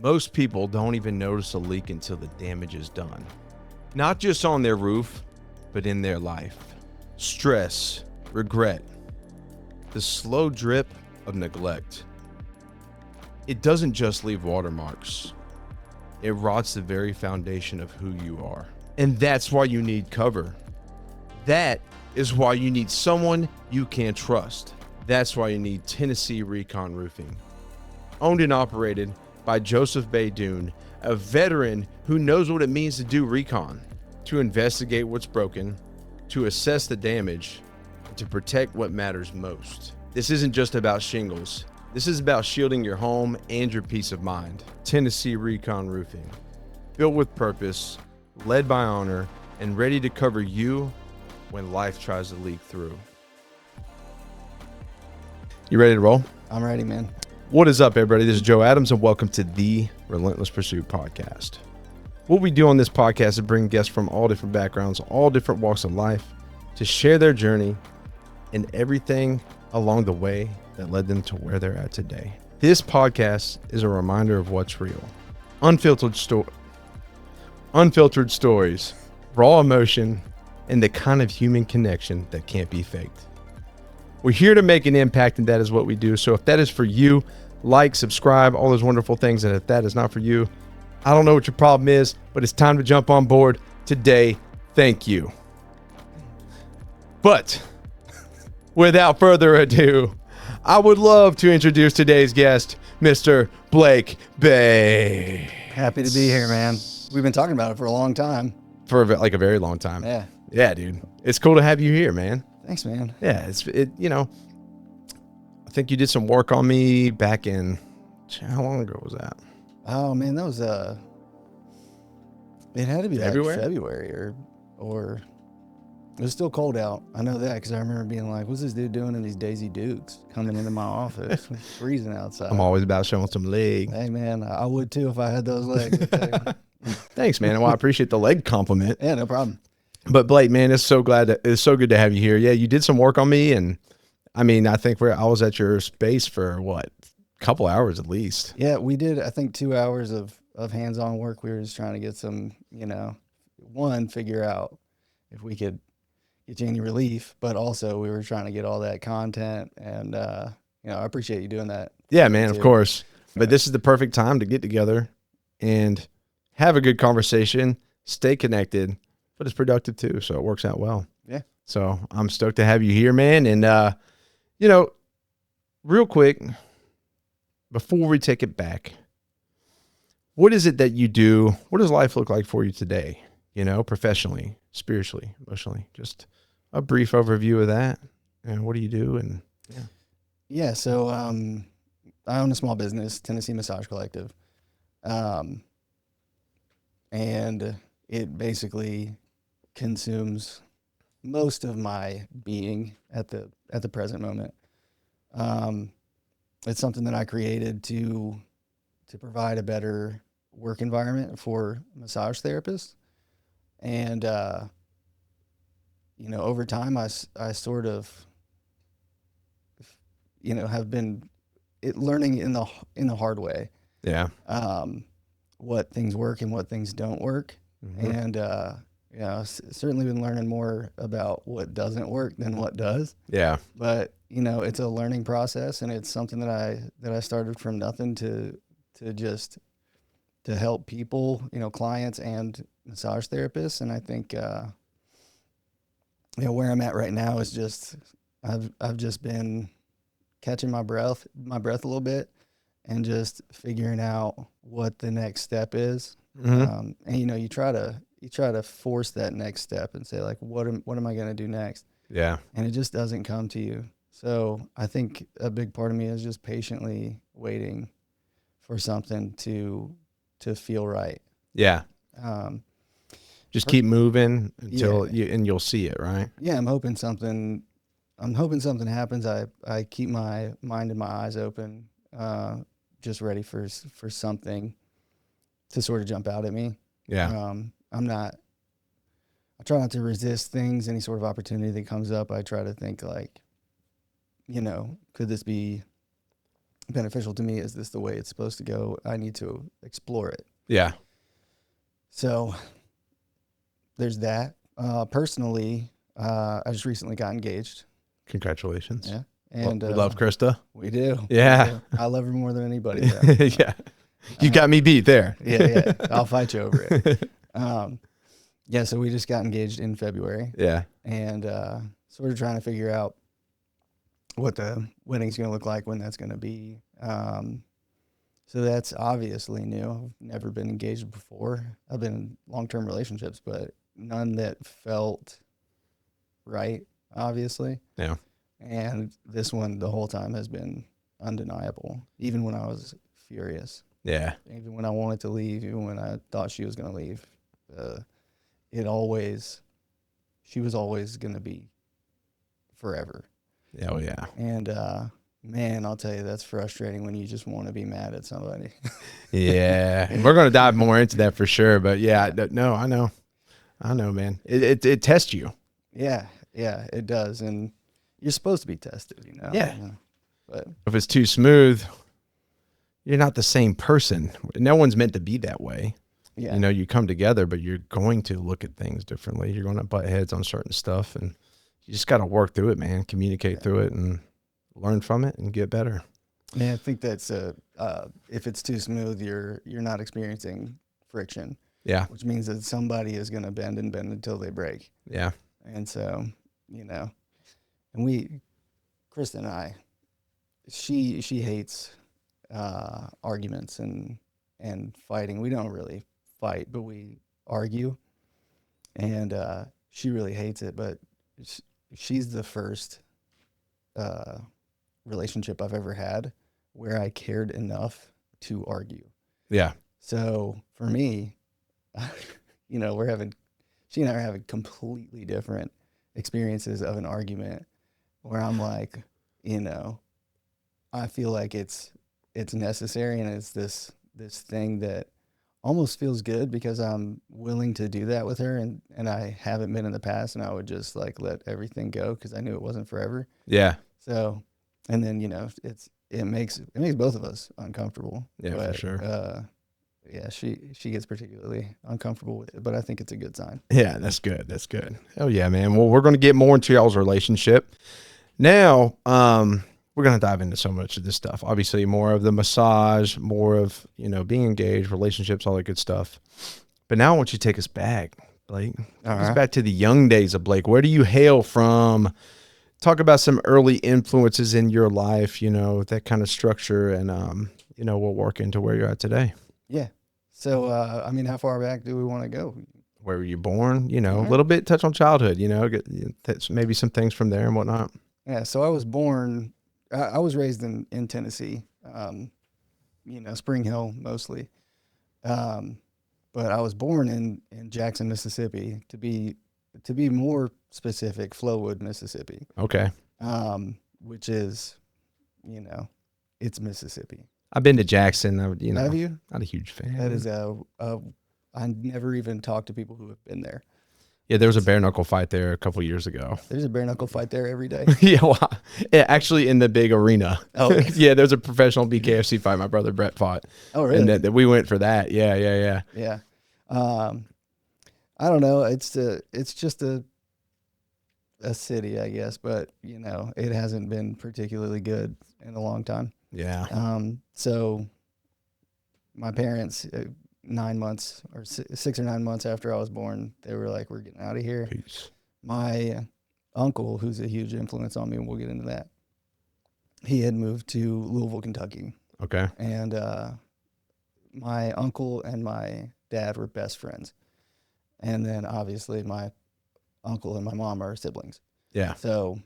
Most people don't even notice a leak until the damage is done. Not just on their roof, but in their life. Stress, regret, the slow drip of neglect. It doesn't just leave watermarks. It rots the very foundation of who you are. And that's why you need cover. That is why you need someone you can trust. That's why you need Tennessee Recon Roofing. Owned and operated by Joseph Baydoun, a veteran who knows what it means to do recon, to investigate what's broken, to assess the damage, and to protect what matters most. This isn't just about shingles. This is about shielding your home and your peace of mind. Tennessee Recon Roofing. Built with purpose, led by honor, and ready to cover you when life tries to leak through. You ready to roll? I'm ready, man. What is up, everybody? This is Joe Adams, and welcome to the Relentless Pursuit podcast. What we do on this podcast is bring guests from all different backgrounds, all different walks of life, to share their journey and everything along the way that led them to where they're at today. This podcast is a reminder of what's real. Unfiltered stories, raw emotion, and the kind of human connection that can't be faked. We're here to make an impact, and that is what we do. So if that is for you, like, subscribe, all those wonderful things. And if that is not for you, I don't know what your problem is, but it's time to jump on board today. Thank you. But without further ado, I would love to introduce today's guest, Mr. Blake Bay. Happy to be here, man. We've been talking about it for a long time. For like a very long time. Yeah. Yeah, dude. It's cool to have you here, man. Thanks, man. Yeah, I think you did some work on me back in, how long ago was that? Oh man, that was it had to be February? like February or it was still cold out. I know that because I remember being like, what's this dude doing in these Daisy Dukes coming into my office? It's freezing outside. I'm always about showing some leg. Hey man, I would too if I had those legs. I tell you. Thanks, man. Well, I appreciate the leg compliment. Yeah, no problem. But Blake, man, it's so good to have you here. Yeah, you did some work on me, and I mean, I think I was at your space for a couple hours at least. Yeah, we did. I think 2 hours of hands-on work. We were just trying to get some, figure out if we could get you any relief, but also we were trying to get all that content, and I appreciate you doing that. Yeah, man, of course. But this is the perfect time to get together and have a good conversation, stay connected. But it's productive too, so it works out well. Yeah. So I'm stoked to have you here, man. And, real quick, before we take it back, what is it that you do? What does life look like for you today? Professionally, spiritually, emotionally, just a brief overview of that. And what do you do? And yeah. So I own a small business, Tennessee Massage Collective. And it basically consumes most of my being at the present moment. It's something that I created to provide a better work environment for massage therapists. And, over time, I sort of, have been learning in the hard way. yeah. What things work and what things don't work. Mm-hmm. And, certainly been learning more about what doesn't work than what does. Yeah. But, it's a learning process, and it's something that I started from nothing to help people, clients and massage therapists. And I think, where I'm at right now is just, I've just been catching my breath a little bit and just figuring out what the next step is. Mm-hmm. And, you try to force that next step and say, like, what am I going to do next? Yeah. And it just doesn't come to you. So I think a big part of me is just patiently waiting for something to feel right. Yeah. Just keep moving until you'll see it, right? Yeah. I'm hoping something happens. I keep my mind and my eyes open, just ready for something to sort of jump out at me. Yeah. I try not to resist things, any sort of opportunity that comes up. I try to think like, could this be beneficial to me? Is this the way it's supposed to go? I need to explore it. Yeah. So there's that. Personally, I just recently got engaged. Congratulations. Yeah. And we love Krista. We do. Yeah. We do. I love her more than anybody. Though. Yeah. You got me beat there. Yeah. I'll fight you over it. Yeah. So we just got engaged in February. Yeah. And sort of trying to figure out what the wedding's going to look like, when that's going to be. So that's obviously new. I've never been engaged before. I've been in long-term relationships, but none that felt right, obviously. Yeah. And this one the whole time has been undeniable, even when I was furious. Yeah. Even when I wanted to leave, even when I thought she was going to leave, she was always going to be forever. Oh, yeah. And, man, I'll tell you, that's frustrating when you just want to be mad at somebody. Yeah. And we're going to dive more into that for sure. But yeah, no, I know, man. It tests you. Yeah, it does. And you're supposed to be tested, Yeah. But if it's too smooth, you're not the same person. No one's meant to be that way. yeah, You come together, but you're going to look at things differently. You're going to butt heads on certain stuff, and you just got to work through it, man. Communicate through it and learn from it and get better. Yeah, I think that's if it's too smooth, you're not experiencing friction. Yeah. Which means that somebody is going to bend until they break. Yeah. And so, and Krista and I, she hates arguments and fighting. We don't really fight, but we argue. And she really hates it, but she's the first relationship I've ever had where I cared enough to argue. Yeah. So for me, she and I are having completely different experiences of an argument where I'm like, I feel like it's necessary, and it's this thing that almost feels good because I'm willing to do that with her, and I haven't been in the past, and I would just like let everything go because I knew it wasn't forever. Yeah. So, and then it makes both of us uncomfortable. Yeah, but, for sure. Yeah, she gets particularly uncomfortable with it, but I think it's a good sign. Yeah, that's good. That's good. Oh yeah, man. Well, we're going to get more into y'all's relationship. Now, we're going to dive into so much of this stuff. Obviously, more of the massage, more of, being engaged, relationships, all that good stuff. But now I want you to take us back, Blake. Take us back to the young days of Blake. Where do you hail from? Talk about some early influences in your life, that kind of structure, and, we'll work into where you're at today. Yeah. So, how far back do we want to go? Where were you born? A little bit touch on childhood, get maybe some things from there and whatnot. Yeah. So I was born, I was raised in Tennessee, Spring Hill mostly. But I was born in Jackson, Mississippi, to be more specific, Flowood, Mississippi. Okay. Which is, it's Mississippi. I've been to Jackson. Have you? Not a huge fan. That is I never even talked to people who have been there. Yeah, there was a bare knuckle fight there a couple years ago. There's a bare knuckle fight there every day. Actually in the big arena. Oh, yeah, there's a professional BKFC fight my brother Brett fought. Oh, really? And that we went for that. Yeah. Yeah. I don't know. It's just a city, I guess, but it hasn't been particularly good in a long time. Yeah. So my parents, 9 months or 6 or 9 months after I was born, they were like, we're getting out of here. Peace. My uncle, who's a huge influence on me, and we'll get into that, he had moved to Louisville, Kentucky. Okay. And my uncle and my dad were best friends. And then obviously my uncle and my mom are siblings. Yeah. So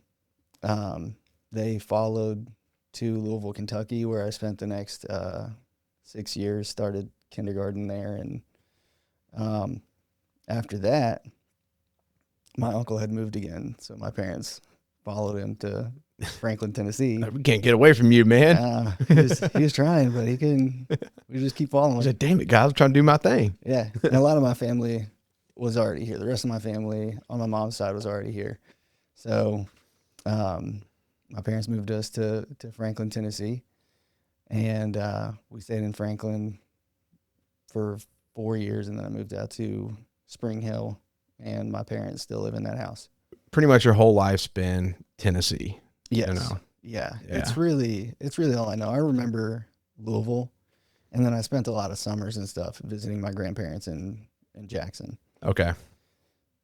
they followed to Louisville, Kentucky, where I spent the next 6 years, started kindergarten there. And after that, my uncle had moved again. So my parents followed him to Franklin, Tennessee. We can't get away from you, man. He was trying, but he couldn't. We just keep following. I said, damn it, guys, I'm trying to do my thing. Yeah. And a lot of my family was already here. The rest of my family on my mom's side was already here. So my parents moved us to Franklin, Tennessee. And we stayed in Franklin for 4 years, and then I moved out to Spring Hill, and my parents still live in that house. Pretty much your whole life's been Tennessee. Yes. You know? Yeah. Yeah. It's really all I know. I remember Louisville, and then I spent a lot of summers and stuff visiting my grandparents in Jackson. Okay.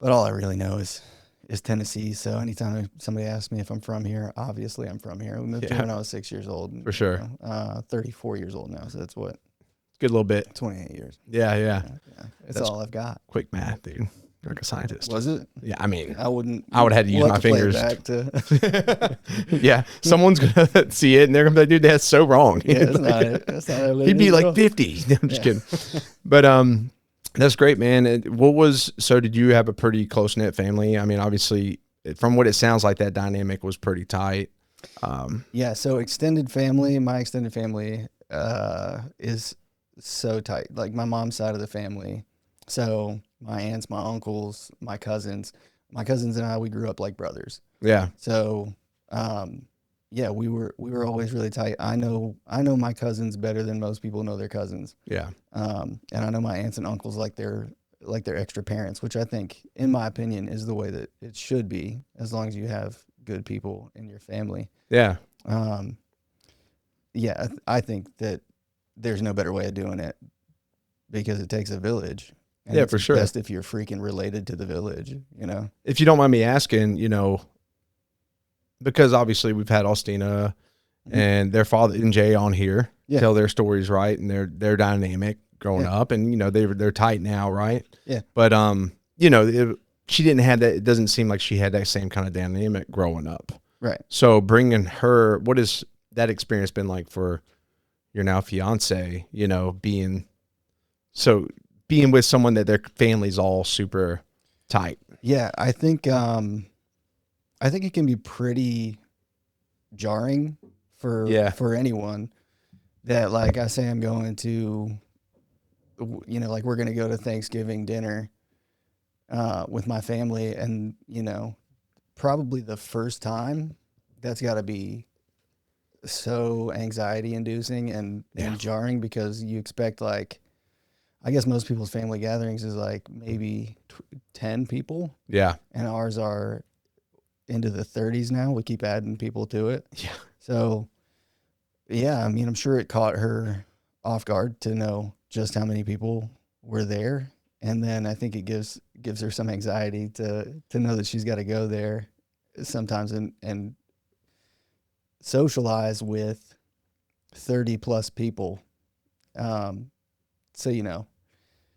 But all I really know is Tennessee. So anytime somebody asks me if I'm from here, obviously I'm from here. We moved here when I was 6 years old. For sure. 34 years old now. So that's what? Good little bit. 28 years. Yeah. It's That's all I've got. quick math, dude. You're like a scientist. Was it? Yeah, I mean, I would have had to use my play it fingers. back to Yeah, someone's gonna see it and they're gonna be like, dude, that's so wrong. Yeah, it's not it. That's not how He'd be it like is. 50. I'm just kidding. But that's great, man. So did you have a pretty close knit family? I mean, obviously, from what it sounds like, that dynamic was pretty tight. Yeah. So my extended family is so tight. Like my mom's side of the family. So my aunts, my uncles, my cousins and I, we grew up like brothers. Yeah. So, yeah, we were always really tight. I know my cousins better than most people know their cousins. Yeah. And I know my aunts and uncles like their extra parents, which I think, in my opinion, is the way that it should be, as long as you have good people in your family. Yeah. Yeah, I think that there's no better way of doing it, because it takes a village. And Yeah, it's for sure. best if you're freaking related to the village, you know? If you don't mind me asking, because obviously we've had Austina and their father and Jay on here tell their stories, right? And their dynamic growing up, and they're tight now, right? Yeah. But she didn't have that. It doesn't seem like she had that same kind of dynamic growing up. Right. So bringing her, what has that experience been like for your now fiance? Being with someone that their family's all super tight. Yeah, I think it can be pretty jarring for anyone that, like, I say I'm going to, like, we're going to go to Thanksgiving dinner with my family, and, probably the first time, that's got to be so anxiety inducing and jarring, because you expect, like, I guess most people's family gatherings is like maybe 10 people. Yeah. And ours are into the 30s now. We keep adding people to it. Yeah. So, yeah, I mean, I'm sure it caught her off guard to know just how many people were there. And then I think it gives her some anxiety to know that she's got to go there sometimes and socialize with 30 plus people. So,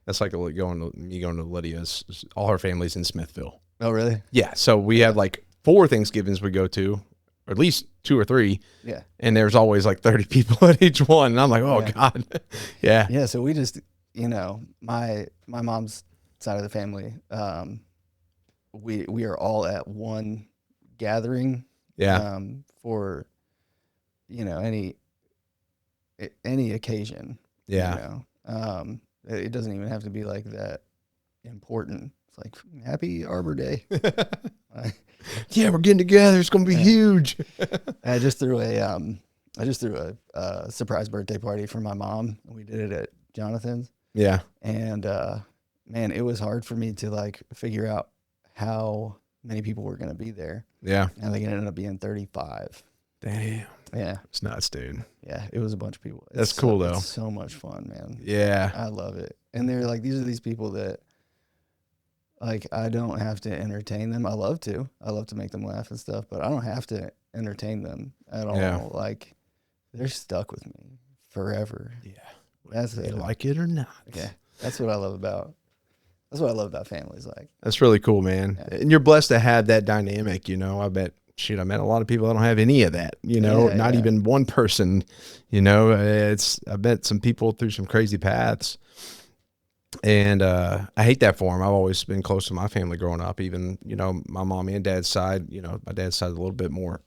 That's like me going to Lydia's. All her family's in Smithville. Oh, really? Yeah. So we have like 4 Thanksgivings we go to, or at least 2 or 3. Yeah. And there's always like 30 people at each one. And I'm like, oh God. Yeah. Yeah. So we just, my mom's side of the family, we are all at one gathering. Yeah. For, any occasion. Yeah. It doesn't even have to be like that important. It's like, happy Arbor Day. Yeah, we're getting together. It's gonna be huge. I just threw a surprise birthday party for my mom. We did it at Jonathan's. Yeah. And man, it was hard for me to like figure out how many people were gonna be there. Yeah. And I think it ended up being 35. Damn. Yeah. It's nuts, dude. Yeah, it was a bunch of people. That's cool though. It's so much fun, man. Yeah. I love it. And they're like, these are these people that, like, I don't have to entertain them. I love to make them laugh and stuff, but I don't have to entertain them at all. Yeah. Like, they're stuck with me forever. Yeah. That's Whether it. you like it or not. Yeah. That's what I love about families. Like, That's really cool, man. Yeah. And you're blessed to have that dynamic, I bet. Shoot, I met a lot of people that don't have any of that, not even one person, I met some people through some crazy paths, and I hate that for them. I've always been close to my family growing up, even, my mom and dad's side, my dad's side is a little bit more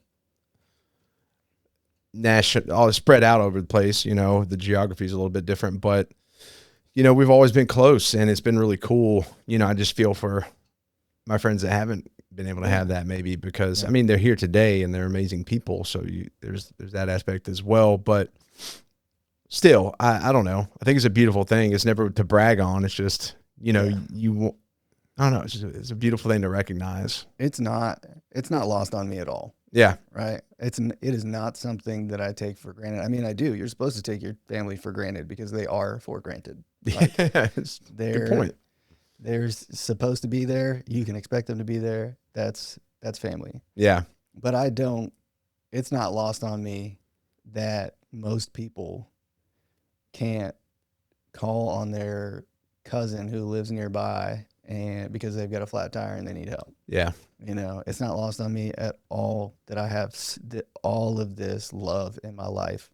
national, all spread out over the place, the geography is a little bit different, but, we've always been close, and it's been really cool. I just feel for my friends that haven't been able to have that, maybe because I mean, they're here today and they're amazing people. So there's that aspect as well. But still, I don't know. I think it's a beautiful thing. It's never to brag on. It's just, you know, I don't know. It's a beautiful thing to recognize. It's not lost on me at all. Yeah. Right. It is not something that I take for granted. I mean, I do. You're supposed to take your family for granted because they are for granted. Like, Yeah. Good point. They're supposed to be there. You can expect them to be there. That's family. Yeah. But it's not lost on me that most people can't call on their cousin who lives nearby and because they've got a flat tire and they need help. Yeah. You know, it's not lost on me at all that I have all of this love in my life.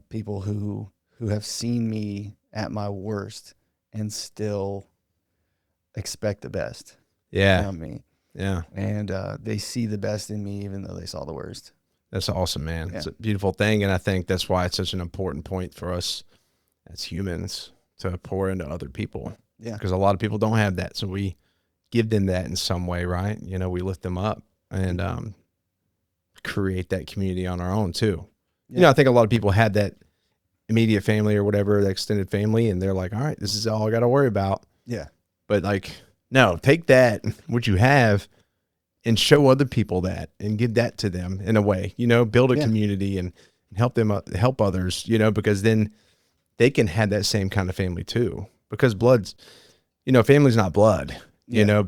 People who have seen me at my worst and still expect the best from me. Yeah. And they see the best in me even though they saw the worst. That's awesome, man. Yeah. It's a beautiful thing. And I think that's why it's such an important point for us as humans to pour into other people. Yeah. Because a lot of people don't have that. So we give them that in some way, right? You know, we lift them up and create that community on our own too. Yeah. You know, I think a lot of people had that immediate family or whatever, the extended family, and they're like, all right, this is all I got to worry about. Yeah. But like, no, take that, what you have, and show other people that and give that to them in a way, you know, build a community and help them, help others, you know, because then they can have that same kind of family too. Because blood's, you know, family's not blood, you know,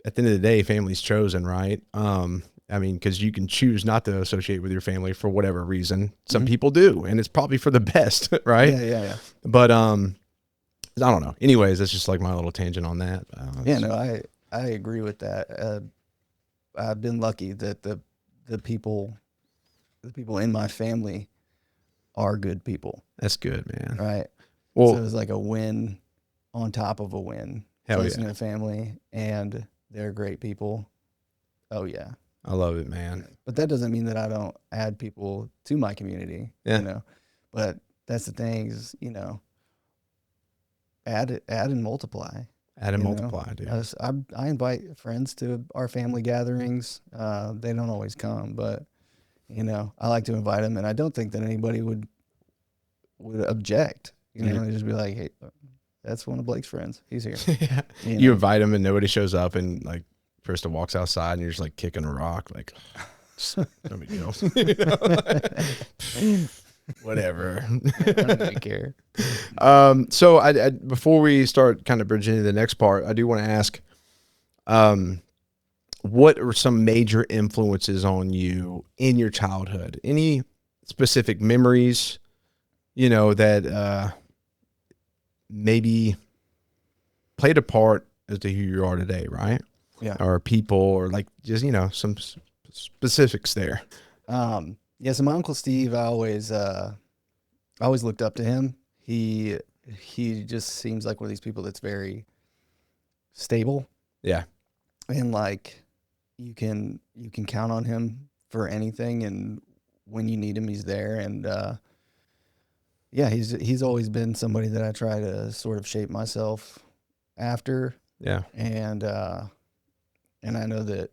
at the end of the day, family's chosen, right? I mean, because you can choose not to associate with your family for whatever reason. Some people do, and it's probably for the best, right? Yeah. But I don't know. Anyways, that's just like my little tangent on that. I agree with that. I've been lucky that the people in my family are good people. That's good, man. Right. Well, so it was like a win on top of a win. Hell Close yeah. in a family, and they're great people. Oh yeah. I love it, man. But that doesn't mean that I don't add people to my community. Yeah. You know, but that's the thing is, you know, add and multiply. Add and multiply, dude. I invite friends to our family gatherings. They don't always come, but you know, I like to invite them, and I don't think that anybody would object. You know, they just be like, "Hey, that's one of Blake's friends. He's here." Yeah. You invite them, and nobody shows up, and like Krista walks outside, and you're just like kicking a rock, like, no big deal. You know? Whatever. I don't really care. So I before we start kind of bridging into the next part, I do want to ask, what are some major influences on you in your childhood? Any specific memories, you know, that maybe played a part as to who you are today, right? Yeah. Or people, or like just, you know, some specifics there. Yeah, so my Uncle Steve, I always looked up to him. He just seems like one of these people that's very stable. Yeah. And like you can count on him for anything, and when you need him, he's there. And yeah, he's always been somebody that I try to sort of shape myself after. Yeah. And I know that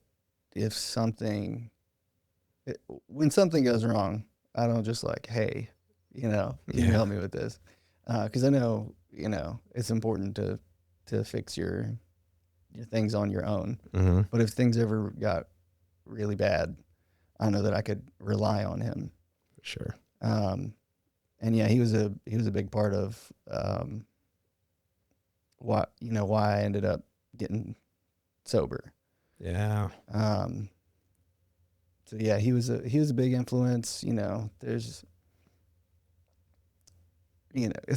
when something goes wrong, I don't just like, hey, you know, can you help me with this? Because I know, you know, it's important to fix your things on your own. Mm-hmm. But if things ever got really bad, I know that I could rely on him. Sure. And yeah, he was a big part of why I ended up getting sober. Yeah. So yeah, he was a big influence. You know, it's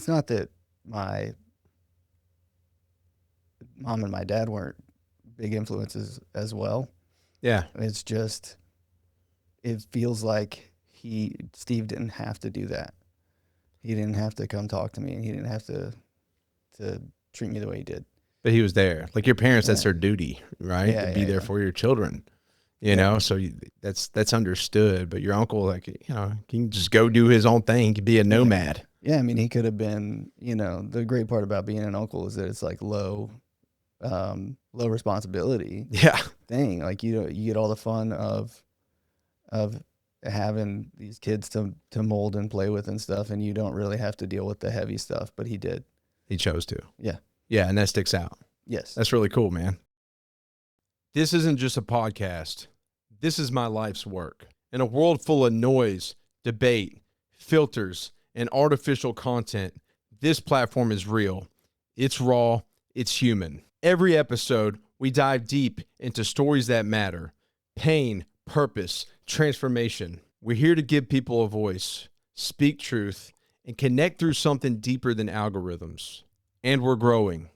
not that my mom and my dad weren't big influences as well. Yeah. It's just, it feels like Steve didn't have to do that. He didn't have to come talk to me, and he didn't have to treat me the way he did. But he was there. Like your parents, that's their duty, right? Yeah, to be there for your children, you know? So that's understood. But your uncle, like, you know, he can just go do his own thing. He could be a nomad. Yeah. I mean, he could have been, you know, the great part about being an uncle is that it's like low responsibility Yeah. thing. Like, you get all the fun of having these kids to mold and play with and stuff, and you don't really have to deal with the heavy stuff, but he did. He chose to. Yeah. Yeah, and that sticks out. Yes. That's really cool, man. This isn't just a podcast. This is my life's work. In a world full of noise, debate, filters, and artificial content, this platform is real. It's raw. It's human. Every episode, we dive deep into stories that matter. Pain, purpose, transformation. We're here to give people a voice, speak truth, and connect through something deeper than algorithms. And we're growing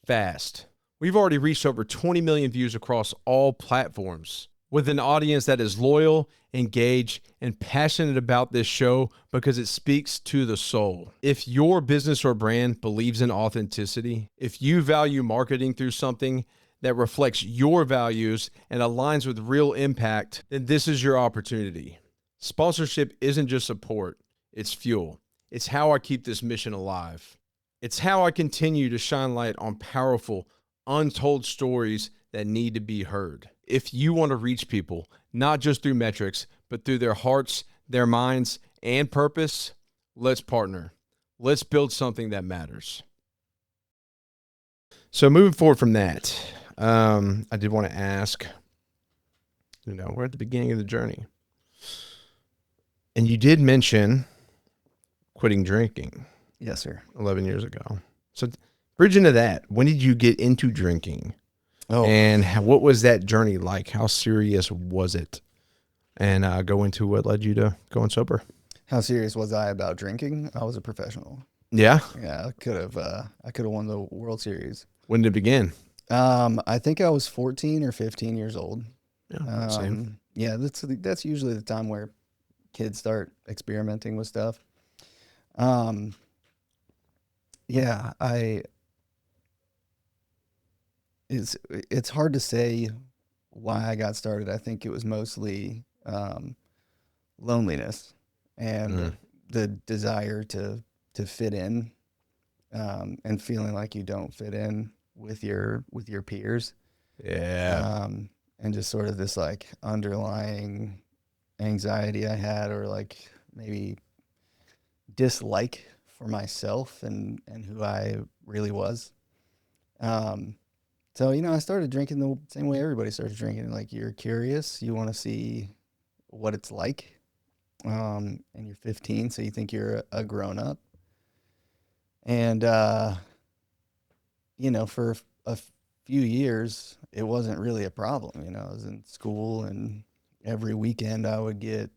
fast. We've already reached over 20 million views across all platforms, with an audience that is loyal, engaged, and passionate about this show because it speaks to the soul. If your business or brand believes in authenticity, if you value marketing through something that reflects your values and aligns with real impact, then this is your opportunity. Sponsorship isn't just support, it's fuel. It's how I keep this mission alive. It's how I continue to shine light on powerful, untold stories that need to be heard. If you want to reach people, not just through metrics, but through their hearts, their minds, and purpose, let's partner. Let's build something that matters. So moving forward from that, I did want to ask, we're at the beginning of the journey. And you did mention quitting drinking. Yes, sir. 11 years ago. So bridge into that. When did you get into drinking? And what was that journey like? How serious was it? And go into what led you to going sober. How serious was I about drinking? I was a professional. Yeah? Yeah, I could have won the World Series. When did it begin? I think I was 14 or 15 years old. Yeah, same. Yeah, that's usually the time where kids start experimenting with stuff. Yeah, it's hard to say why I got started. I think it was mostly loneliness and the desire to fit in, and feeling like you don't fit in with your peers. Yeah. And just sort of this like underlying anxiety I had, or like maybe dislike for myself and who I really was. So, I started drinking the same way everybody starts drinking. Like, you're curious, you want to see what it's like. And you're 15, so you think you're a grown up. And, for a few years, it wasn't really a problem. I was in school, and every weekend I would get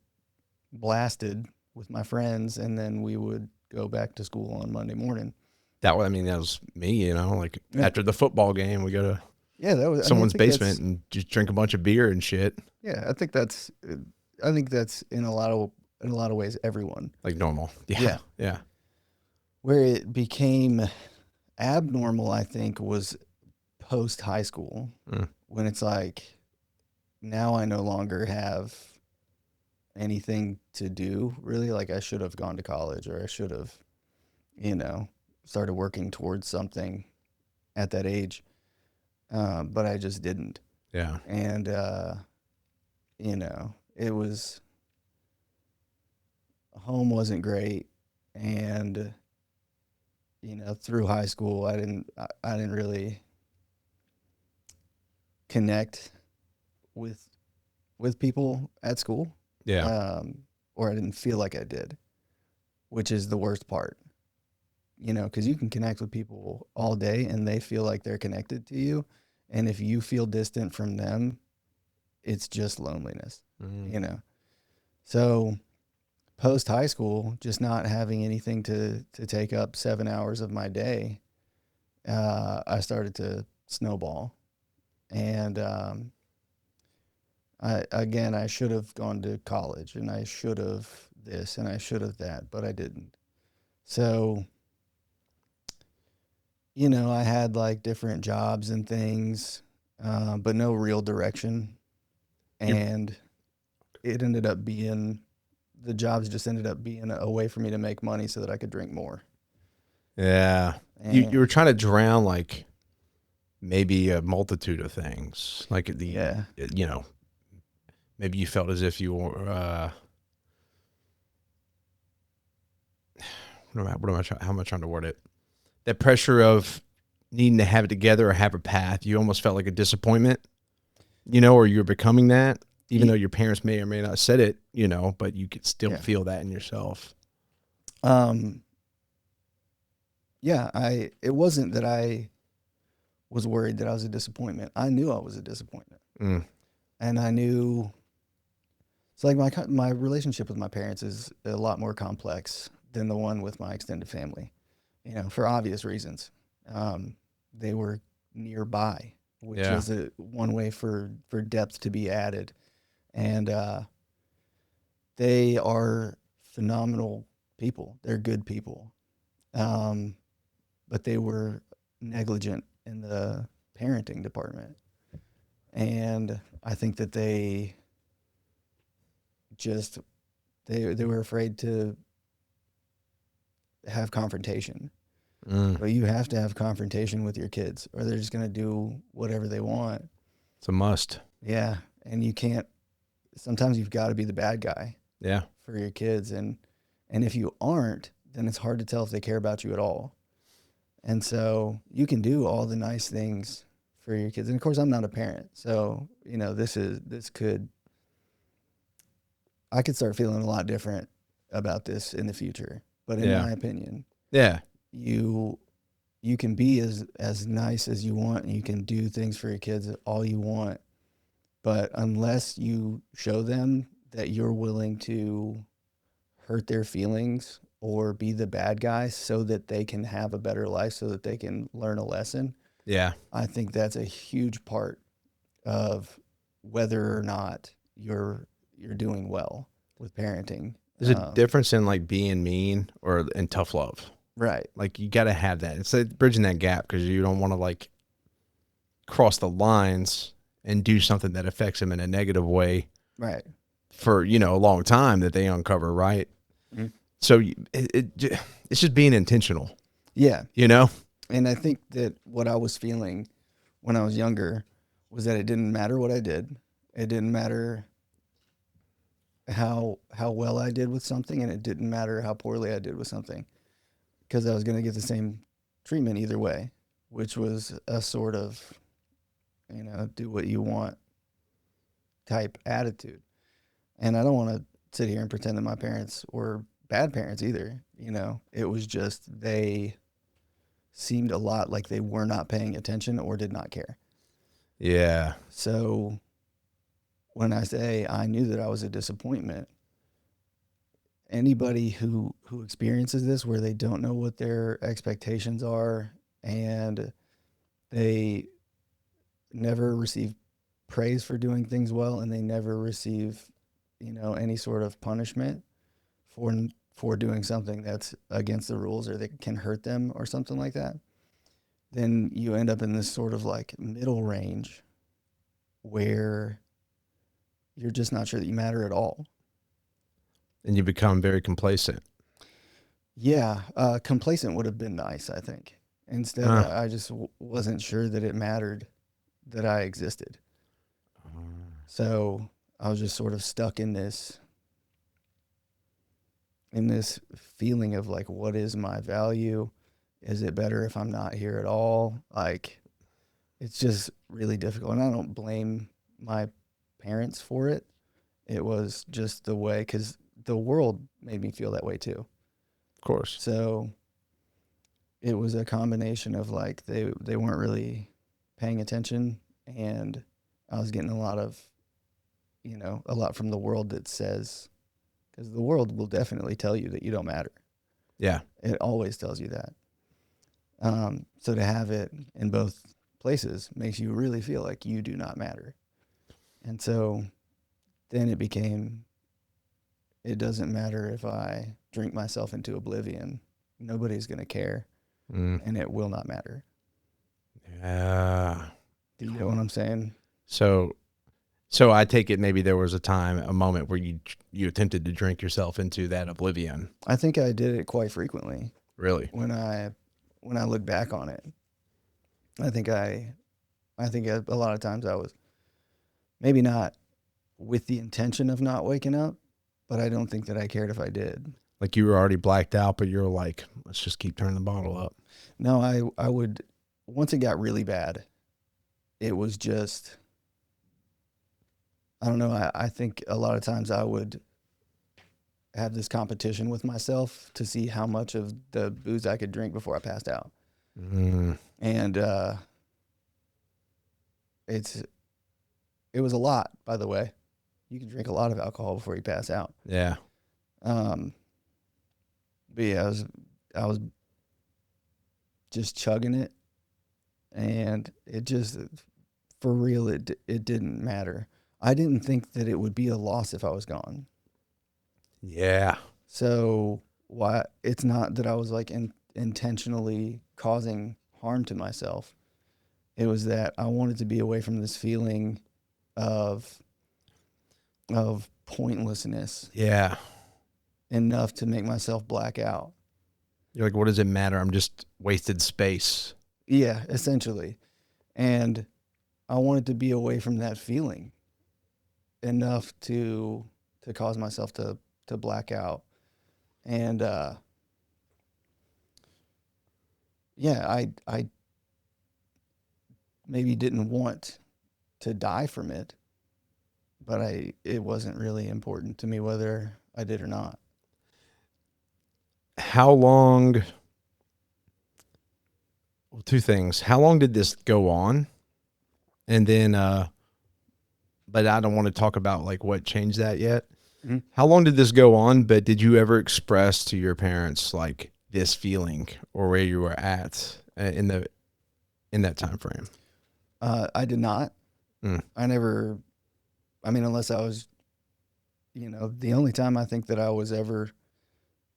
blasted with my friends, and then we would go back to school on Monday morning. That was me, after the football game, we go to someone's basement and just drink a bunch of beer and shit. Yeah, I think that's in a lot of ways everyone. Like normal. Yeah. Yeah. Where it became abnormal, I think, was post high school, when it's like, now I no longer have anything to do, really. Like, I should have gone to college, or I should have, started working towards something at that age. But I just didn't. Yeah. And, it was, home wasn't great. And, through high school, I didn't really connect with people at school. Yeah. Or I didn't feel like I did, which is the worst part, because you can connect with people all day and they feel like they're connected to you. And if you feel distant from them, it's just loneliness, So post high school, just not having anything to take up 7 hours of my day, I started to snowball. And, I should have gone to college, and I should have this, and I should have that, but I didn't. So, I had like different jobs and things, but no real direction. And the jobs just ended up being a way for me to make money so that I could drink more. Yeah. You were trying to drown like maybe a multitude of things. Like maybe you felt as if you were how am I trying to word it? That pressure of needing to have it together or have a path. You almost felt like a disappointment, or you're becoming that, even though your parents may or may not have said it, but you could still feel that in yourself. Yeah, it wasn't that I was worried that I was a disappointment. I knew I was a disappointment. And I knew, it's like my relationship with my parents is a lot more complex than the one with my extended family, for obvious reasons. They were nearby, which is one way for depth to be added. And they are phenomenal people. They're good people. But they were negligent in the parenting department. And I think that they were afraid to have confrontation. But you have to have confrontation with your kids, or they're just going to do whatever they want. It's a must. Yeah. And you can't, sometimes you've got to be the bad guy. Yeah. For your kids. And if you aren't, then it's hard to tell if they care about you at all. And so you can do all the nice things for your kids. And of course, I'm not a parent. So, I could start feeling a lot different about this in the future. But in my opinion, you can be as nice as you want, and you can do things for your kids all you want. But unless you show them that you're willing to hurt their feelings or be the bad guy so that they can have a better life, so that they can learn a lesson. Yeah. I think that's a huge part of whether or not you're doing well with parenting. There's a difference in like being mean and tough love. Right. Like you got to have that. It's like bridging that gap, because you don't want to like cross the lines and do something that affects them in a negative way. Right. For, a long time that they uncover. Right. Mm-hmm. So it's just being intentional. Yeah. And I think that what I was feeling when I was younger was that it didn't matter what I did. It didn't matter how well I did with something, and it didn't matter how poorly I did with something, because I was going to get the same treatment either way, which was a sort of, do what you want type attitude. And I don't want to sit here and pretend that my parents were bad parents either. It was just they seemed a lot like they were not paying attention or did not care. Yeah. So when I say I knew that I was a disappointment, anybody who experiences this, where they don't know what their expectations are and they never receive praise for doing things well, and they never receive, any sort of punishment for doing something that's against the rules or that can hurt them or something like that, then you end up in this sort of like middle range where you're just not sure that you matter at all. And you become very complacent. Yeah. Complacent would have been nice, I think. Instead, I just wasn't sure that it mattered that I existed. So I was just sort of stuck in this feeling of like, what is my value? Is it better if I'm not here at all? Like, it's just really difficult. And I don't blame my parents for it. It was just the way, because the world made me feel that way too. Of course. So it was a combination of like, they weren't really paying attention, and I was getting a lot from the world that says, because the world will definitely tell you that you don't matter. Yeah. It always tells you that. So to have it in both places makes you really feel like you do not matter. And so then it became, it doesn't matter if I drink myself into oblivion. Nobody's going to care, and it will not matter. Yeah. Do you know what I'm saying? So I take it maybe there was a moment where you attempted to drink yourself into that oblivion. I think I did it quite frequently. Really? When I look back on it, I think a lot of times I was maybe not with the intention of not waking up, but I don't think that I cared if I did. Like you were already blacked out, but you're like, let's just keep turning the bottle up. No, I would, once it got really bad, it was just, I don't know. I think a lot of times I would have this competition with myself to see how much of the booze I could drink before I passed out. And it was a lot, by the way. You can drink a lot of alcohol before you pass out. Yeah. But yeah, I was just chugging it, and it just, for real, it didn't matter. I didn't think that it would be a loss if I was gone. Yeah. So why, it's not that I was like intentionally causing harm to myself. It was that I wanted to be away from this feeling of pointlessness. Yeah. Enough to make myself black out. You're like, what does it matter? I'm just wasted space. Yeah, essentially. And I wanted to be away from that feeling enough to cause myself to black out. And yeah, I maybe didn't want to die from it, but it wasn't really important to me whether I did or not. How long? Well, two things. How long did this go on? And then, but I don't want to talk about like what changed that yet. Mm-hmm. How long did this go on? But did you ever express to your parents like this feeling or where you were at in that time frame? I did not. I never. I mean, unless I was, the only time I think that I was ever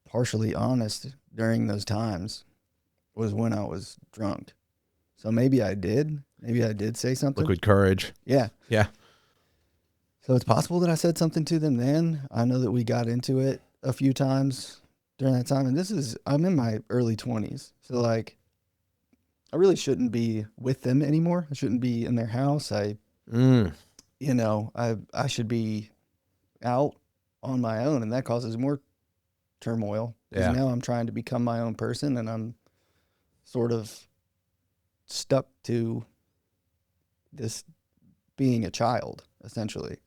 partially honest during those times was when I was drunk. So maybe I did say something. Liquid courage. Yeah. Yeah. So it's possible that I said something to them then. I know that we got into it a few times during that time. And I'm in my early 20s. So like, I really shouldn't be with them anymore. I shouldn't be in their house. I should be out on my own, and that causes more turmoil. Because now I'm trying to become my own person, and I'm sort of stuck to this being a child, essentially,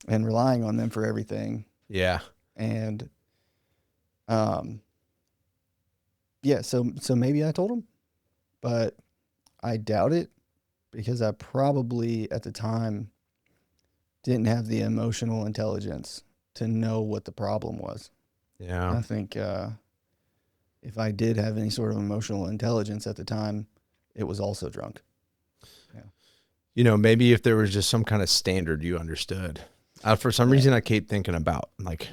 and relying on them for everything. Yeah. And, so maybe I told them, but I doubt it, because I probably at the time didn't have the emotional intelligence to know what the problem was. Yeah. I think if I did have any sort of emotional intelligence at the time, it was also drunk. Yeah. Maybe if there was just some kind of standard you understood. For some reason, I keep thinking about like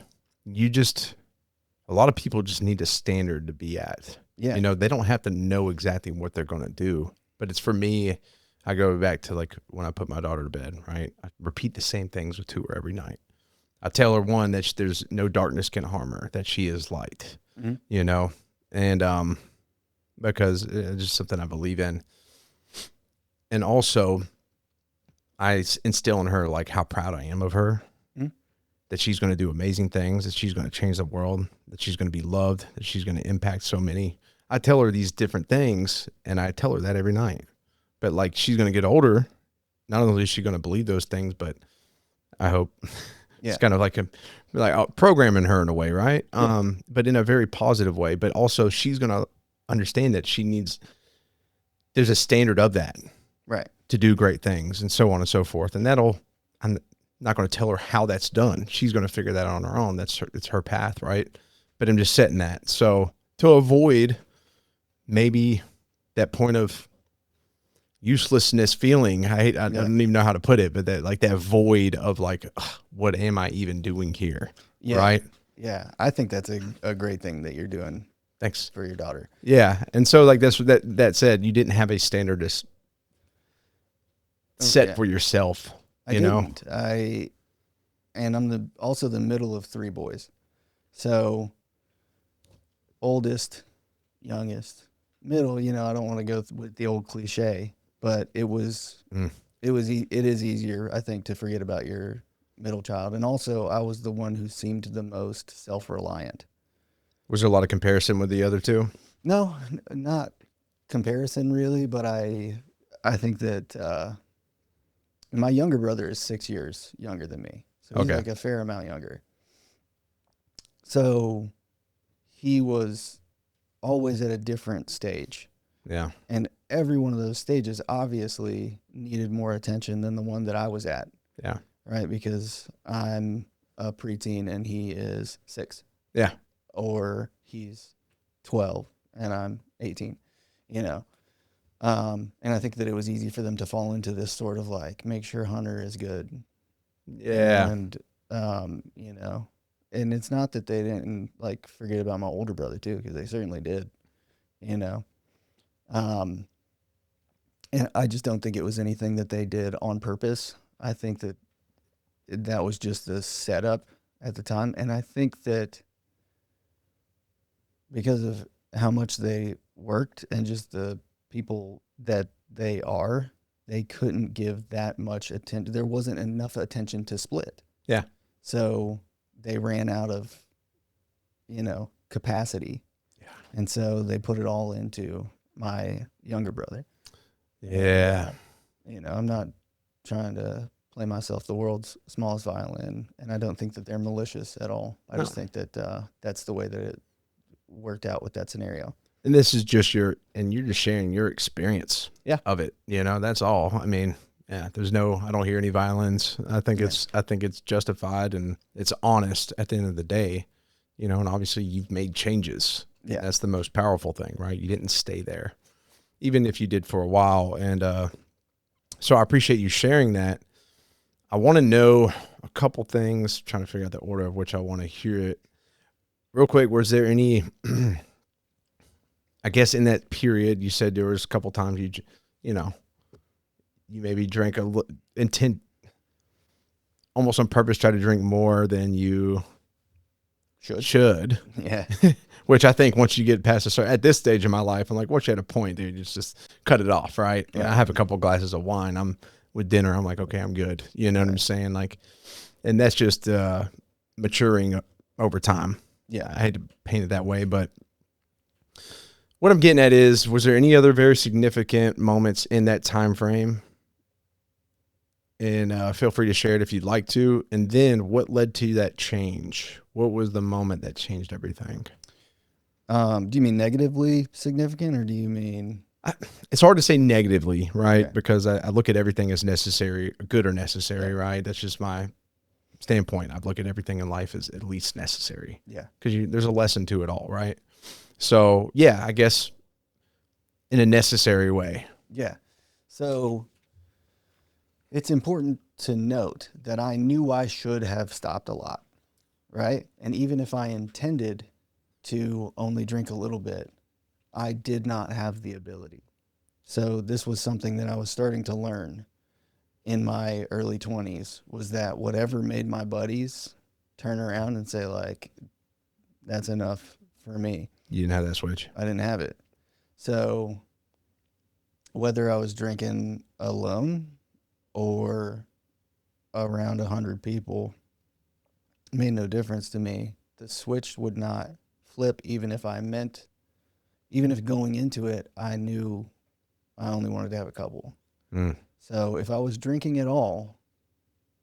a lot of people just need a standard to be at. Yeah. They don't have to know exactly what they're going to do, but it's for me. I go back to like when I put my daughter to bed, right? I repeat the same things to her every night. I tell her, one, that there's no darkness can harm her, that she is light, and because it's just something I believe in. And also I instill in her like how proud I am of her, that she's going to do amazing things, that she's going to change the world, that she's going to be loved, that she's going to impact so many. I tell her these different things, and I tell her that every night. But like, she's going to get older. Not only is she going to believe those things, but I hope it's kind of like programming her in a way, right? Yeah. But in a very positive way. But also, she's going to understand that there's a standard of that, right, to do great things and so on and so forth. And I'm not going to tell her how that's done. She's going to figure that out on her own. It's her path, right? But I'm just setting that. So to avoid maybe that point of uselessness feeling, I don't even know how to put it, but that void of like, what am I even doing here? Yeah. Right? Yeah. I think that's a great thing that you're doing. Thanks. For your daughter. Yeah. And so like that said, you didn't have a standard to set for yourself. I didn't. And I'm also the middle of three boys. So oldest, youngest, middle, I don't want to go with the old cliche, but it is easier, I think, to forget about your middle child. And also I was the one who seemed the most self-reliant. Was there a lot of comparison with the other two? No, not comparison really, but I think that my younger brother is 6 years younger than me. So he's Okay. like a fair amount younger. So he was always at a different stage. Yeah. And every one of those stages obviously needed more attention than the one that I was at. Yeah. Right? Because I'm a preteen and he is 6. Yeah. Or he's 12 and I'm 18, you know. And I think that it was easy for them to fall into this sort of like, make sure Hunter is good. Yeah. And, you know, and it's not that they didn't like forget about my older brother too, because they certainly did, you know. And I just don't think it was anything that they did on purpose. I think that that was just the setup at the time. And I think that because of how much they worked and just the people that they are, they couldn't give that much attention. There wasn't enough attention to split. Yeah. So they ran out of, you know, capacity. Yeah. And so they put it all into my younger brother. Yeah. You know, I'm not trying to play myself the world's smallest violin, and I don't think that they're malicious at all. I just think that that's the way that it worked out with that scenario. And this is just you're just sharing your experience of it. You know, that's all. I mean, yeah, I don't hear any violence. I think it's justified and it's honest at the end of the day, you know, and obviously you've made changes. Yeah. That's the most powerful thing, right? You didn't stay there, even if you did for a while. And so I appreciate you sharing that. I want to know a couple things, trying to figure out the order of which I want to hear it. Real quick, was there any, I guess in that period, you said there was a couple times you maybe drank almost on purpose, try to drink more than you should. Yeah. Which I think once you get past at this stage in my life, I'm like, once you're at a point, dude, just cut it off, right? Yeah. I have a couple glasses of wine. I'm with dinner. I'm like, okay, I'm good. You know what I'm saying? Like, and that's just maturing over time. Yeah. I hate to paint it that way, but what I'm getting at is, was there any other very significant moments in that time frame? And feel free to share it if you'd like to. And then what led to that change? What was the moment that changed everything? Do you mean negatively significant, or do you mean? It's hard to say negatively, right? Okay. Because I look at everything as necessary, good or necessary, right? That's just my standpoint. I look at everything in life as at least necessary. Yeah. Because there's a lesson to it all, right? So, yeah, I guess in a necessary way. Yeah. So it's important to note that I knew I should have stopped a lot, right? And even if I intended to only drink a little bit, I did not have the ability. So this was something that I was starting to learn in my early 20s, was that whatever made my buddies turn around and say, like, that's enough for me. You didn't have that switch. I didn't have it. So whether I was drinking alone or around 100 people made no difference to me. The switch would not flip, even if going into it, I knew I only wanted to have a couple. Mm. So if I was drinking at all,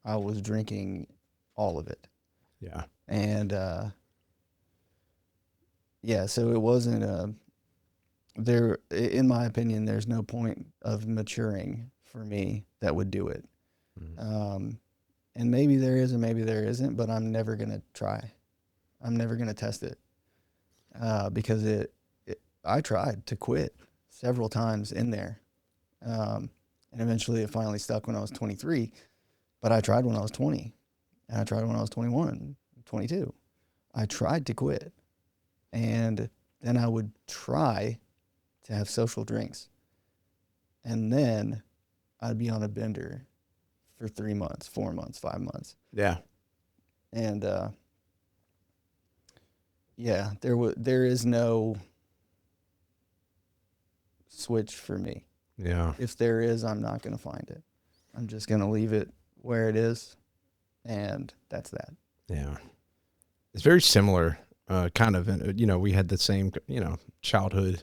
I was drinking all of it. Yeah. And, so it wasn't in my opinion, there's no point of maturing for me that would do it. Mm. And maybe there is and maybe there isn't, but I'm never going to try. I'm never going to test it. Because I tried to quit several times in there. And eventually it finally stuck when I was 23, but I tried when I was 20, and I tried when I was 21, 22. I tried to quit, and then I would try to have social drinks, and then I'd be on a bender for 3 months, 4 months, 5 months. Yeah. And, there is no switch for me. Yeah. If there is, I'm not going to find it. I'm just going to leave it where it is, and that's that. Yeah. It's very similar. kind of, we had the same, childhood,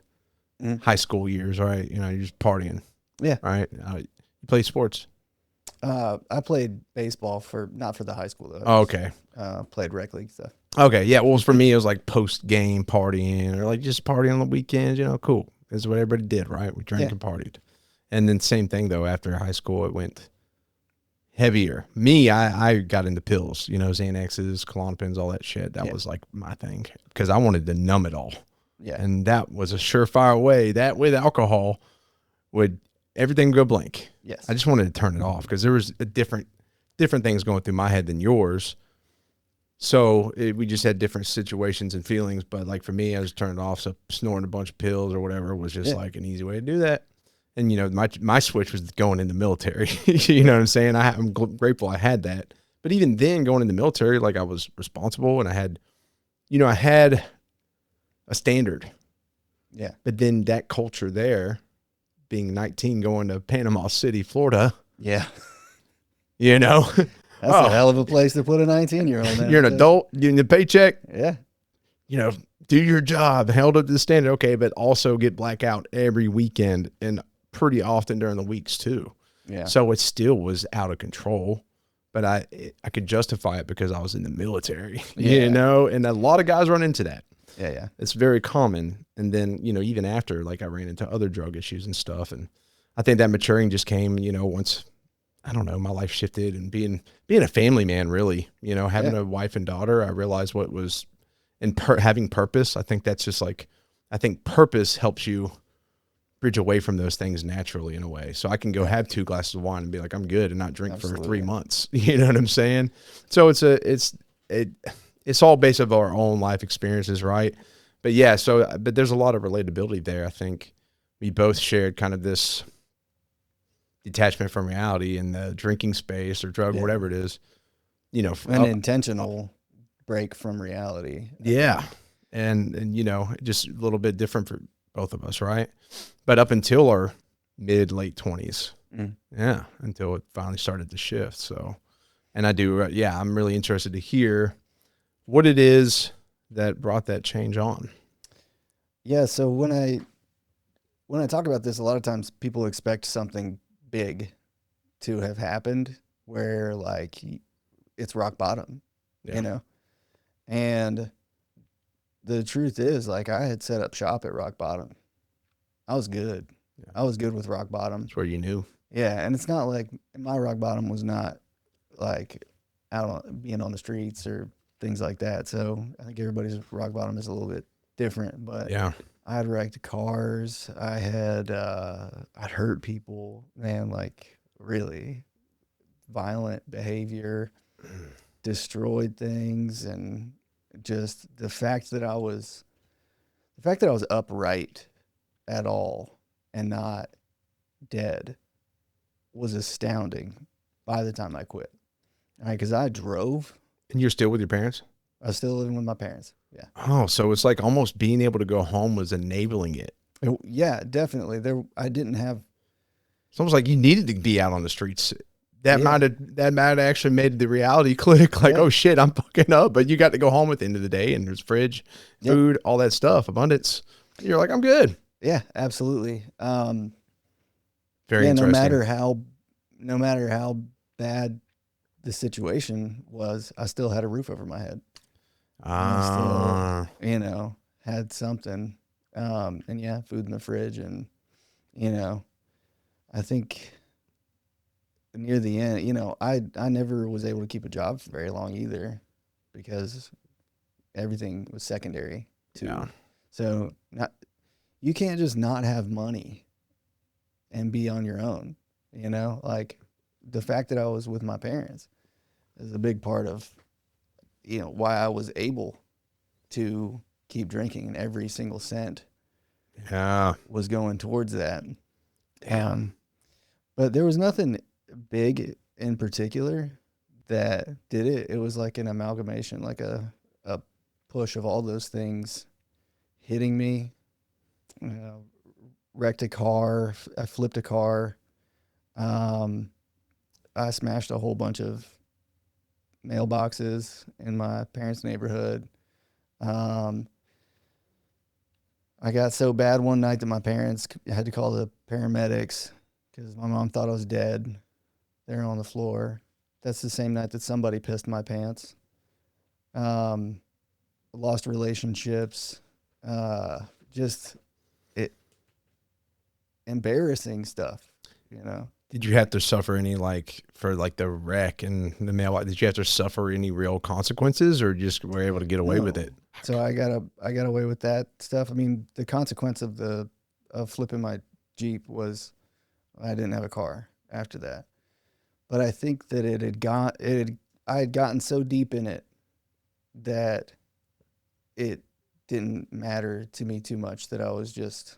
high school years, right? You're just partying. Yeah. Right. You play sports? I played baseball not for the high school though. Oh, okay. Played rec league stuff. Okay. Yeah. Well, for me, it was like post game partying or like just partying on the weekends, cool. That's what everybody did, right? We drank and partied. And then same thing though, after high school, it went heavier. Me, I got into pills, Xanaxes, Klonopins, all that shit. That was like my thing because I wanted to numb it all. Yeah. And that was a surefire way that with alcohol everything would go blank. Yes. I just wanted to turn it off because there was different things going through my head than yours. So we just had different situations and feelings. But like for me, I was turning it off. So snoring a bunch of pills or whatever was just like an easy way to do that. And, my switch was going in the military. You know what I'm saying? I'm grateful I had that. But even then going in the military, like I was responsible and I had a standard. Yeah. But then that culture there, being 19, going to Panama City, Florida. Yeah. That's a hell of a place to put a 19-year-old. You're an adult, getting the paycheck. Yeah. Do your job, held up to the standard. Okay. But also get blackout every weekend and pretty often during the weeks too. Yeah. So it still was out of control, but I could justify it because I was in the military, and a lot of guys run into that. Yeah. Yeah. It's very common. And then, even after, like I ran into other drug issues and stuff. And I think that maturing just came, once, I don't know, my life shifted and being a family man, really, having a wife and daughter, I realized what was having purpose. I think that's just like, I think purpose helps you bridge away from those things naturally in a way. So I can go have 2 glasses of wine and be like, I'm good, and not drink for 3 months. You know what I'm saying? So it's all based on our own life experiences, right? But yeah, but there's a lot of relatability there. I think we both shared kind of this detachment from reality in the drinking space or drug, whatever it is, an intentional break from reality. Yeah. And just a little bit different for both of us, right? But up until our late 20s. Yeah. Until it finally started to shift. So, and I'm really interested to hear what it is that brought that change on. Yeah. So when I talk about this, a lot of times people expect something big to have happened where like it's rock bottom, and the truth is like I had set up shop at rock bottom. I was good. Yeah. I was good with rock bottom. That's where you knew. Yeah. And it's not like my rock bottom was not like being on the streets or things like that. So I think everybody's rock bottom is a little bit different, but I had wrecked cars. I'd hurt people, man, like really violent behavior, destroyed things. And just the fact that I was upright at all and not dead was astounding by the time I quit. All right, because I drove. And you're still with your parents? I was still living with my parents. Yeah. Oh, so it's like almost being able to go home was enabling it. Yeah, definitely. I didn't have. It's almost like you needed to be out on the streets. That might have actually made the reality click. Like, oh shit, I'm fucking up. But you got to go home at the end of the day, and there's fridge, food, all that stuff, abundance. You're like, I'm good. Yeah, absolutely. Very interesting. No matter how bad the situation was, I still had a roof over my head. I still, had something. And food in the fridge. And, I think near the end, I never was able to keep a job for very long either because everything was secondary too. Yeah. So you can't just not have money and be on your own, like the fact that I was with my parents is a big part of, why I was able to keep drinking, and every single cent was going towards that. But there was nothing big in particular that did it. It was like an amalgamation, like a push of all those things hitting me. Wrecked a car. I flipped a car. I smashed a whole bunch of mailboxes in my parents' neighborhood. I got so bad one night that my parents had to call the paramedics because my mom thought I was dead there on the floor. That's the same night that somebody pissed my pants. Lost relationships, just it embarrassing stuff, you know. Did you have to suffer any, like, for like the wreck and the mail? Did you have to suffer any real consequences, or just were able to get away with No. it? So I got away with that stuff. I mean, the consequence of flipping my Jeep was I didn't have a car after that. But I think that I had gotten so deep in it that it didn't matter to me too much, that I was just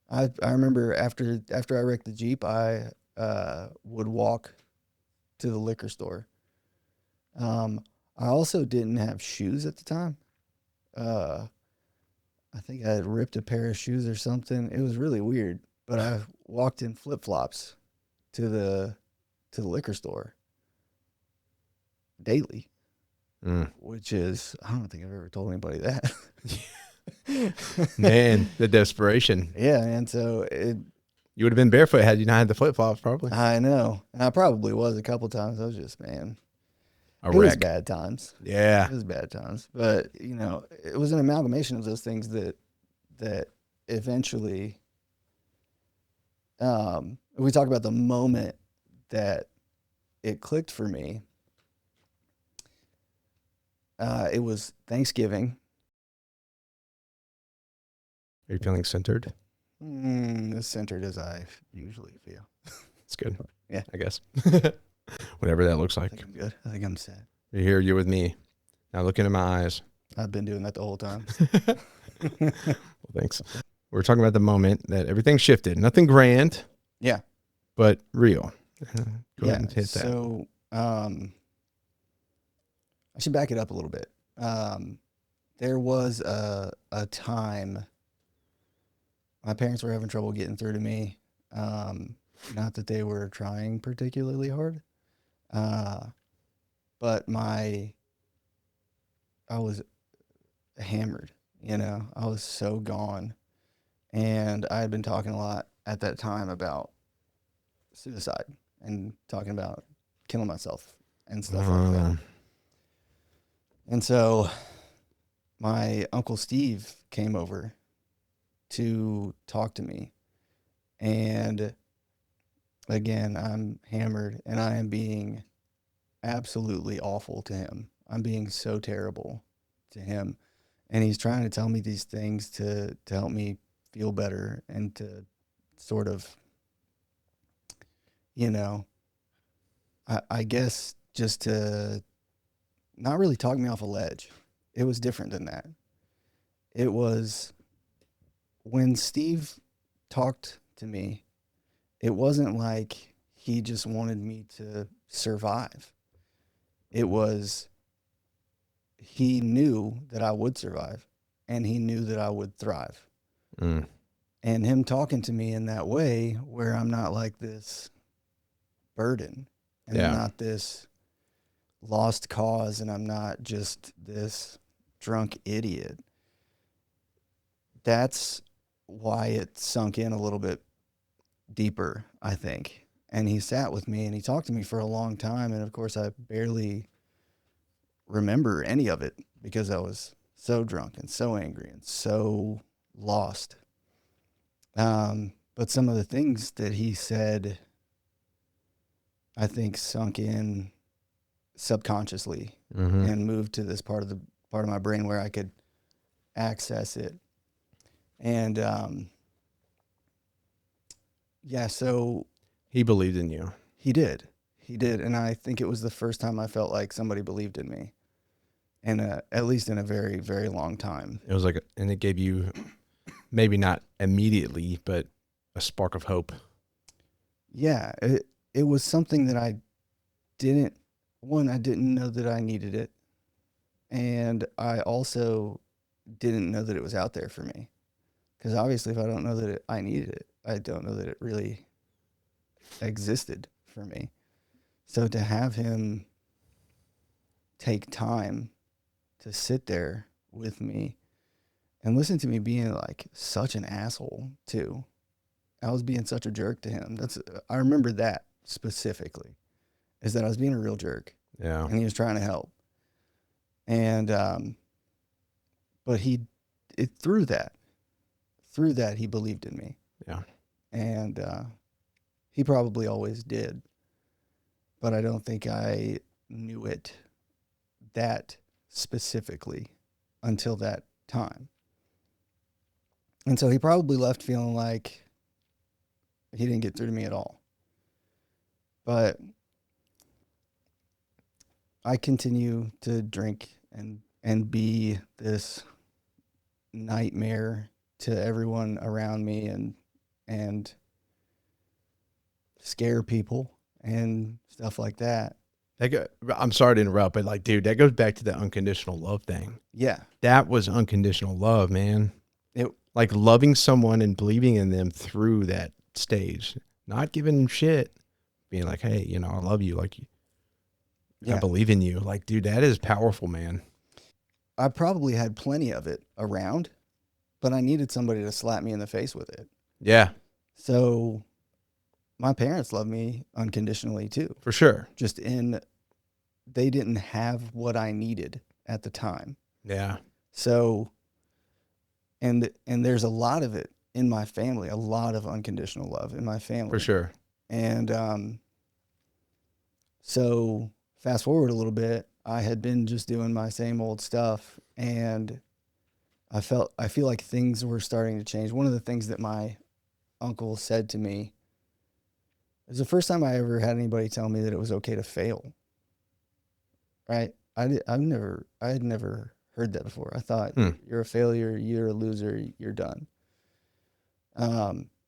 I remember after I wrecked the Jeep, I would walk to the liquor store. I also didn't have shoes at the time. Uh, I think I had ripped a pair of shoes or something. It was really weird, but I walked in flip-flops to the liquor store daily, which is, I don't think I've ever told anybody that. Man, the desperation. Yeah, and so You would have been barefoot had you not had the flip flops, probably. I know. And I probably was a couple times. I was just, man, A it was wreck. bad times. Yeah. It was bad times. But, you know, it was an amalgamation of those things that eventually, we talk about the moment that it clicked for me. It was Thanksgiving. Are you feeling centered? As centered as I usually feel. It's good. Yeah. I guess. Whatever that looks I like. think I'm good. I think I'm sad. You're here, you're with me. Now look into my eyes. I've been doing that the whole time. Well, thanks. We're talking about the moment that everything shifted. Nothing grand. Yeah. But real. Go Yeah. ahead and hit that. So, I should back it up a little bit. There was a time my parents were having trouble getting through to me. Not that they were trying particularly hard, but I was hammered, you know, I was so gone. And I had been talking a lot at that time about suicide and talking about killing myself and stuff like that. And so my Uncle Steve came over to talk to me. And again, I'm hammered and I am being absolutely awful to him. I'm being so terrible to him. And he's trying to tell me these things to help me feel better and to sort of, you know, I guess just to not really talk me off a ledge. It was different than that. It was when Steve talked to me, it wasn't like he just wanted me to survive. It was, he knew that I would survive and he knew that I would thrive. And him talking to me in that way where I'm not like this burden and I'm not this lost cause and I'm not just this drunk idiot. That's why it sunk in a little bit deeper, I think. And he sat with me and he talked to me for a long time. And of course, I barely remember any of it because I was so drunk and so angry and so lost. But some of the things that he said, I think sunk in subconsciously and moved to this part of my brain where I could access it. And, yeah, so he believed in you. He did. And I think it was the first time I felt like somebody believed in me. And at least in a very, very long time. It was like, and it gave you maybe not immediately, but a spark of hope. Yeah, it was something that I didn't know that I needed it. And I also didn't know that it was out there for me. Because obviously if I don't know that I needed it, I don't know that it really existed for me. So to have him take time to sit there with me and listen to me being like such an asshole too. I was being such a jerk to him. I remember that specifically, is that I was being a real jerk. Yeah. And he was trying to help. And, but through that, he believed in me. Yeah. And, he probably always did, but I don't think I knew it that specifically until that time. And so he probably left feeling like he didn't get through to me at all. But I continue to drink and be this nightmare to everyone around me and scare people and stuff like that. I'm sorry to interrupt, but like, dude, that goes back to the unconditional love thing. Yeah. That was unconditional love, man. Like loving someone and believing in them through that stage, not giving them shit, being like, hey, you know, I love you. Like, I believe in you. Like, dude, that is powerful, man. I probably had plenty of it around, but I needed somebody to slap me in the face with it. Yeah. So my parents love me unconditionally too. For sure. They didn't have what I needed at the time. Yeah. So, and there's a lot of it in my family, a lot of unconditional love in my family. For sure. And, so fast forward a little bit, I had been just doing my same old stuff, and I feel like things were starting to change. One of the things that my uncle said to me, it was the first time I ever had anybody tell me that it was okay to fail. Right? I had never heard that before. I thought, you're a failure, you're a loser, you're done.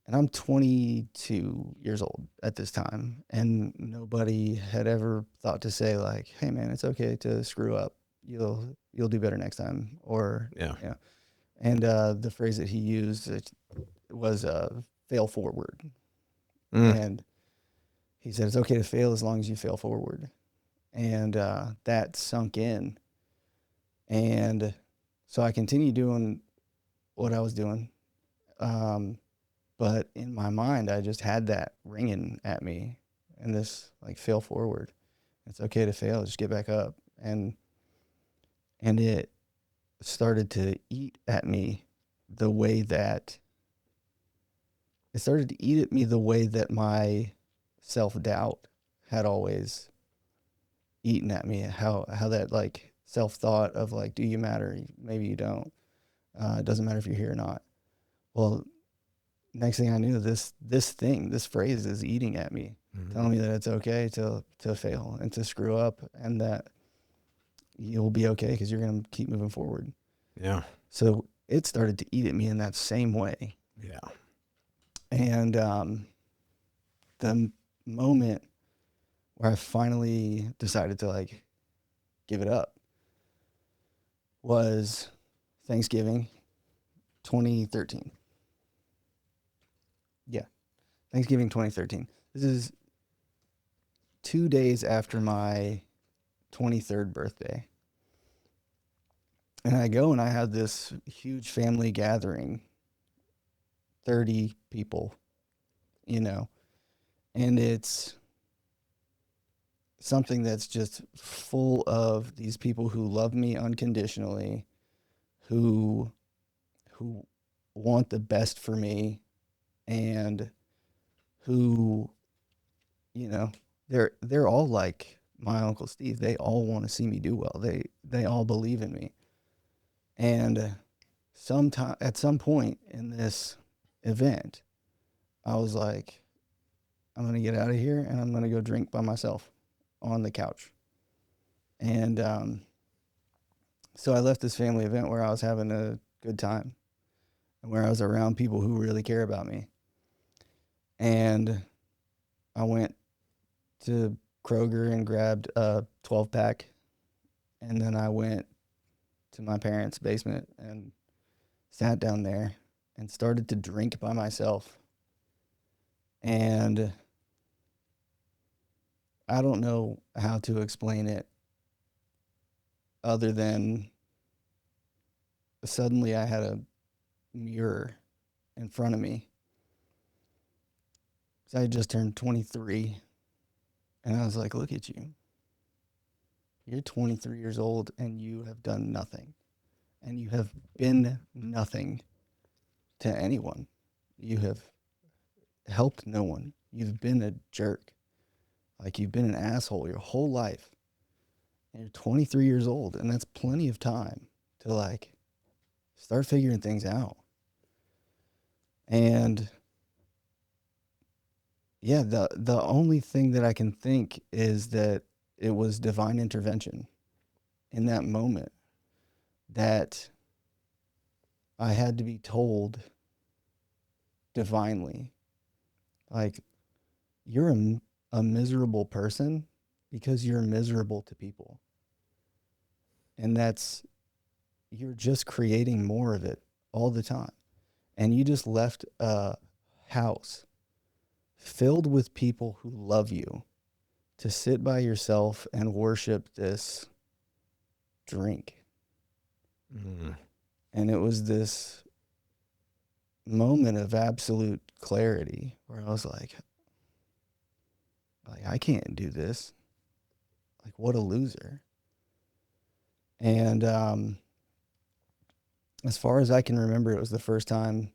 And I'm 22 years old at this time, and nobody had ever thought to say like, hey man, it's okay to screw up. You'll do better next time. Or, yeah. And, the phrase that he used was, fail forward. And he said, it's okay to fail as long as you fail forward. And, that sunk in. And so I continued doing what I was doing. But in my mind, I just had that ringing at me, and this like, fail forward. It's okay to fail. Just get back up. And it started to eat at me the way that my self-doubt had always eaten at me. How that like self-thought of like, do you matter? Maybe you don't. It doesn't matter if you're here or not. Well, next thing I knew, this phrase is eating at me, telling me that it's okay to fail and to screw up, and that you'll be okay because you're going to keep moving forward. Yeah. So it started to eat at me in that same way. Yeah. And the moment where I finally decided to like give it up was Thanksgiving 2013. Yeah. Thanksgiving 2013. This is 2 days after my 23rd birthday. And I go and I have this huge family gathering, 30 people, and it's something that's just full of these people who love me unconditionally, who want the best for me, and who, they're all like my Uncle Steve. They all want to see me do well. They all believe in me. And at some point in this event, I was like, I'm going to get out of here and I'm going to go drink by myself on the couch. And so I left this family event where I was having a good time and where I was around people who really care about me. And I went to Kroger and grabbed a 12-pack, and then I went to my parents' basement and sat down there and started to drink by myself. And I don't know how to explain it other than suddenly I had a mirror in front of me. So I had just turned 23, and I was like, look at you. You're 23 years old and you have done nothing, and you have been nothing to anyone. You have helped no one. You've been a jerk. Like, you've been an asshole your whole life. And you're 23 years old, and that's plenty of time to like start figuring things out. And yeah, the only thing that I can think is that it was divine intervention in that moment, that I had to be told divinely, like, you're a miserable person because you're miserable to people. And you're just creating more of it all the time. And you just left a house filled with people who love you to sit by yourself and worship this drink. Mm. And it was this moment of absolute clarity where I was like, I can't do this. Like, what a loser. And as far as I can remember, it was the first time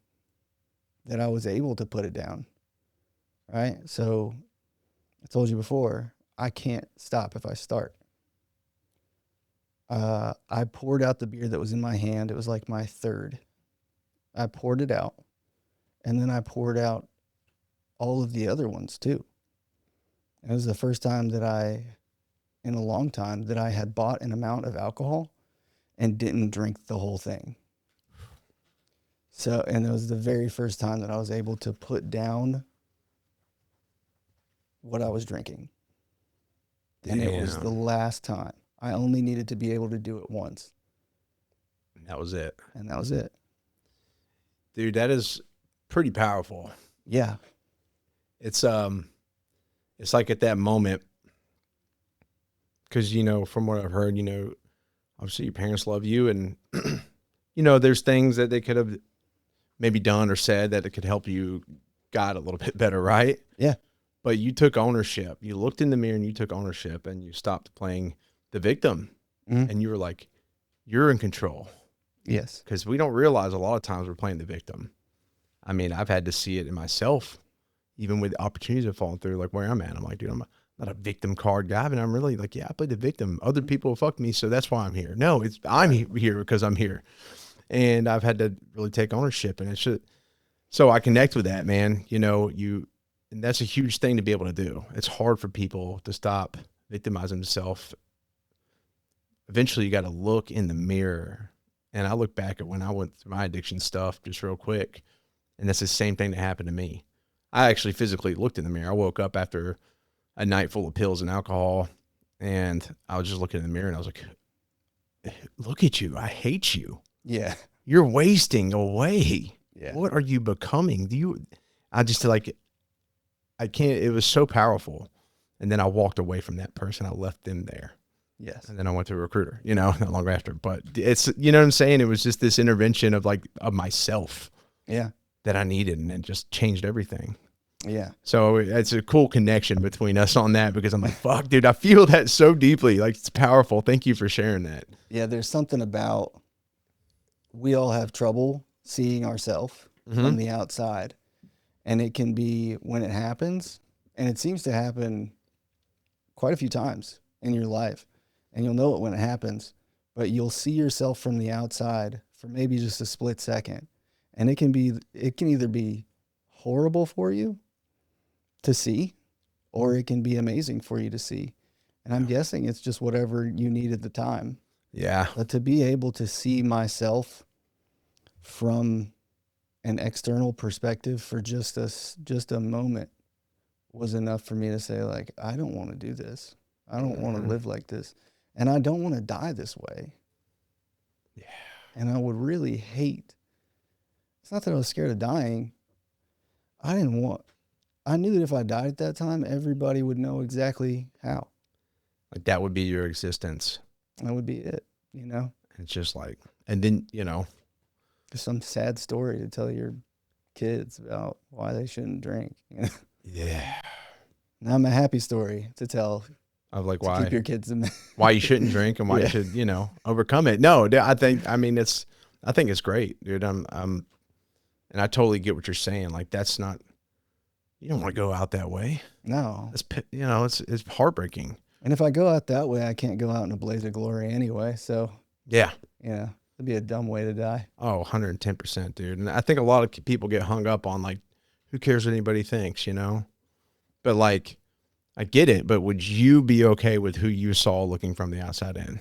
that I was able to put it down. Right? So I told you before, I can't stop if I start. I poured out the beer that was in my hand. It was like my third. I poured it out, and then I poured out all of the other ones too. It was the first time in a long time, that I had bought an amount of alcohol and didn't drink the whole thing. So, and it was the very first time that I was able to put down what I was drinking. And it was the last time. I only needed to be able to do it once. That was it. And that was it. Dude, that is pretty powerful. Yeah. It's like at that moment, because, from what I've heard, obviously your parents love you, and, there's things that they could have maybe done or said that it could help you guide a little bit better, right? Yeah. But you took ownership. You looked in the mirror and you took ownership, and you stopped playing the victim. Mm-hmm. And you were like, you're in control. Yes. Because we don't realize a lot of times we're playing the victim. I mean, I've had to see it in myself, even with opportunities that fall through, like where I'm at. I'm like, dude, I'm not a victim card guy, but I'm really like, yeah, I played the victim. Other people fucked me, so that's why I'm here. No, I'm here because I'm here. And I've had to really take ownership, and so I connect with that, man. And that's a huge thing to be able to do. It's hard for people to stop victimizing themselves. Eventually, you got to look in the mirror. And I look back at when I went through my addiction stuff just real quick, and that's the same thing that happened to me. I actually physically looked in the mirror. I woke up after a night full of pills and alcohol, and I was just looking in the mirror, and I was like, look at you. I hate you. Yeah. You're wasting away. Yeah. What are you becoming? I just I can't, it was so powerful. And then I walked away from that person. I left them there. Yes. And then I went to a recruiter, not long after, but it's, you know what I'm saying? It was just this intervention of myself. Yeah. That I needed, and it just changed everything. Yeah. So it's a cool connection between us on that, because I'm like, fuck, dude, I feel that so deeply. Like, it's powerful. Thank you for sharing that. Yeah. There's something about, we all have trouble seeing ourselves from the outside. And it can be when it happens, and it seems to happen quite a few times in your life, and you'll know it when it happens, but you'll see yourself from the outside for maybe just a split second. And it can either be horrible for you to see, or it can be amazing for you to see. And I'm guessing it's just whatever you need at the time. Yeah. But to be able to see myself from an external perspective for just a moment was enough for me to say, like, I don't want to do this. I don't want to live like this. And I don't want to die this way. Yeah. And I would really hate, it's not that I was scared of dying. I knew that if I died at that time, everybody would know exactly how. Like, that would be your existence. That would be it, It's just like, and then, some sad story to tell your kids about why they shouldn't drink. You know? Yeah. Now I'm a happy story to tell Of like to keep your kids in. why you shouldn't drink and why you Yeah. should, overcome it. No, I think it's great, dude. And I totally get what you're saying. Like that's not, you don't want to go out that way. No. It's heartbreaking. And if I go out that way, I can't go out in a blaze of glory anyway. So, Yeah. it'd be a dumb way to die. Oh, 110%, dude. And I think a lot of people get hung up on like, who cares what anybody thinks, But like, I get it, but would you be okay with who you saw looking from the outside in?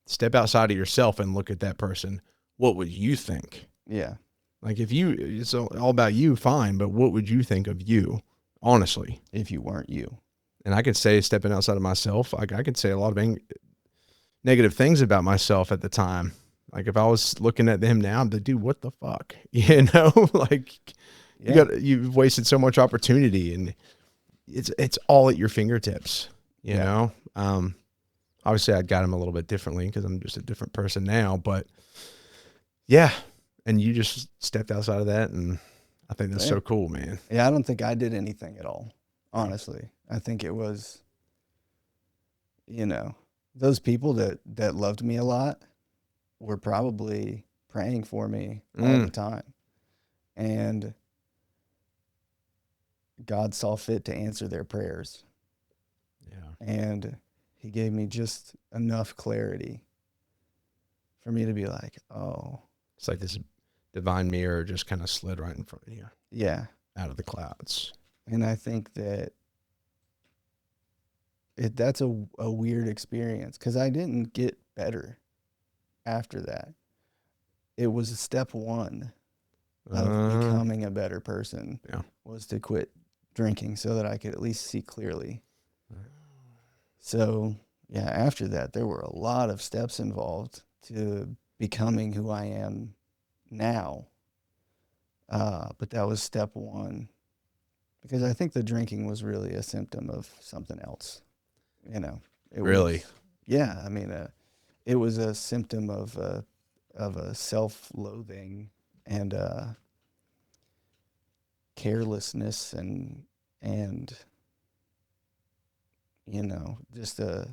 Step outside of yourself and look at that person. What would you think? Yeah. Like it's all about you, fine, but what would you think of you, honestly? If you weren't you. And I could say stepping outside of myself, I could say a lot of negative things about myself at the time. Like if I was looking at them now, I'd be, dude, what the fuck? Like you've wasted so much opportunity, and it's all at your fingertips, you know? Obviously I'd got him a little bit differently because I'm just a different person now, but yeah. And you just stepped outside of that, and I think that's so cool, man. Yeah, I don't think I did anything at all, honestly. I think it was, those people that loved me a lot were probably praying for me all the time. And God saw fit to answer their prayers. Yeah. And he gave me just enough clarity for me to be like, oh. It's like this divine mirror just kind of slid right in front of you. Yeah. Out of the clouds. And I think that that's a weird experience because I didn't get better after that. It was step one of becoming a better person was to quit drinking so that I could at least see clearly. So, after that, there were a lot of steps involved to becoming who I am now. But that was step one because I think the drinking was really a symptom of something else. Really? Yeah. I mean, it was a symptom of a self-loathing and carelessness and just there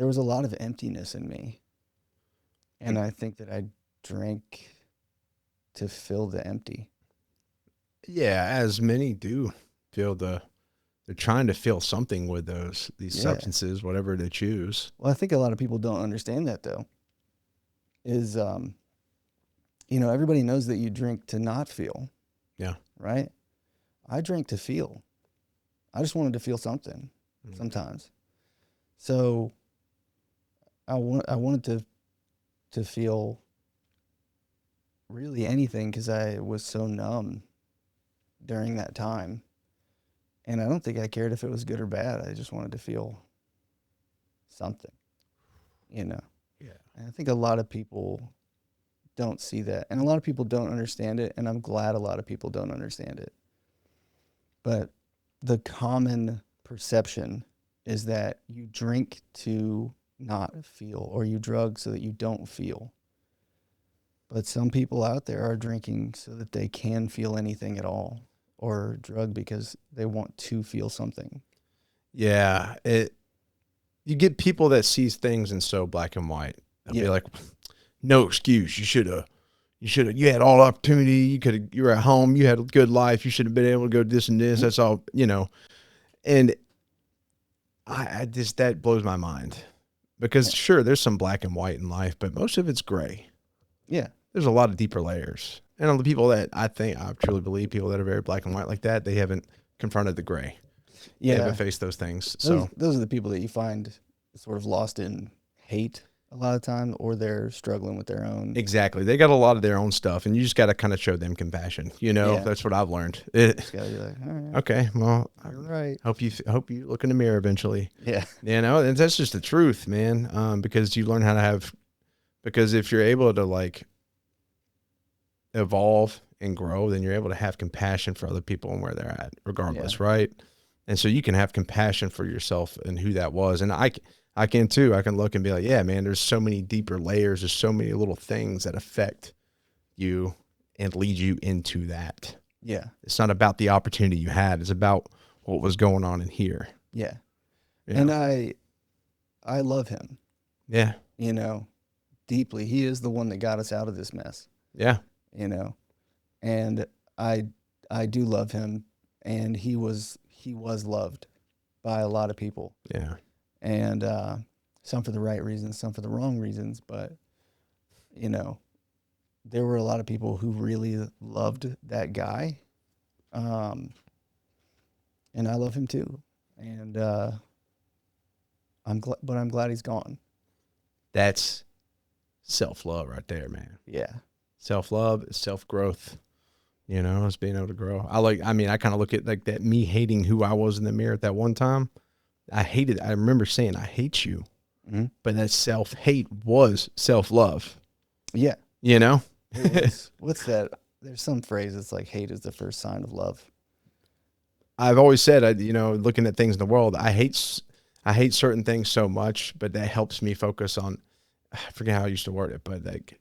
was a lot of emptiness in me. And I think that I drank to fill the empty. Yeah, as many do feel they're trying to fill something with these substances, whatever they choose. Well, I think a lot of people don't understand that though. Is everybody knows that you drink to not feel. Yeah. Right? I drank to feel. I just wanted to feel something sometimes. So I wanted to feel really anything because I was so numb during that time. And I don't think I cared if it was good or bad. I just wanted to feel something, Yeah. And I think a lot of people don't see that. And a lot of people don't understand it. And I'm glad a lot of people don't understand it. But the common perception is that you drink to not feel, or you drug so that you don't feel. But some people out there are drinking so that they can feel anything at all, or drug because they want to feel something. Yeah, you get people that sees things in so black and white. They'll be like, no excuse. You had all the opportunity. You were at home. You had a good life. You should have been able to go this and this. That's all, and I just, that blows my mind because sure, there's some black and white in life, but most of it's gray. Yeah. There's a lot of deeper layers. And all the people that I truly believe people that are very black and white like that, they haven't confronted the gray. Yeah. They haven't faced those things. Those are the people that you find sort of lost in hate a lot of time, or they're struggling with their own. Exactly. They got a lot of their own stuff, and you just got to kind of show them compassion. That's what I've learned. Just gotta be like, all right, okay, well, you're right. Hope you look in the mirror eventually. Yeah. And that's just the truth, man. Because you learn how to because if you're able to like evolve and grow, then you're able to have compassion for other people and where they're at, regardless, right? And so you can have compassion for yourself and who that was. And I can too. I can look and be like, yeah, man, there's so many deeper layers. There's so many little things that affect you and lead you into that. Yeah. It's not about the opportunity you had. It's about what was going on in here. Yeah. Yeah. And I love him, Yeah. deeply. He is the one that got us out of this mess, Yeah. and I do love him, and he was loved by a lot of people, Yeah. and some for the right reasons, some for the wrong reasons, but there were a lot of people who really loved that guy, and I love him too, and I'm glad he's gone. That's self-love right there, man. Yeah. Self-love, self-growth, it's being able to grow. I kind of look at like that, me hating who I was in the mirror at that one time. I remember saying, I hate you, but that self-hate was self-love. Yeah. What's that? There's some phrase that's like, hate is the first sign of love. I've always said, looking at things in the world, I hate certain things so much, but that helps me focus on, I forget how I used to word it, but like,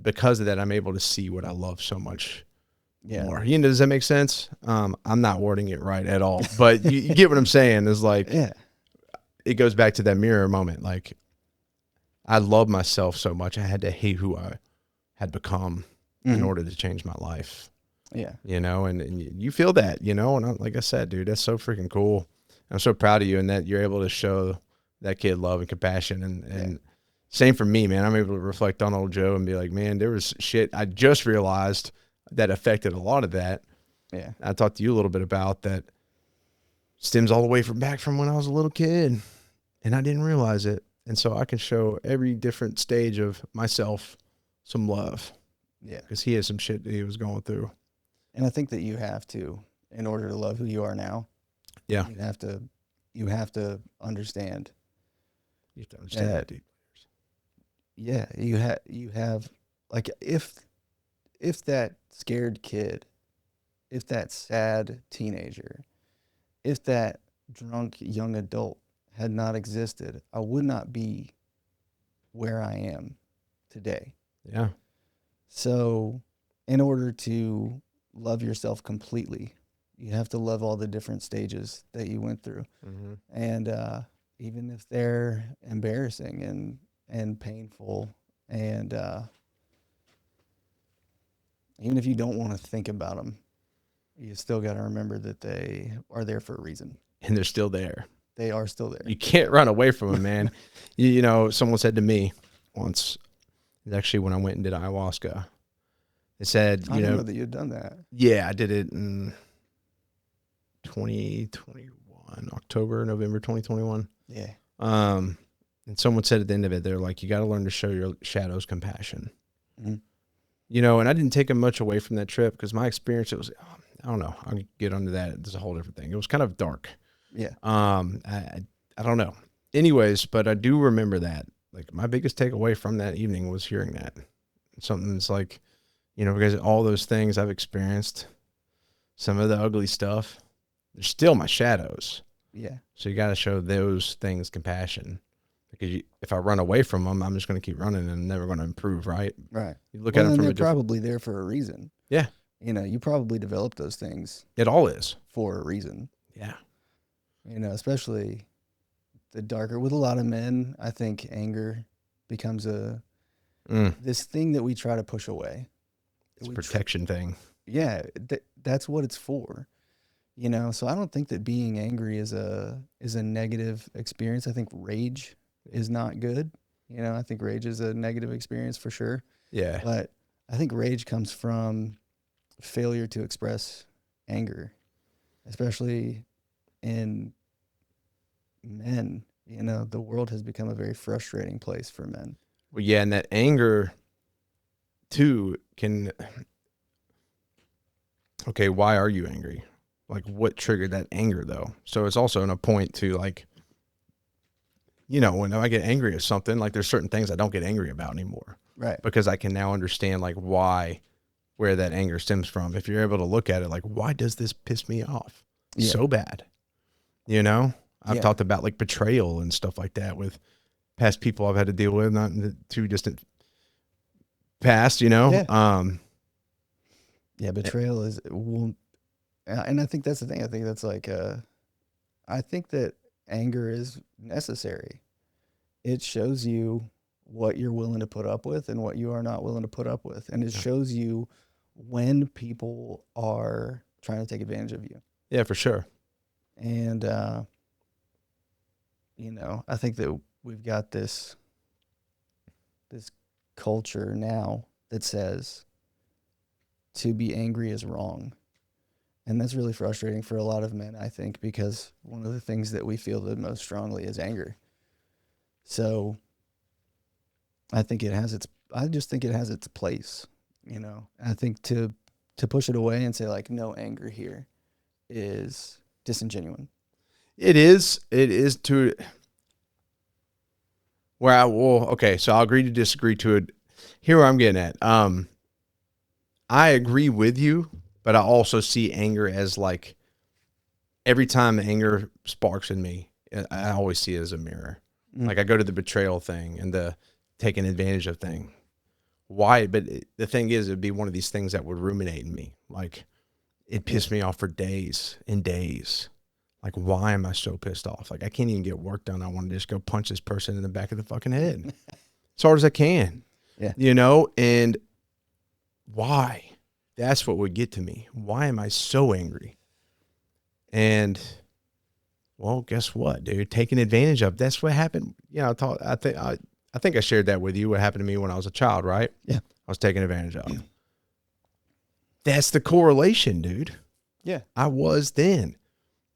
because of that, I'm able to see what I love so much more. Does that make sense? I'm not wording it right at all, but you get what I'm saying. Is like, it goes back to that mirror moment. Like, I love myself so much. I had to hate who I had become in order to change my life. Yeah. And you feel that, and like I said, dude, that's so freaking cool. I'm so proud of you and that you're able to show that kid love and compassion and same for me, man. I'm able to reflect on old Joe and be like, man, there was shit I just realized that affected a lot of that. Yeah. I talked to you a little bit about that stems all the way back from when I was a little kid and I didn't realize it. And so I can show every different stage of myself some love. Yeah. Because he has some shit that he was going through. And I think that you have to, in order to love who you are now. Yeah. You have to understand. You have to understand that, dude. Yeah. You have like, if that scared kid, if that sad teenager, if that drunk young adult had not existed, I would not be where I am today. Yeah. So in order to love yourself completely, you have to love all the different stages that you went through. Mm-hmm. And even if they're embarrassing and painful, and even if you don't want to think about them, you still got to remember that they are there for a reason. And they're still there. They are still there. You can't run away from them, man. Someone said to me once, actually when I went and did ayahuasca, they said, I didn't know that you'd done that. Yeah, I did it in 2021, November 2021. Yeah. And someone said at the end of it, they're like, you got to learn to show your shadows compassion. Mm-hmm. And I didn't take much away from that trip because my experience, it was, I don't know, I'll get onto that. It's a whole different thing. It was kind of dark. Yeah. I don't know. Anyways, but I do remember that. Like, my biggest takeaway from that evening was hearing that. Something that's like, because all those things I've experienced, some of the ugly stuff, they're still my shadows. Yeah. So you got to show those things compassion. Because if I run away from them, I'm just going to keep running and I'm never going to improve, right? Right. You look at them from they're probably there for a reason. Yeah. You probably developed those things. It all is. For a reason. Yeah. Especially the darker, with a lot of men, I think anger becomes this thing that we try to push away. It's a protection thing. Yeah. That's what it's for. So I don't think that being angry is a negative experience. I think rage is not good. I think rage is a negative experience for sure. Yeah. But I think rage comes from failure to express anger, especially in men. The world has become a very frustrating place for men. Well, yeah, and that anger too can, okay, why are you angry? Like, what triggered that anger though? So it's also in a point to, like, when I get angry at something, like, there's certain things I don't get angry about anymore. Right. Because I can now understand, like, where that anger stems from. If you're able to look at it, like, why does this piss me off so bad? I've talked about, like, betrayal and stuff like that with past people I've had to deal with, not in the too distant past, Yeah. Yeah, betrayal is and I think that's the thing. I think that's like I think that anger is necessary. It shows you what you're willing to put up with and what you are not willing to put up with, and it Yeah. shows you when people are trying to take advantage of you. Yeah, for sure. And I think that we've got this culture now that says to be angry is wrong. And that's really frustrating for a lot of men, I think, because one of the things that we feel the most strongly is anger. So I think I just think it has its place, I think to push it away and say like, no anger here is disingenuous. It is to where okay, so I'll agree to disagree to it. Here where I'm getting at. I agree with you, but I also see anger as like every time anger sparks in me, I always see it as a mirror. Like I go to the betrayal thing and the taking advantage of thing. Why? But the thing is, it'd be one of these things that would ruminate in me. Like it pissed me off for days and days. Like, why am I so pissed off? Like I can't even get work done. I want to just go punch this person in the back of the fucking head as hard as I can. Yeah. And why? That's what would get to me. Why am I so angry? And well, guess what, dude? Taking advantage of. That's what happened. I think I shared that with you. What happened to me when I was a child, right? Yeah. I was taken advantage of. Yeah. That's the correlation, dude. Yeah. I was then.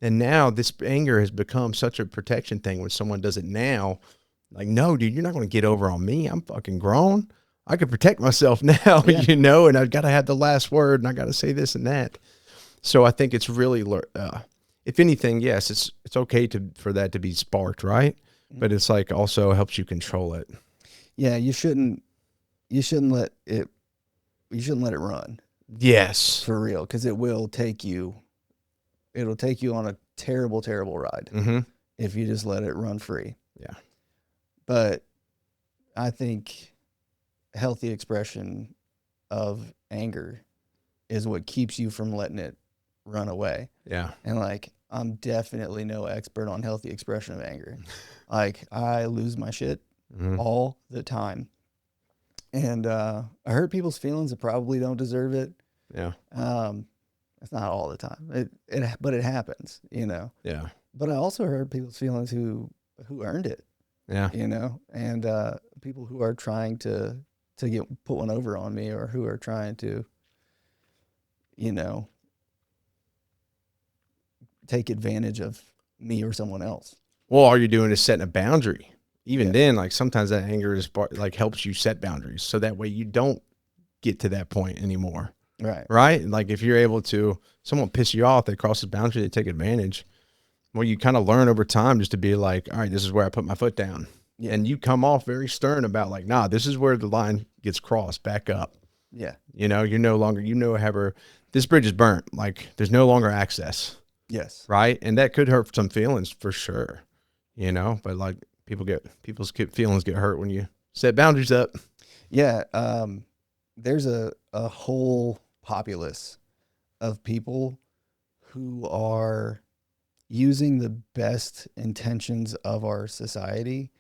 And now this anger has become such a protection thing when someone does it now. Like, no, dude, you're not going to get over on me. I'm fucking grown. I can protect myself now, Yeah. and I've got to have the last word and I got to say this and that. So I think it's really, if anything, yes, it's okay for that to be sparked, right? But it's like also helps you control it. Yeah, you shouldn't let it run. Yes. For real, because it'll take you on a terrible, terrible ride if you just let it run free. Yeah. But I think healthy expression of anger is what keeps you from letting it run away. Yeah. And like, I'm definitely no expert on healthy expression of anger. Like, I lose my shit all the time. And I hurt people's feelings that probably don't deserve it. Yeah. It's not all the time. But it happens, Yeah. But I also hurt people's feelings who earned it. Yeah. And people who are trying to put one over on me, or who are trying to, take advantage of me or someone else. Well, all you're doing is setting a boundary. Even then, like sometimes that anger is like helps you set boundaries, so that way you don't get to that point anymore. Right. Right. Like if you're able to, someone piss you off, they cross the boundary, they take advantage. Well, you kind of learn over time just to be like, all right, this is where I put my foot down. Yeah. And you come off very stern about like, nah, this is where the line gets crossed, back up. Yeah. You're no longer, this bridge is burnt. Like there's no longer access. Yes. Right. And that could hurt some feelings for sure. But like people's feelings get hurt when you set boundaries up. Yeah. There's a whole populace of people who are using the best intentions of our society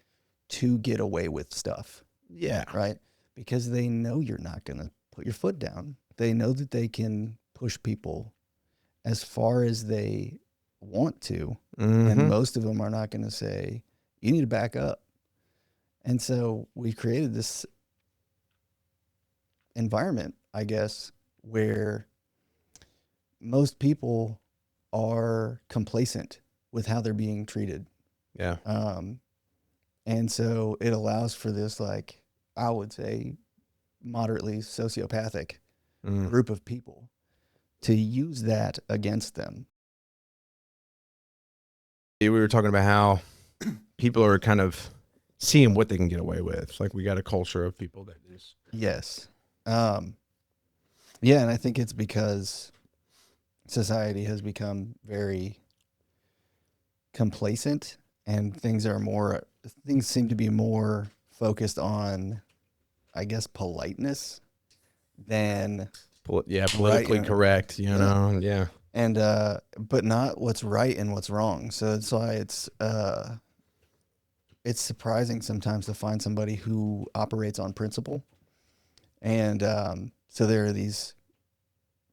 to get away with stuff. Yeah. Right? Because they know you're not going to put your foot down. They know that they can push people as far as they want to. And most of them are not going to say, you need to back up. And so we've created this environment, I guess, where most people are complacent with how they're being treated. Yeah. And so it allows for this, like, I would say, moderately sociopathic group of people to use that against them. We were talking about how people are kind of seeing what they can get away with. Like we got a culture of people that just. Yes. Yeah. And I think it's because society has become very complacent, and things seem to be more focused on, I guess, politeness than Politically and- correct, you know, and and but not what's right and what's wrong. So that's why it's surprising sometimes to find somebody who operates on principle. And so there are these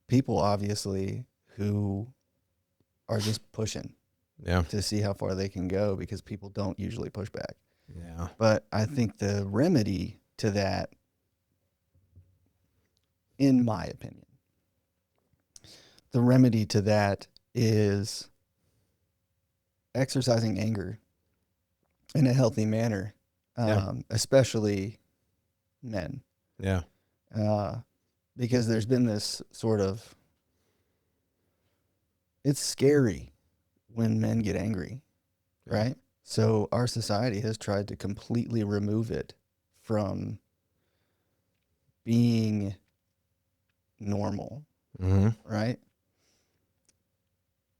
people, obviously, who are just pushing yeah, to see how far they can go because people don't usually push back. yeah, But I think the remedy to that, in my opinion, the remedy to that is exercising anger in a healthy manner, Yeah. especially men. yeah, Because there's been this sort of, it's scary when men get angry, Yeah. right? So our society has tried to completely remove it from being normal, mm-hmm. right?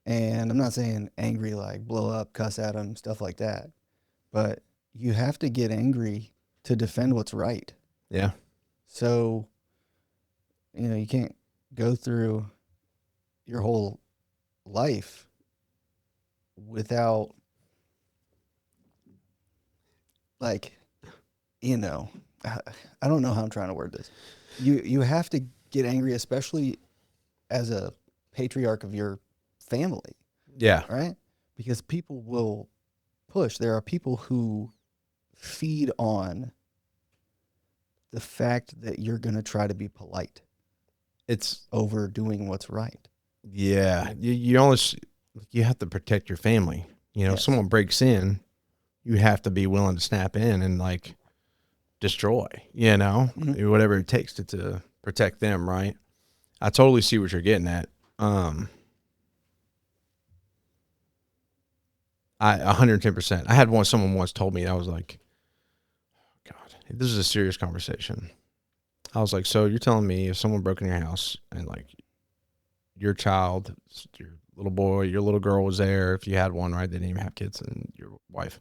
And I'm not saying angry like blow up, cuss at them, stuff like that, but you have to get angry to defend what's right. Yeah, So, you can't go through your whole life without, like, I don't know how I'm trying to word this. You have to get angry, especially as a patriarch of your family, yeah, right? Because people will push. There are people who feed on the fact that you're going to try to be polite it's over doing what's right. yeah. You almost you have to protect your family. You know, if Yes. someone breaks in, you have to be willing to snap in and like destroy. You know, Mhm. whatever it takes to protect them. Right. I totally see what you're getting at. I 110%. I had someone once told me, I was like, God, this is a serious conversation. I was like, so you're telling me if someone broke in your house and like your child, your little boy, your little girl was there, if you had one, right? They didn't even have kids, and your wife,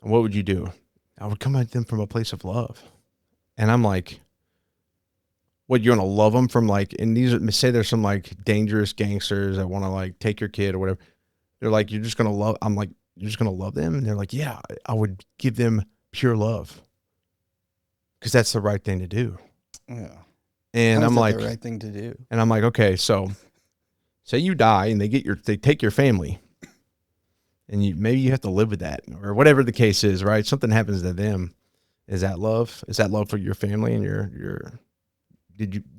what would you do? I would come at them from a place of love. And I'm like, what, you're going to love them from like, and these, say there's some like dangerous gangsters that want to like take your kid or whatever. They're like, you're just going to love, I'm like, you're just going to love them? And they're like, yeah, I would give them pure love because that's the right thing to do. Yeah. And How is I'm that like, the right thing to do? and I'm like, okay, so say you die and they take your family and maybe you have to live with that or whatever the case is, right? Something happens to them. Is that love? Is that love for your family and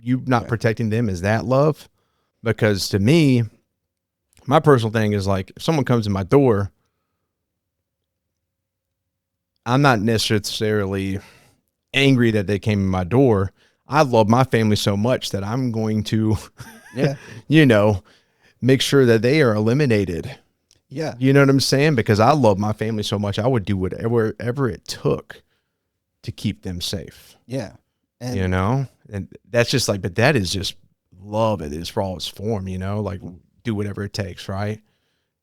you not protecting them? Is that love? Because to me, my personal thing is like, if someone comes in my door, I'm not necessarily angry that they came in my door. I love my family so much that I'm going to, make sure that they are eliminated. Yeah. You know what I'm saying? Because I love my family so much, I would do whatever it took to keep them safe. Yeah. And that's just like, but that is just love at its rawest form, like do whatever it takes. Right.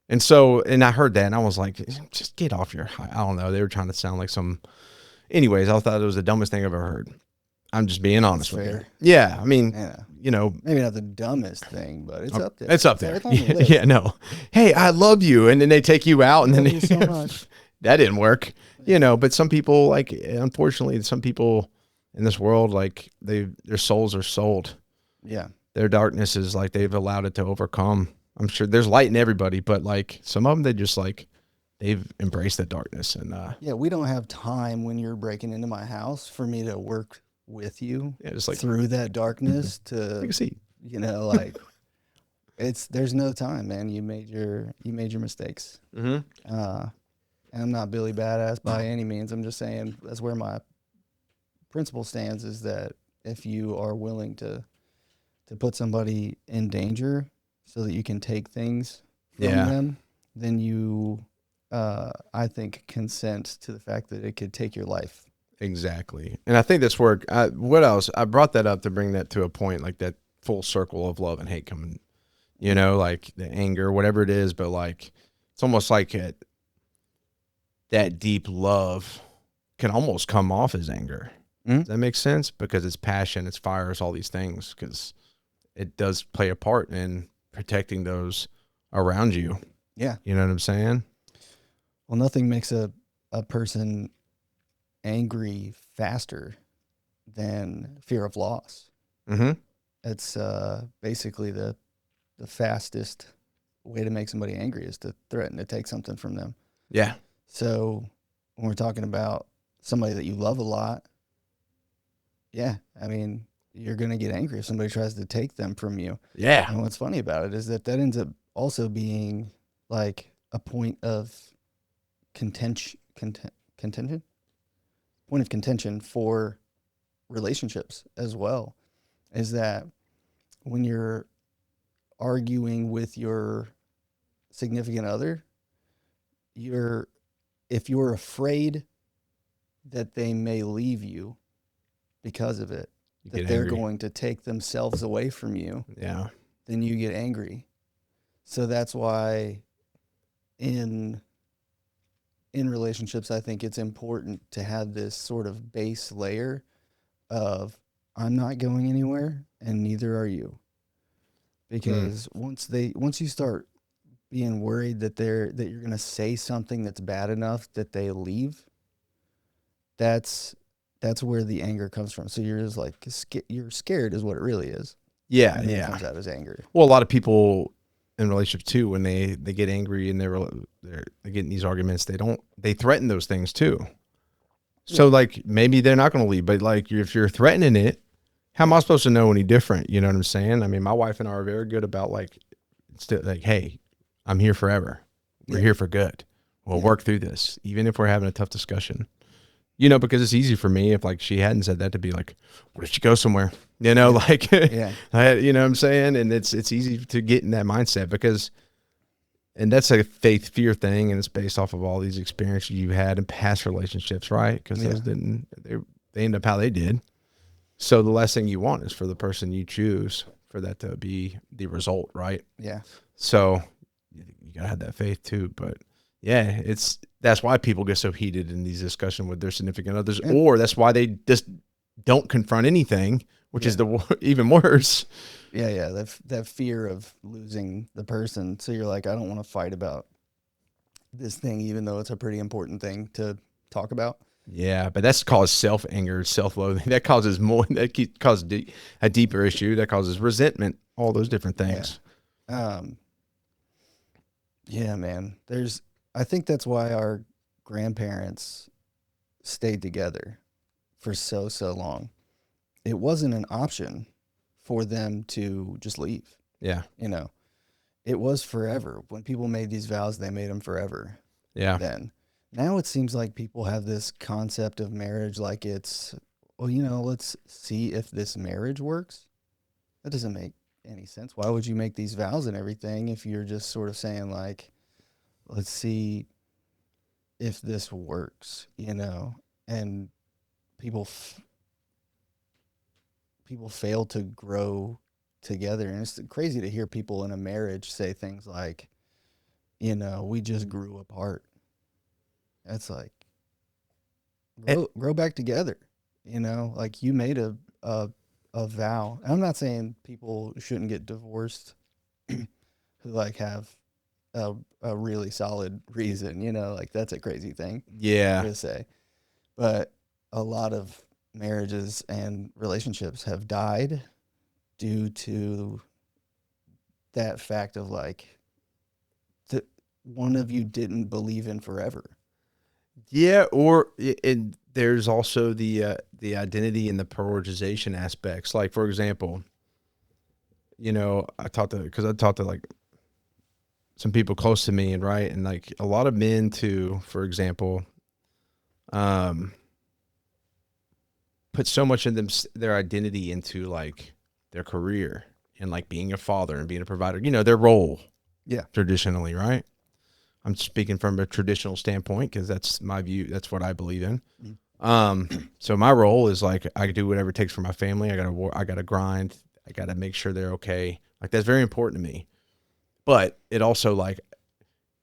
And so, and I heard that and I was like, just get off your high. I don't know. They were trying to sound like anyways, I thought it was the dumbest thing I've ever heard. I'm just being honest with you. Yeah. I mean, maybe not the dumbest thing, but it's up there. It's up there. It's on the list. Yeah. No. Hey, I love you. And then they take you out and then Love you so much. That didn't work, but some people, like, unfortunately, some people in this world, like their souls are sold. Yeah. Their darkness is like, they've allowed it to overcome. I'm sure there's light in everybody, but like some of them, they just like, they've embraced the darkness. And we don't have time when you're breaking into my house for me to work with you just like through that darkness to, take a seat. Like there's no time, man. You made your mistakes. Mm-hmm. And I'm not Billy Badass by any means. I'm just saying that's where my principle stands, is that if you are willing to put somebody in danger so that you can take things from them, then you, I think, consent to the fact that it could take your life. Exactly. And I think that's where, what else? I brought that up to bring that to a point, like that full circle of love and hate coming, like the anger, whatever it is, but like, it's almost like that deep love can almost come off as anger. Mhm. Does that make sense? Because it's passion, it's fire, it's all these things, because it does play a part in protecting those around you. Yeah. You know what I'm saying? Well, nothing makes a person angry faster than fear of loss. Mm-hmm. It's basically the fastest way to make somebody angry is to threaten to take something from them. Yeah. So when we're talking about somebody that you love a lot, yeah, I mean, you're going to get angry if somebody tries to take them from you. Yeah. And what's funny about it is that ends up also being like a point of contention point of contention for relationships as well, is that when you're arguing with your significant other, if you're afraid that they may leave you because of it, You that get they're angry. going to take themselves away from you, Yeah. then you get angry. So that's why in relationships, I think it's important to have this sort of base layer of I'm not going anywhere and neither are you. Because once you start being worried that you're going to say something that's bad enough that they leave, that's where the anger comes from. So you're just like you're scared is what it really is. Yeah. And then it Yeah. comes out as anger. Well, a lot of people in relationships too, when they get angry and they're getting these arguments, they threaten those things too. So like maybe they're not going to leave, but like if you're threatening it, how am I supposed to know any different? You know what I'm saying? I mean, my wife and I are very good about like, still like, hey, I'm here forever. We're here for good. We'll work through this, even if we're having a tough discussion. You know, because it's easy for me if like she hadn't said that to be like, what if you go somewhere? You know, like, Yeah. you know what I'm saying? And it's easy to get in that mindset because, and that's a faith fear thing. And it's based off of all these experiences you had in past relationships, right? Because those they end up how they did. So the last thing you want is for the person you choose for that to be the result, right? Yeah. So you gotta have that faith too. But yeah, that's why people get so heated in these discussions with their significant others, or that's why they just don't confront anything, which is even worse. Yeah, yeah, that fear of losing the person. So you're like, I don't want to fight about this thing, even though it's a pretty important thing to talk about. Yeah, but that's caused self-anger, self-loathing. That causes a deeper issue. That causes resentment, all those different things. Yeah, man. I think that's why our grandparents stayed together for so long. It wasn't an option for them to just leave. Yeah. You know, it was forever. When people made these vows, they made them forever. Yeah. Then. Now it seems like people have this concept of marriage like it's, well, you know, let's see if this marriage works. That doesn't make any sense. Why would you make these vows and everything if you're just sort of saying like, let's see if this works, you know? And people fail to grow together. And it's crazy to hear people in a marriage say things like, you know, we just grew apart. That's like, grow back together, you know, like you made a vow. And I'm not saying people shouldn't get divorced who like have a really solid reason, you know, like that's a crazy thing to say. But a lot of marriages and relationships have died due to that fact of like one of you didn't believe in forever. Yeah, or there's also the identity and the prioritization aspects. Like for example, you know, I talked to like some people close to me, and right, and like a lot of men too, for example, put so much in their identity into like their career and like being a father and being a provider. You know, their role. Yeah. Traditionally, right? I'm speaking from a traditional standpoint because that's my view. That's what I believe in. So my role is like I do whatever it takes for my family. I gotta grind. I gotta make sure they're okay. Like that's very important to me. But it also like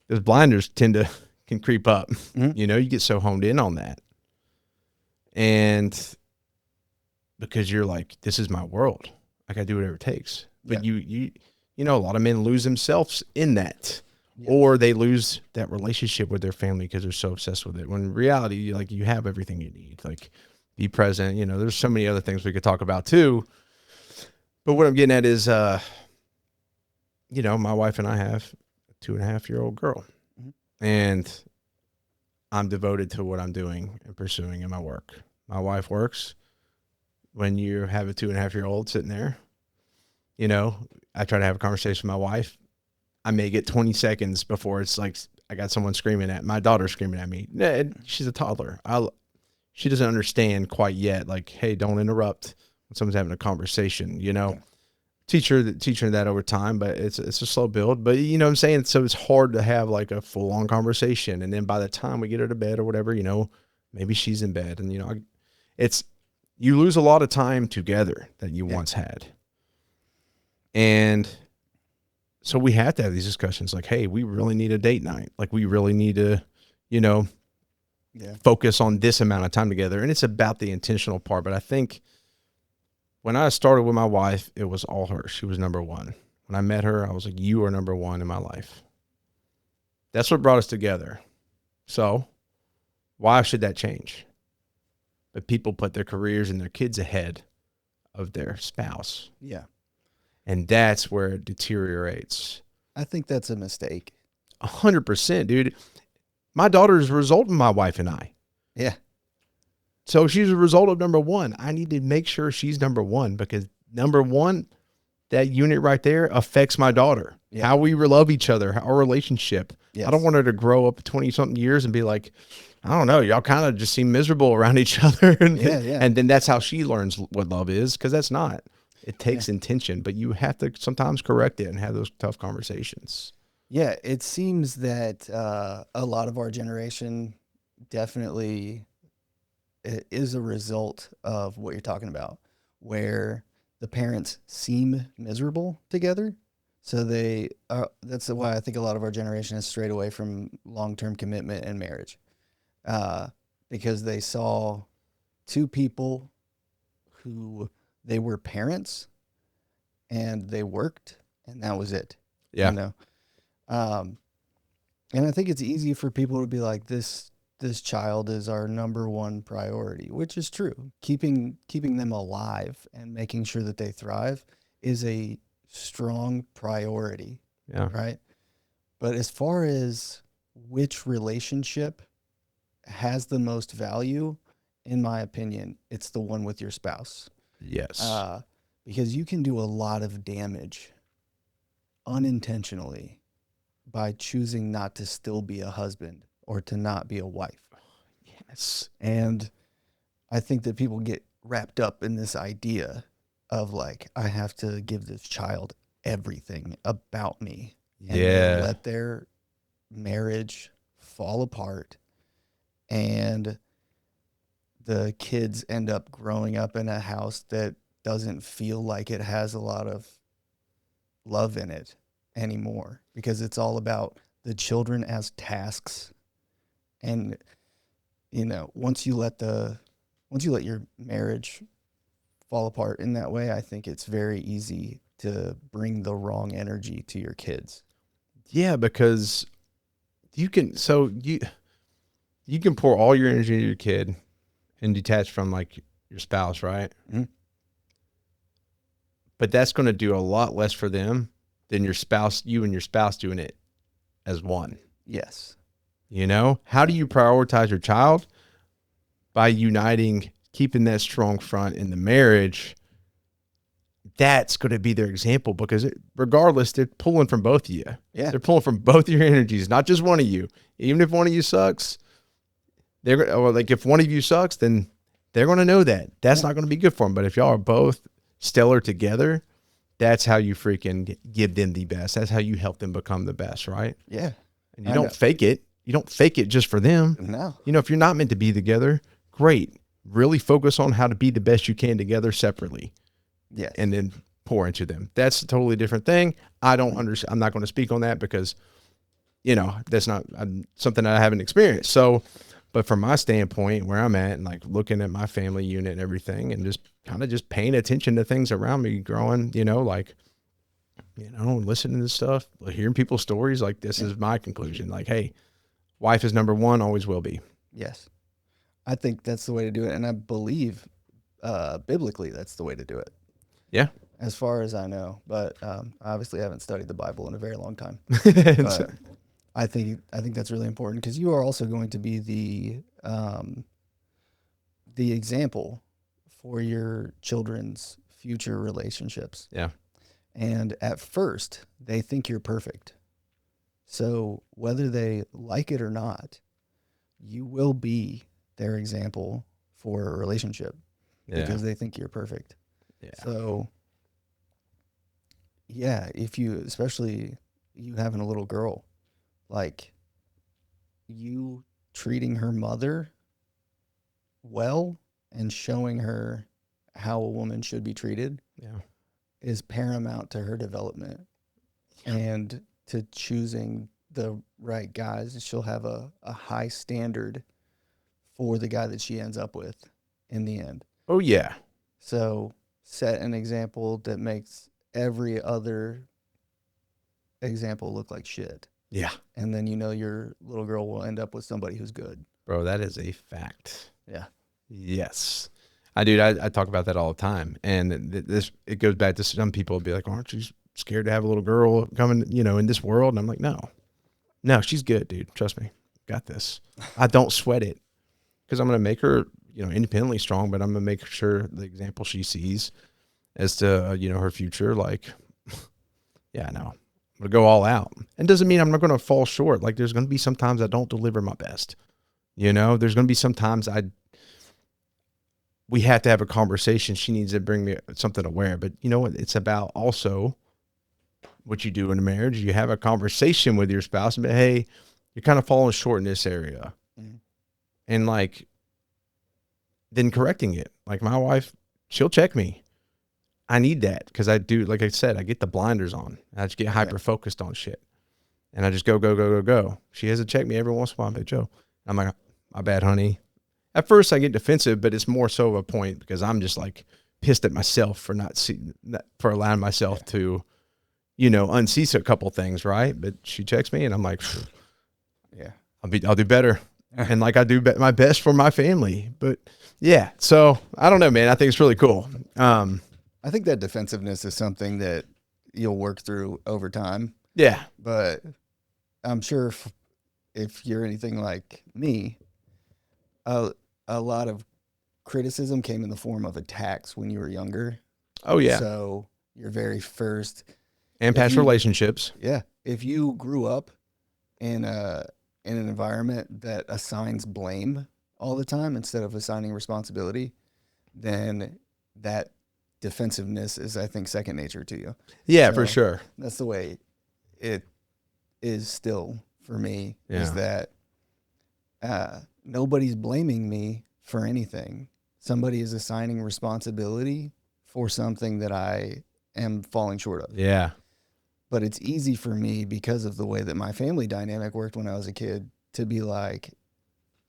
those blinders can creep up. You know, you get so honed in on that, and because you're like, this is my world. I gotta do whatever it takes. But Yeah. you know, a lot of men lose themselves in that. Yeah. Or they lose that relationship with their family because they're so obsessed with it. When in reality, like, you have everything you need. Like, be present. You know, there's so many other things we could talk about too. But what I'm getting at is, you know, my wife and I have a 2.5-year-old girl, and I'm devoted to what I'm doing and pursuing in my work. My wife works. When you have a 2.5-year-old sitting there, you know, I try to have a conversation with my wife. I may get 20 seconds before it's like I got someone screaming at my daughter screaming at me. She's a toddler. She doesn't understand quite yet. Like, hey, don't interrupt when someone's having a conversation. You know, teach her that over time, but it's a slow build. But you know what I'm saying? So it's hard to have like a full on conversation, and then by the time we get her to bed or whatever, you know, maybe she's in bed, and you know, you lose a lot of time together that you once had, and so we have to have these discussions like, hey, we really need a date night. Like, we really need to, you know, focus on this amount of time together. And it's about the intentional part. But I think when I started with my wife, it was all her. She was number one. When I met her, I was like, you are number one in my life. That's what brought us together. So why should that change? But people put their careers and their kids ahead of their spouse. Yeah. And that's where it deteriorates. I think that's a mistake. 100%, dude. My daughter is a result of my wife and I. Yeah. So she's a result of number one. I need to make sure she's number one, because number one, that unit right there affects my daughter. Yeah. How we love each other, our relationship. Yes. I don't want her to grow up 20-something years and be like, I don't know, y'all kind of just seem miserable around each other. And then that's how she learns what love is, because that's not. It takes intention, but you have to sometimes correct it and have those tough conversations. Yeah, it seems that a lot of our generation definitely is a result of what you're talking about, where the parents seem miserable together. So that's why I think a lot of our generation has strayed away from long-term commitment and marriage, because they saw two people who they were parents and they worked, and that was it. Yeah. You know? And I think it's easy for people to be like, this child is our number one priority, which is true. Keeping them alive and making sure that they thrive is a strong priority. Yeah. Right. But as far as which relationship has the most value, in my opinion, it's the one with your spouse. Yes. Because you can do a lot of damage unintentionally by choosing not to still be a husband or to not be a wife. Yes. And I think that people get wrapped up in this idea of like, I have to give this child everything about me. And they let their marriage fall apart, and the kids end up growing up in a house that doesn't feel like it has a lot of love in it anymore, because it's all about the children as tasks. And, you know, once you let your marriage fall apart in that way, I think it's very easy to bring the wrong energy to your kids. Yeah, because you can pour all your energy into your kid and detach from like your spouse, right? Mm-hmm. But that's going to do a lot less for them than you and your spouse doing it as one. Yes. You know, how do you prioritize your child? By uniting, keeping that strong front in the marriage. That's going to be their example, because regardless, they're pulling from both of you. Yeah. They're pulling from both your energies, not just one of you. Even if one of you sucks, if one of you sucks, then they're going to know that. That's not going to be good for them. But if y'all are both stellar together, that's how you freaking give them the best. That's how you help them become the best, right? Yeah. And you don't fake it. You don't fake it just for them. No. You know, if you're not meant to be together, great. Really focus on how to be the best you can together separately. Yes. And then pour into them. That's a totally different thing. I don't understand. I'm not going to speak on that because, you know, that's not something that I haven't experienced. So, But from my standpoint, where I'm at, and like looking at my family unit and everything, and just kind of just paying attention to things around me growing, like, listening to stuff, hearing people's stories, like this is my conclusion. Like, hey, wife is number one, always will be. Yes. I think that's the way to do it. And I believe biblically that's the way to do it. Yeah. As far as I know. But I obviously haven't studied the Bible in a very long time. But I think that's really important because you are also going to be the example for your children's future relationships. Yeah. And at first, they think you're perfect. So whether they like it or not, you will be their example for a relationship because they think you're perfect. Yeah. So, yeah, especially you having a little girl, like you treating her mother well and showing her how a woman should be treated is paramount to her development and to choosing the right guys. She'll have a high standard for the guy that she ends up with in the end. Oh, yeah. So set an example that makes every other example look like shit. Yeah. And then your little girl will end up with somebody who's good. Bro, that is a fact. Yeah. Yes. I talk about that all the time. And it goes back to some people be like, aren't you scared to have a little girl coming, in this world? And I'm like, no, she's good, dude. Trust me. Got this. I don't sweat it because I'm going to make her, independently strong, but I'm going to make sure the example she sees as to, her future. Like, yeah, no, I'm going to go all out. And doesn't mean I'm not going to fall short. Like there's going to be some times I don't deliver my best, there's going to be some times we have to have a conversation. She needs to bring me something to wear, but you know what? It's about also what you do in a marriage. You have a conversation with your spouse and be, hey, you're kind of falling short in this area. Mm-hmm. And like, then correcting it. Like my wife, she'll check me. I need that because I do, like I said, I get the blinders on. I just get hyper focused on shit. And I just go. She has to check me every once in a while. But Joe, I'm like, my bad, honey. At first I get defensive, but it's more so of a point because I'm just like pissed at myself for for allowing myself to, unsee a couple things. Right. But she checks me and I'm like, yeah, I'll do better. And like I do my best for my family, but yeah. So I don't know, man, I think it's really cool. I think that defensiveness is something that you'll work through over time. Yeah. But I'm sure if you're anything like me, a lot of criticism came in the form of attacks when you were younger. Oh yeah. So your very first and past relationships. Yeah. If you grew up in an environment that assigns blame all the time instead of assigning responsibility, then that defensiveness is, I think, second nature to you. Yeah, so for sure. That's the way it is still for me, is that nobody's blaming me for anything. Somebody is assigning responsibility for something that I am falling short of. Yeah. But it's easy for me because of the way that my family dynamic worked when I was a kid to be like,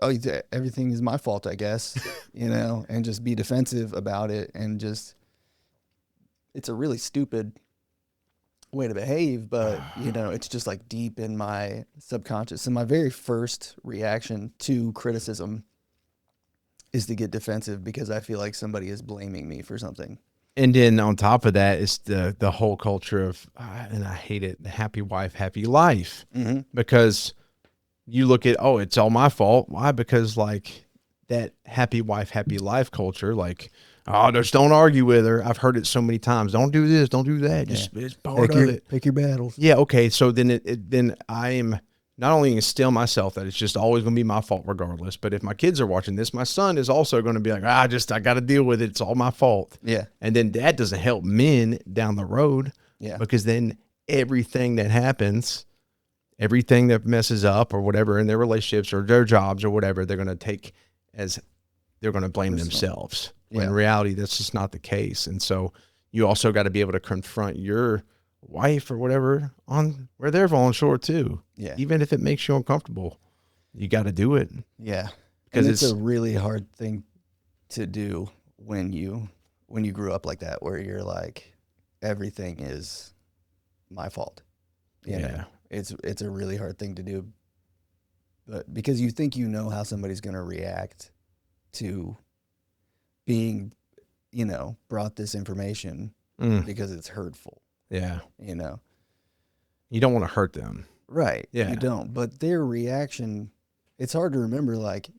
oh, everything is my fault, I guess, and just be defensive about it. And just, it's a really stupid way to behave, but it's just like deep in my subconscious. And my very first reaction to criticism is to get defensive because I feel like somebody is blaming me for something. And then on top of that is the whole culture of, and I hate it, the happy wife, happy life. Mm-hmm. Because you look at, oh, it's all my fault. Why? Because like that happy wife, happy life culture, like, oh, just don't argue with her. I've heard it so many times. Don't do this. Don't do that. Just it's part of it. Pick your battles. Yeah. Okay. So then then I am not only instill myself that it's just always going to be my fault regardless, but if my kids are watching this, my son is also going to be like, I got to deal with it. It's all my fault. Yeah. And then that doesn't help men down the road. Yeah. Because then everything that happens, everything that messes up or whatever in their relationships or their jobs or whatever, they're going to take as they're going to blame themselves. Yeah. When in reality, that's just not the case. And so you also got to be able to confront your wife or whatever on where they're falling short too. Yeah. Even if it makes you uncomfortable, you got to do it. Yeah. And it's a really hard thing to do when you grew up like that, where you're like, everything is my fault. You know, it's a really hard thing to do, but because you think you know how somebody's going to react to being, brought this information because it's hurtful. Yeah. You know, you don't want to hurt them. Right. Yeah. You don't. But their reaction, it's hard to remember, like,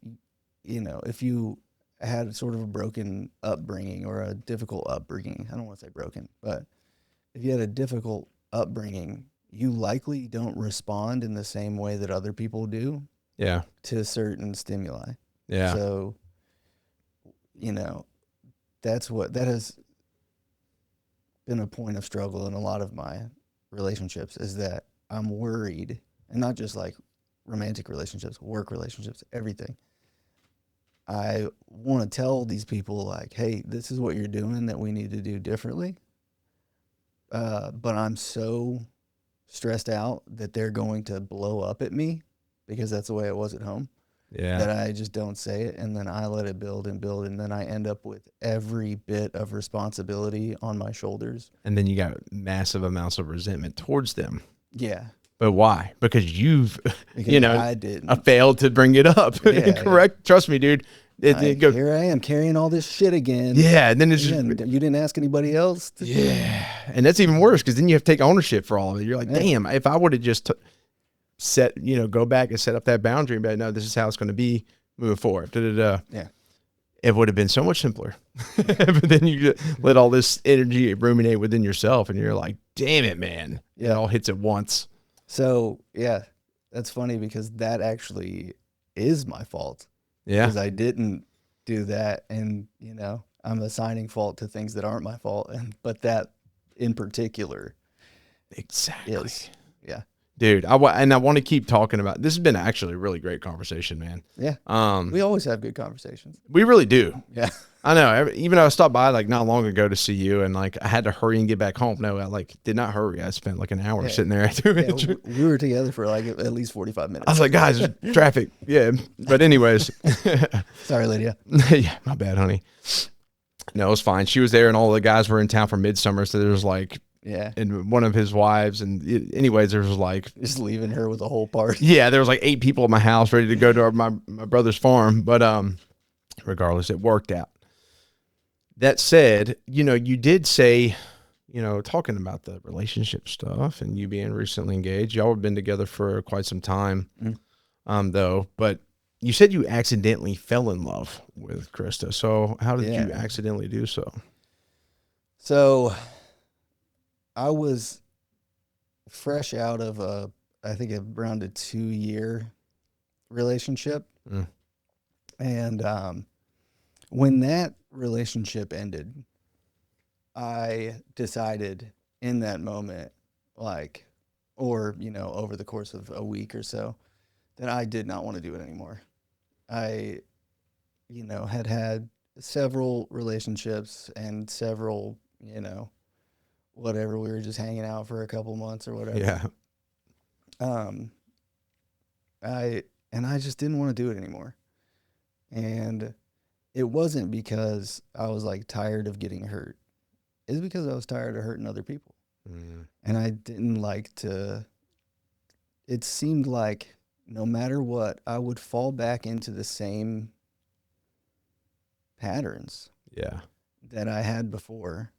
if you had sort of a broken upbringing or a difficult upbringing, I don't want to say broken, but if you had a difficult upbringing, you likely don't respond in the same way that other people do. Yeah. To certain stimuli. Yeah. So, that has been a point of struggle in a lot of my relationships, is that I'm worried, and not just like romantic relationships, work relationships, everything. I want to tell these people, like, hey, this is what you're doing that we need to do differently. But I'm so stressed out that they're going to blow up at me, because that's the way it was at home. Yeah. That I just don't say it, and then I let it build and build, and then I end up with every bit of responsibility on my shoulders. And then you got massive amounts of resentment towards them. Yeah. But why? Because I didn't. failed to bring it up. Yeah, Correct. Trust me, dude. Here I am carrying all this shit again. Yeah. And then it's you didn't ask anybody else. And that's even worse, because then you have to take ownership for all of it. You're like, damn, if I would have just go back and set up that boundary and be like, no, this is how it's going to be moving forward. Yeah. It would have been so much simpler. But then you let all this energy ruminate within yourself, and you're like, damn it, man. It all hits at once. So, yeah, that's funny, because that actually is my fault. Yeah. Because I didn't do that, and, I'm assigning fault to things that aren't my fault, but that in particular. Exactly. Yeah. Dude, I want to keep talking about this. Has been actually a really great conversation, man. Yeah. We always have good conversations. We really do. Yeah. I know. Even though I stopped by like not long ago to see you, and like I had to hurry and get back home. No, I did not hurry. I spent like an hour sitting there. We were together for like at least 45 minutes. I was like, guys, traffic. Yeah. But anyways. Sorry, Lydia. Yeah, my bad, honey. No, it was fine. She was there, and all the guys were in town for midsummer. So there was like, and one of his wives, and anyways, there was like just leaving her with a whole party. Yeah, there was like 8 people at my house ready to go to my brother's farm, but regardless, it worked out. That said, you did say, talking about the relationship stuff and you being recently engaged, y'all have been together for quite some time, though. But you said you accidentally fell in love with Krista. So how did you accidentally do so? So I was fresh out of around a 2-year relationship. And when that relationship ended, I decided in that moment, over the course of a week or so, that I did not want to do it anymore. I, had several relationships and several, whatever, we were just hanging out for a couple months or whatever. Yeah. I just didn't want to do it anymore. And it wasn't because I was like tired of getting hurt. It's because I was tired of hurting other people. And I didn't like to, it seemed like no matter what, I would fall back into the same patterns that I had before.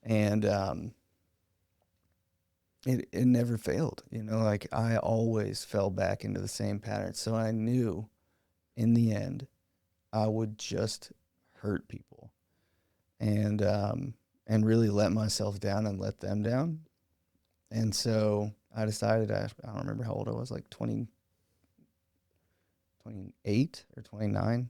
And it never failed. I always fell back into the same patterns. So I knew in the end, I would just hurt people and really let myself down and let them down. And so I decided, I don't remember how old I was, like 28 or 29.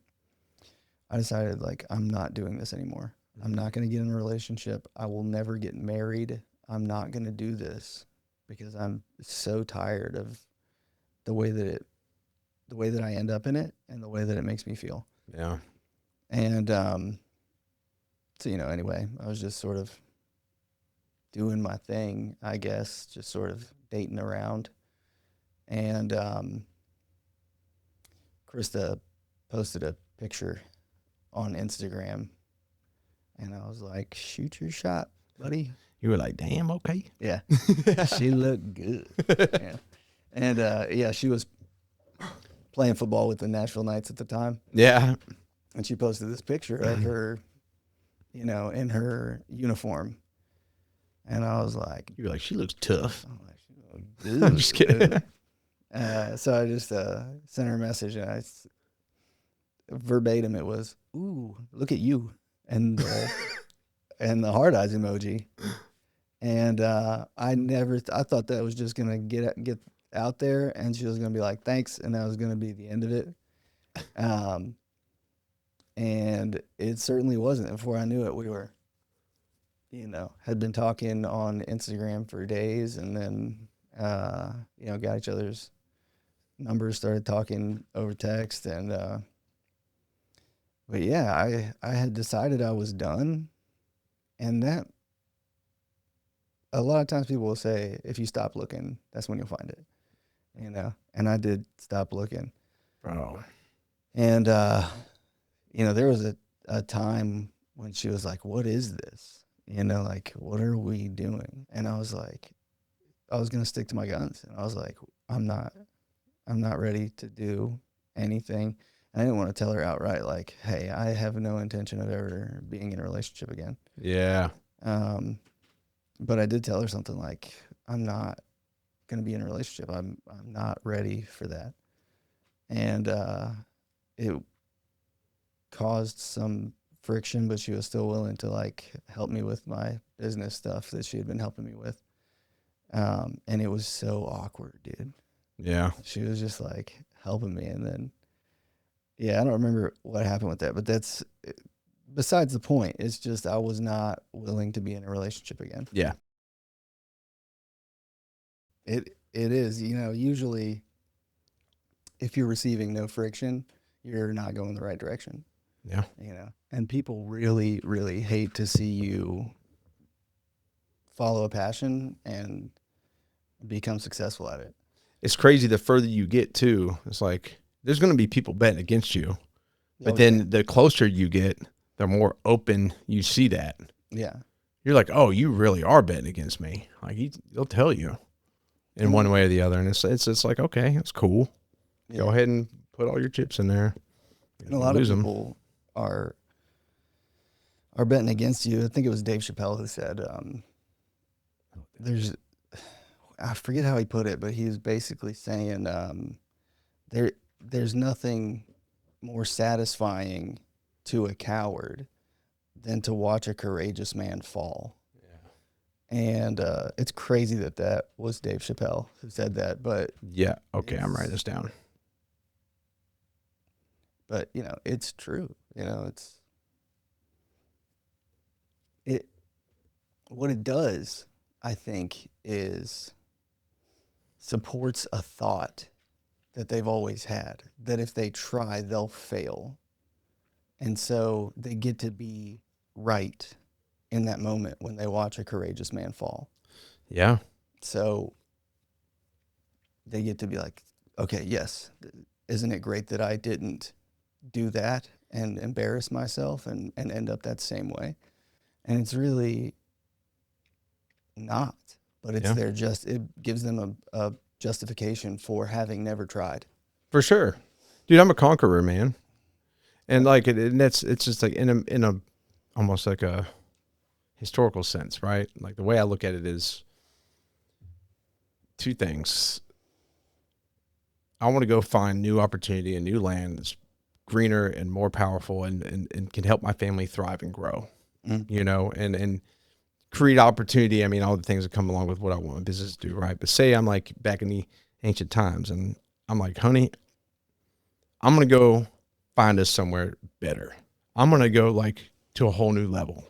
I decided, like, I'm not doing this anymore. I'm not going to get in a relationship. I will never get married. I'm not going to do this because I'm so tired of the way that I end up in it and the way that it makes me feel. Yeah. And so, anyway, I was just sort of doing my thing, I guess, just sort of dating around. And Krista posted a picture on Instagram, and I was like, shoot your shot, buddy. You were like, damn, okay. Yeah. She looked good. Yeah. And yeah, she was playing football with the Nashville Knights at the time. Yeah. And she posted this picture of her, you know, in her uniform. And I was like, You were like, she looks tough. I'm like, she looked good. I'm just kidding. So I just sent her a message, and verbatim it was, "Ooh, look at you," and and the heart eyes emoji. And I thought that was just gonna get out there, and she was gonna be like, "Thanks," and that was gonna be the end of it. And it certainly wasn't. Before I knew it, we were, you know, had been talking on Instagram for days, and then you know, got each other's numbers, started talking over text, and but yeah, I had decided I was done, and that a lot of times people will say, if you stop looking, that's when you'll find it, you know, and I did stop looking. Bro. And you know, there was a time when she was like, what is this? You know, like, what are we doing? And I was like, I was going to stick to my guns. And I was like, I'm not ready to do anything. And I didn't want to tell her outright, like, hey, I have no intention of ever being in a relationship again. Yeah. But I did tell her something like, I'm not going to be in a relationship. I'm not ready for that. And it caused some friction, but she was still willing to like help me with my business stuff that she had been helping me with. And it was so awkward, dude. Yeah. She was just like helping me. And then, yeah, I don't remember what happened with that, but that's besides the point. It's just, I was not willing to be in a relationship again. Yeah. It is, you know, usually if you're receiving no friction, you're not going the right direction. Yeah. You know, and people really, really hate to see you follow a passion and become successful at it. It's crazy. The further you get too, it's like, there's going to be people betting against you, but then the closer you get, the more open you see that. Yeah. You're like, oh, you really are betting against me. Like he'll tell you in one way or the other. And it's like, okay, it's cool. Yeah. Go ahead and put all your chips in there. And a lot of people are betting against you. I think it was Dave Chappelle who said, I forget how he put it, but he was basically saying, there's nothing more satisfying to a coward than to watch a courageous man fall. Yeah. And it's crazy that was Dave Chappelle who said that, but yeah. Okay. I'm writing this down. But, you know, it's true. You know, what it does, I think, is supports a thought that they've always had, that if they try, they'll fail. And so they get to be right in that moment when they watch a courageous man fall. Yeah. So they get to be like, okay, yes, isn't it great that I didn't do that and embarrass myself and end up that same way? And it's really not, but it's it gives them a justification for having never tried. For sure. Dude, I'm a conqueror, man. And like it's just like in a almost like a historical sense, right? Like the way I look at it is two things. I want to go find new opportunity and new land that's greener and more powerful and can help my family thrive and grow, you know, and create opportunity. I mean, all the things that come along with what I want my business to do, right? But say I'm like back in the ancient times and I'm like, honey, I'm going to go find us somewhere better. I'm going to go like to a whole new level,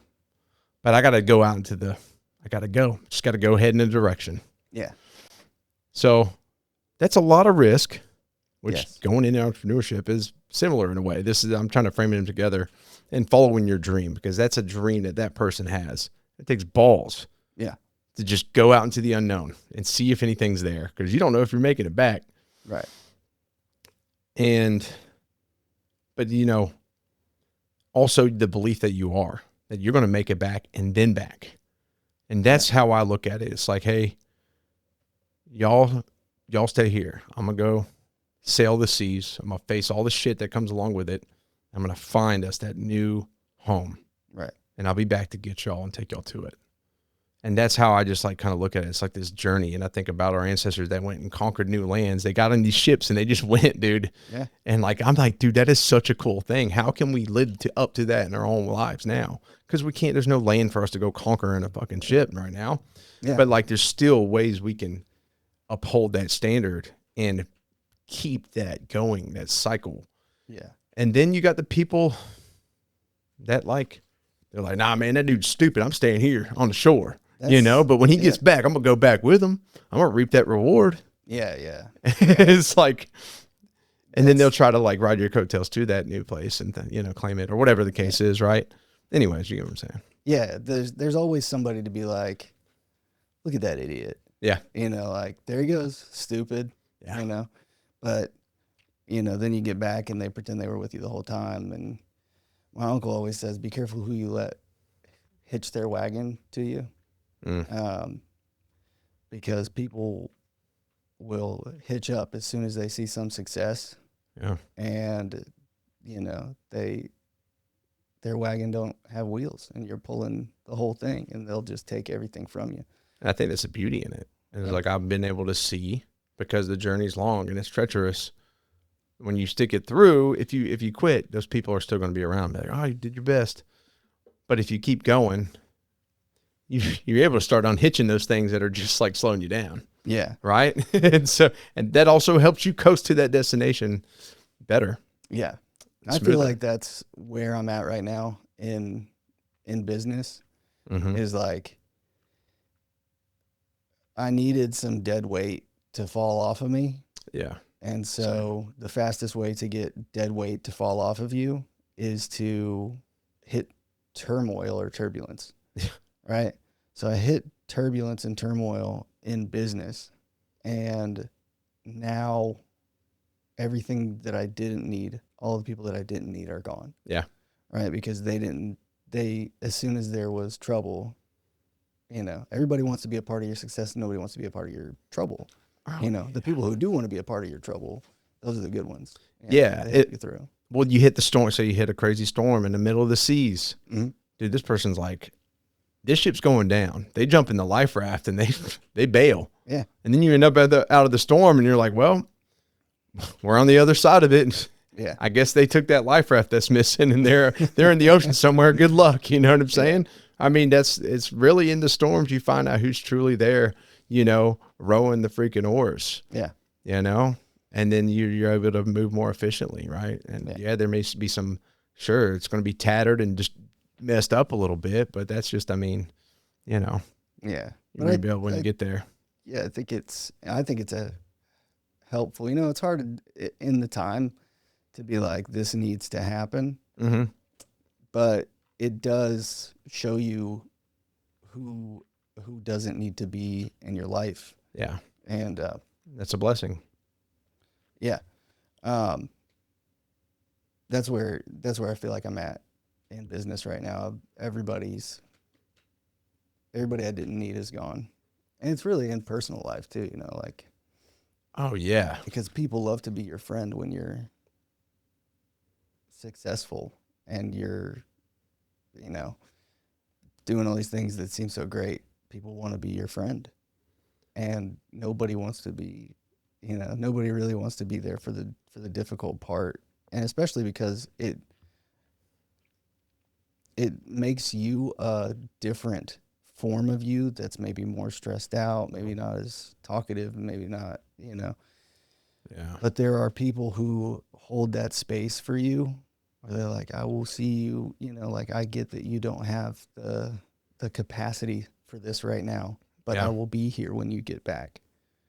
but I got to go out just got to go head in a direction. Yeah. So that's a lot of risk, which going into entrepreneurship is similar in a way. I'm trying to frame them together and following your dream, because that's a dream that person has. It takes balls. Yeah. To just go out into the unknown and see if anything's there, because you don't know if you're making it back. Right. But but also the belief that you're going to make it back and then back. And that's how I look at it. It's like, hey, y'all stay here. I'm going to go sail the seas. I'm going to face all the shit that comes along with it. I'm going to find us that new home. Right. And I'll be back to get y'all and take y'all to it. And that's how I just like kind of look at it. It's like this journey. And I think about our ancestors that went and conquered new lands. They got on these ships and they just went, dude. Yeah. And like, I'm like, dude, that is such a cool thing. How can we live up to that in our own lives now? Because we can't, there's no land for us to go conquer in a fucking ship right now. Yeah. But like, there's still ways we can uphold that standard and keep that going, that cycle. Yeah. And then you got the people that like, they're like, nah, man, that dude's stupid. I'm staying here on the shore. But when he gets back, I'm going to go back with him. I'm going to reap that reward. Yeah, yeah. It's like, and then they'll try to like ride your coattails to that new place and, claim it or whatever the case is, right? Anyways, you get what I'm saying? Yeah, there's always somebody to be like, look at that idiot. Yeah. Like, there he goes, stupid, Yeah. But, then you get back and they pretend they were with you the whole time. And my uncle always says, be careful who you let hitch their wagon to you. Because people will hitch up as soon as they see some success. Yeah. And, their wagon don't have wheels and you're pulling the whole thing and they'll just take everything from you. And I think that's the beauty in it. And it's like, I've been able to see, because the journey's long and it's treacherous. When you stick it through, if you quit, those people are still going to be around. Like, oh, you did your best. But if you keep going, you're able to start unhitching those things that are just like slowing you down. Yeah. Right. and that also helps you coast to that destination better. Yeah. I Smoother. feel like that's where I'm at right now in business. Is like, I needed some dead weight to fall off of me. Yeah. And so the fastest way to get dead weight to fall off of you is to hit turmoil or turbulence. Yeah. Right. So I hit turbulence and turmoil in business, and now everything that I didn't need, all the people that I didn't need are gone. Yeah. Right. Because as soon as there was trouble, everybody wants to be a part of your success. Nobody wants to be a part of your trouble. The people who do want to be a part of your trouble, those are the good ones. Yeah. They help you through. Well, you hit the storm. So you hit a crazy storm in the middle of the seas. Mm-hmm. Dude, this person's like, this ship's going down. They jump in the life raft and they bail. Yeah. And then you end up out of the storm and you're like, well, we're on the other side of it. Yeah. I guess they took that life raft that's missing and they're in the ocean somewhere. Good luck. You know what I'm saying? I mean, it's really in the storms you find out who's truly there, rowing the freaking oars. Yeah. And then you're able to move more efficiently, right? And there may be sure, it's going to be tattered and just messed up a little bit, but that's just, Yeah. You may be able when you get there. Yeah, I think it's a helpful. It's hard in the time to be like, this needs to happen. Mm-hmm. But it does show you who doesn't need to be in your life. Yeah. And that's a blessing. Yeah. That's where I feel like I'm at in business right now. Everybody I didn't need is gone. And it's really in personal life too, like. Oh yeah. Because people love to be your friend when you're successful and you're, doing all these things that seem so great. People want to be your friend. And nobody wants to be, nobody really wants to be there for the difficult part. And especially because it makes you a different form of you that's maybe more stressed out, maybe not as talkative, maybe not, Yeah. But there are people who hold that space for you where they're like, I will see you, like, I get that you don't have the capacity for this right now, but I will be here when you get back.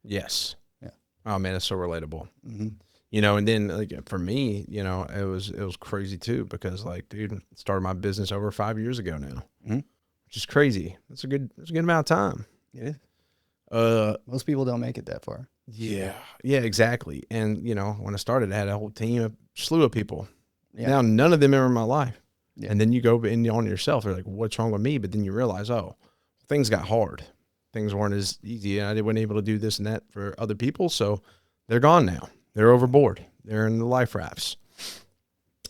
Yes. Yeah. Oh man, it's so relatable. Mm-hmm. And then like for me, it was crazy too, because like, dude, started my business over 5 years ago now, which is crazy. That's a good amount of time. It is. Most people don't make it that far. Yeah. Yeah, exactly. And when I started, I had a whole team, a slew of people, Yeah. Now none of them are in my life. Yeah. And then you go in on yourself. They're like, what's wrong with me? But then you realize, oh, things got hard. Things weren't as easy. And I wasn't able to do this and that for other people. So they're gone now. They're overboard. They're in the life rafts.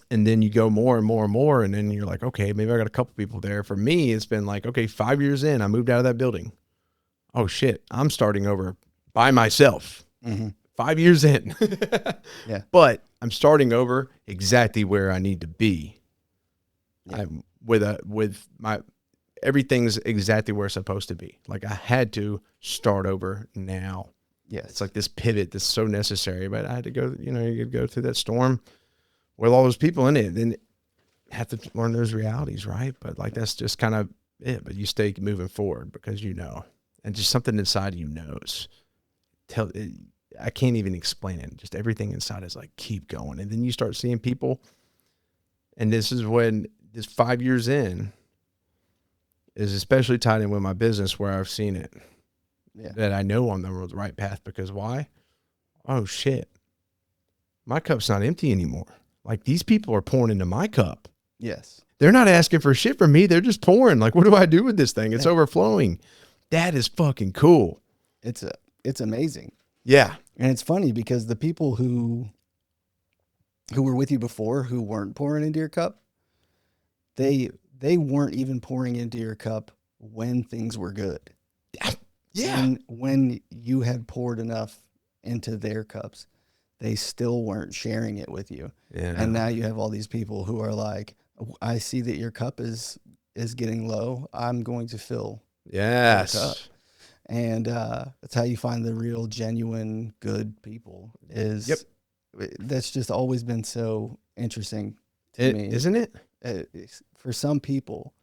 And then you go more and more and more. And then you're like, okay, maybe I got a couple people there. For me, it's been like, okay, 5 years in, I moved out of that building. Oh shit, I'm starting over by myself. 5 years in. Yeah. But I'm starting over exactly where I need to be. Yeah. I'm with my everything's exactly where it's supposed to be. Like I had to start over now. Yes. It's like this pivot that's so necessary, but I had to go, you could go through that storm with all those people in it, and have to learn those realities, right? But like that's just kind of it. But you stay moving forward because and just something inside you knows. I can't even explain it. Just everything inside is like keep going, and then you start seeing people, and this is when this 5 years in is especially tied in with my business where I've seen it. Yeah. That I know I'm on the right path because why? Oh shit. My cup's not empty anymore. Like these people are pouring into my cup. Yes. They're not asking for shit from me. They're just pouring. Like, what do I do with this thing? It's overflowing. That is fucking cool. It's amazing. Yeah. And it's funny because the people who were with you before who weren't pouring into your cup, they weren't even pouring into your cup when things were good. Yeah. When you had poured enough into their cups, they still weren't sharing it with you. Yeah. And now you have all these people who are like, I see that your cup is getting low. I'm going to fill Yes. your cup. And that's how you find the real, genuine, good people. That's just always been so interesting to me. Isn't it? For some people,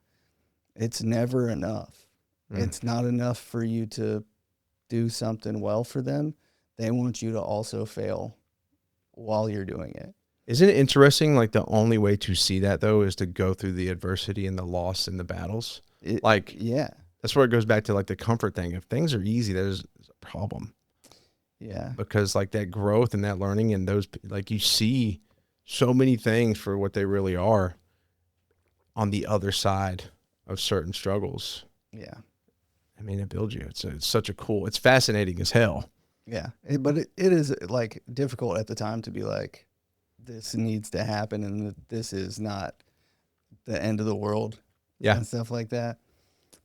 it's never enough. It's not enough for you to do something well for them. They want you to also fail while you're doing it. Isn't it interesting? Like the only way to see that though is to go through the adversity and the loss and the battles. Yeah. That's where it goes back to like the comfort thing. If things are easy, there's a problem. Yeah. Because like that growth and that learning and those, like you see so many things for what they really are on the other side of certain struggles. Yeah. I mean, it builds you. It's such a cool, it's fascinating as hell. Yeah. But it is like difficult at the time to be like, this needs to happen and this is not the end of the world. Yeah. And stuff like that.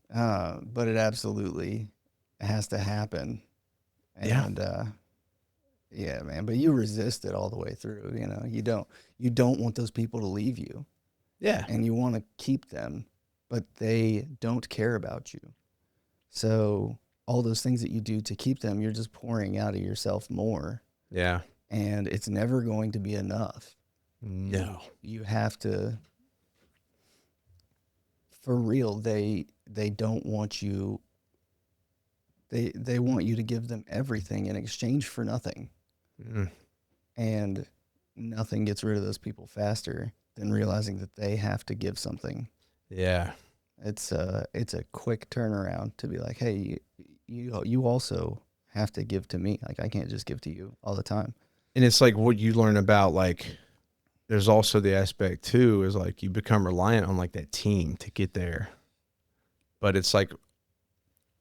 But it absolutely has to happen. And, yeah, man, but you resist it all the way through. You don't want those people to leave you. Yeah. And you want to keep them, but they don't care about you. So all those things that you do to keep them, you're just pouring out of yourself more. Yeah. And it's never going to be enough. No. You have to, for real, they don't want you, they want you to give them everything in exchange for nothing. And nothing gets rid of those people faster than realizing that they have to give something. Yeah. It's a quick turnaround to be like, hey, you also have to give to me. Like I can't just give to you all the time. And it's like what you learn about, like, there's also the aspect too, is like you become reliant on like that team to get there. But it's like,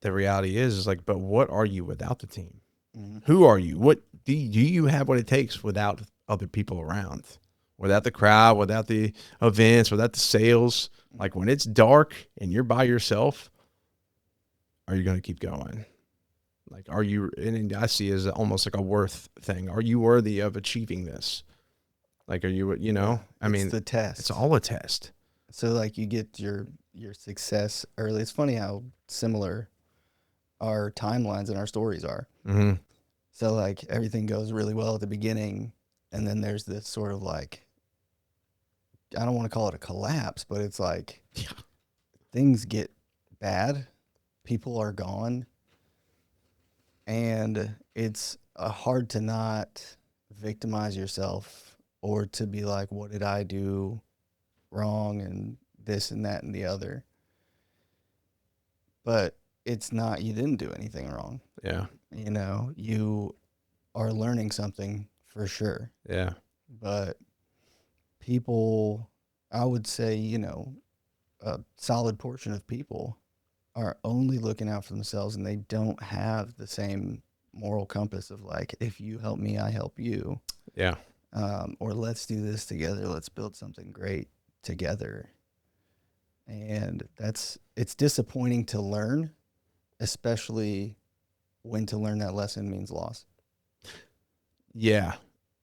the reality is like, but what are you without the team? Mm-hmm. Who are you? What do you have what it takes without other people around, without the crowd, without the events, without the sales? Like when it's dark and you're by yourself, are you going to keep going? Like, are you, and I see it as almost like a worth thing. Are you worthy of achieving this? Like, are you, I mean, the test. It's all a test. So like you get your success early. It's funny how similar our timelines and our stories are. Mm-hmm. So like everything goes really well at the beginning. And then there's this sort of like, I don't want to call it a collapse, but it's like things get bad. People are gone. And it's hard to not victimize yourself or to be like, what did I do wrong and this and that and the other. But it's not, you didn't do anything wrong. Yeah. You are learning something for sure. Yeah. But people, I would say, you know, a solid portion of people are only looking out for themselves, and they don't have the same moral compass of like, if you help me, I help you. Yeah. Or let's do this together. Let's build something great together. And it's disappointing to learn, especially when to learn that lesson means loss. Yeah.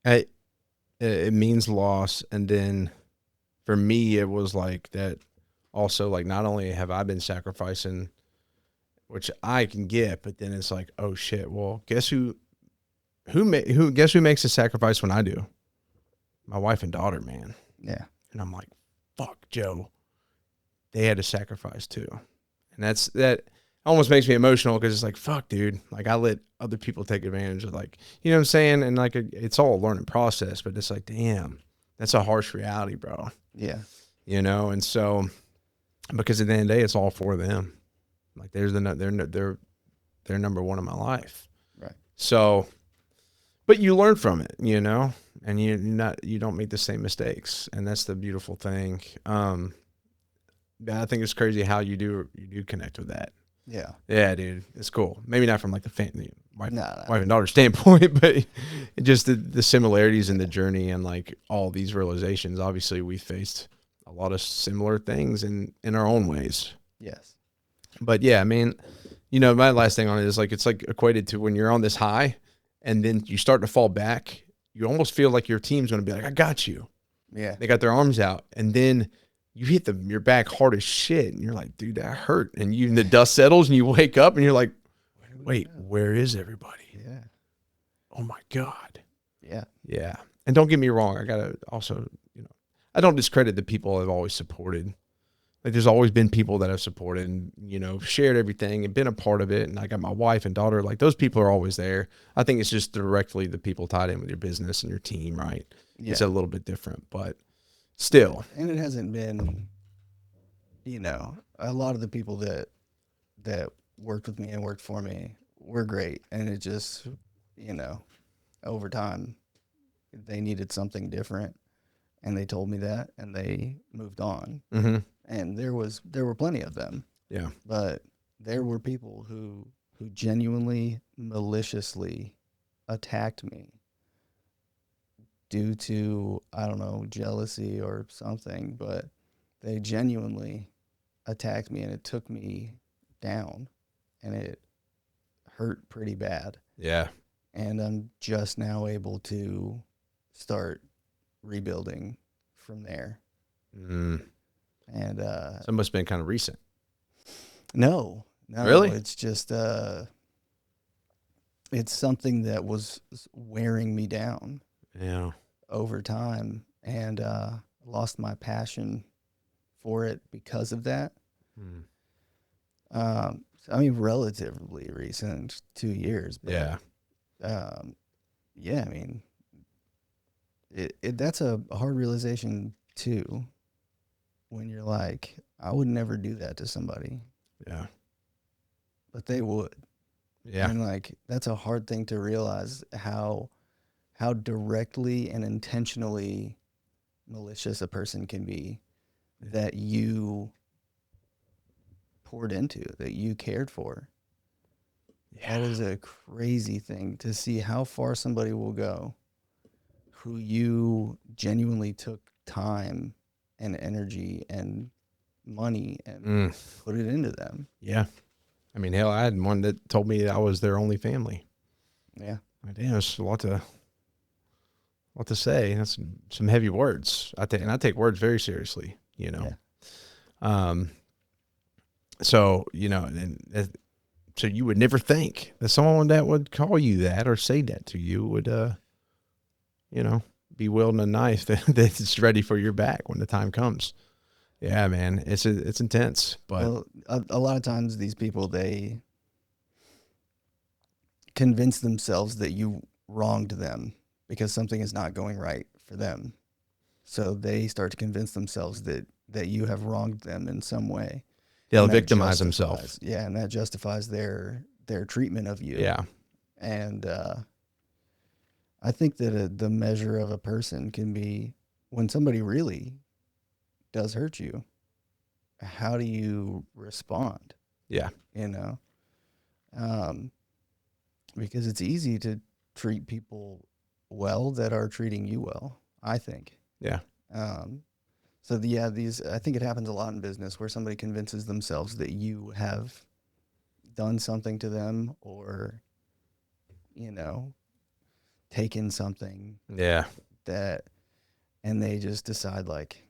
It means loss. And then for me, it was like that also, like, not only have I been sacrificing, which I can get, but then it's like, oh shit, well, guess who makes the sacrifice when I do? My wife and daughter, man. Yeah. And I'm like, fuck, Joe. They had to sacrifice too. And that almost makes me emotional, because it's like, fuck, dude. Like, I let other people take advantage of, like, you know what I'm saying? And like, it's all a learning process, but it's like, damn, that's a harsh reality, bro. Yeah. You know? And so, because at the end of the day, it's all for them. Like, they're number one in my life. Right. So, but you learn from it, you know, and you don't make the same mistakes. And that's the beautiful thing. I think it's crazy how you do connect with that. Yeah. Yeah, dude, it's cool. Maybe not from like the family, wife and daughter standpoint, but just the similarities in the journey and like all these realizations. Obviously, we faced a lot of similar things in our own ways. Yes. But yeah, I mean, you know, my last thing on it is like, it's like equated to when you're on this high and then you start to fall back, you almost feel like your team's going to be like, I got you. Yeah. They got their arms out, and then you hit your back hard as shit, and you're like, dude, that hurt. And the dust settles, and you wake up, and you're like, wait, where is everybody? Yeah. Oh my God. Yeah. Yeah. And don't get me wrong, I gotta also, you know, I don't discredit the people I've always supported. Like, there's always been people that I've supported and, you know, shared everything and been a part of it. And I got my wife and daughter, like, those people are always there. I think it's just directly the people tied in with your business and your team, right? Yeah. It's a little bit different, but still. And it hasn't been, you know, a lot of the people that worked with me and worked for me were great. And it just, you know, over time, they needed something different. And they told me that, and they moved on. Mm-hmm. And there were plenty of them. Yeah. But there were people who genuinely maliciously attacked me due to, I don't know, jealousy or something, but they genuinely attacked me, and it took me down, and it hurt pretty bad. Yeah. And I'm just now able to start rebuilding from there. Mm. And so it must have been kind of recent. No, really, it's just it's something that was wearing me down. Yeah. Over time, and lost my passion for it because of that. I mean, relatively recent, 2 years. But, yeah. Yeah. I mean, that's a hard realization too, when you're like, I would never do that to somebody. Yeah. But they would. Yeah. And like, that's a hard thing to realize, how directly and intentionally malicious a person can be that you poured into, that you cared for. Yeah. That is a crazy thing to see how far somebody will go who you genuinely took time and energy and money and put it into them. Yeah. I mean, hell, I had one that told me I was their only family. Yeah. Like, damn, that's a lot to say. That's some heavy words. I take words very seriously, you know? Yeah. So, you know, so you would never think that someone that would call you that or say that to you would, you know, be wielding a knife that's ready for your back when the time comes. Yeah, man, it's intense, but well, a lot of times these people, they convince themselves that you wronged them because something is not going right for them. So they start to convince themselves that you have wronged them in some way. They'll victimize themselves. Yeah, and that justifies their treatment of you. Yeah. And I think that the measure of a person can be when somebody really does hurt you, how do you respond? Yeah. You know, because it's easy to treat people well that are treating you well, I think. Yeah. So I think it happens a lot in business where somebody convinces themselves that you have done something to them or, taken something Yeah. and they just decide like,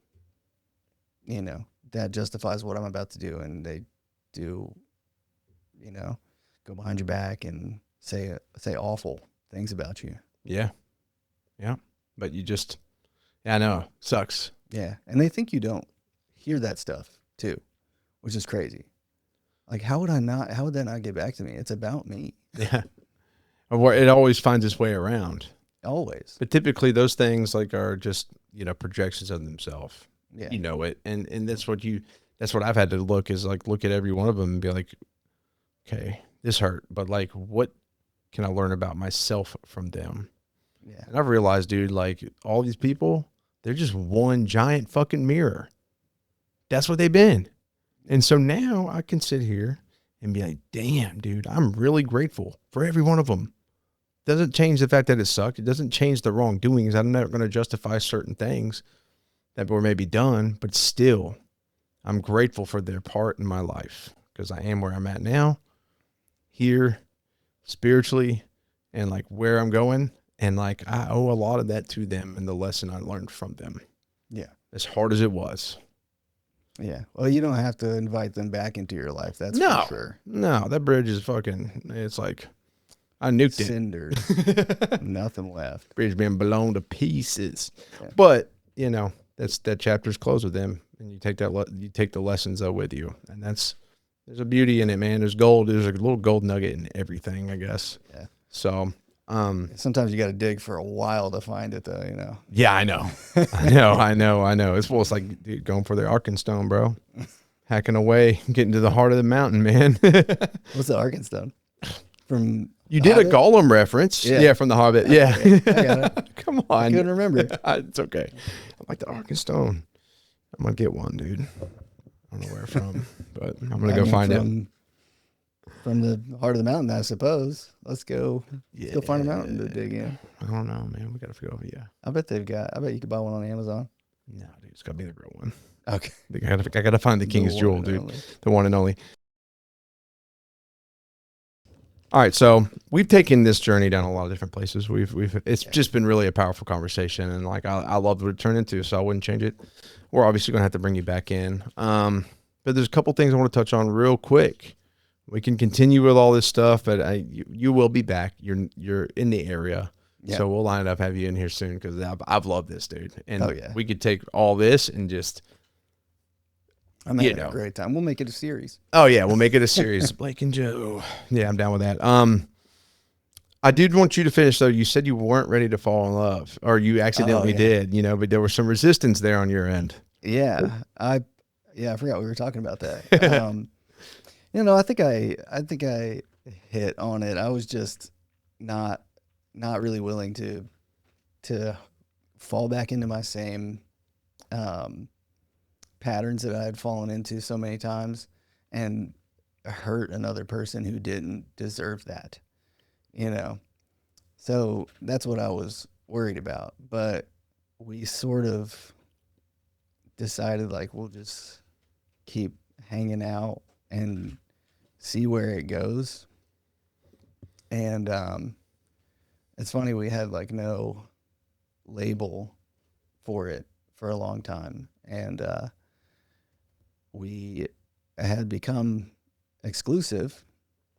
that justifies what I'm about to do. And they do, go behind your back and say awful things about you. Yeah. Yeah. But I know. Sucks. Yeah. And they think you don't hear that stuff too, which is crazy. Like, how would that not get back to me? It's about me. Yeah. Or it always finds its way around. Always. But typically those things like are just, projections of themselves. Yeah. You know it. And that's what I've had to look at every one of them and be like, okay, this hurt, but like, what can I learn about myself from them? Yeah. And I've realized, dude, like all these people, they're just one giant fucking mirror. That's what they've been. And so now I can sit here and be like, damn, dude, I'm really grateful for every one of them. Doesn't change the fact that it sucked. It doesn't change the wrongdoings. I'm not going to justify certain things that were maybe done, but still, I'm grateful for their part in my life because I am where I'm at now, here, spiritually, and like where I'm going. And like, I owe a lot of that to them and the lesson I learned from them. Yeah. As hard as it was. Yeah. Well, you don't have to invite them back into your life. That's No, for sure. no, that bridge is it's like, I nuked Cinders. Nothing left. Bridge being blown to pieces. Yeah. But, that chapter's closed with them. And you take the lessons with you. And there's a beauty in it, man. There's gold. There's a little gold nugget in everything, I guess. Yeah. So, sometimes you got to dig for a while to find it, though. Yeah, I know. I know. It's like, dude, going for the Arkenstone, bro. Hacking away, getting to the heart of the mountain, man. What's the Arkenstone? From you did Hobbit? A Gollum reference. Yeah, from the Hobbit. Yeah. Okay, I got it. Come on. I couldn't remember. It's okay. I like the Arkenstone. I'm going to get one, dude. I don't know where from, but I'm going to go find it. From the heart of the mountain, I suppose. Let's go find a mountain to dig in. I don't know, man. We got to figure out. Yeah. I bet you could buy one on Amazon. No, dude. It's got to be the real one. Okay. I got to find the King's Jewel, dude. Only. The one and only. All right, so we've taken this journey down a lot of different places. It's just been really a powerful conversation, and like I love what it turned into, so I wouldn't change it. We're obviously gonna have to bring you back in, but there's a couple things I want to touch on real quick. We can continue with all this stuff, but you will be back. You're in the area, so we'll line it up, have you in here soon because I've loved this, dude. And we could take all this and just. I'm having a great time. We'll make it a series. Oh yeah, we'll make it a series. Blake and Joe. Yeah, I'm down with that. I did want you to finish though. You said you weren't ready to fall in love, or you accidentally did. But there was some resistance there on your end. Yeah, I forgot we were talking about that. I think I hit on it. I was just not really willing to fall back into my same patterns that I had fallen into so many times and hurt another person who didn't deserve that, So that's what I was worried about. But we sort of decided like, we'll just keep hanging out and see where it goes. And it's funny, we had like no label for it for a long time. And we had become exclusive.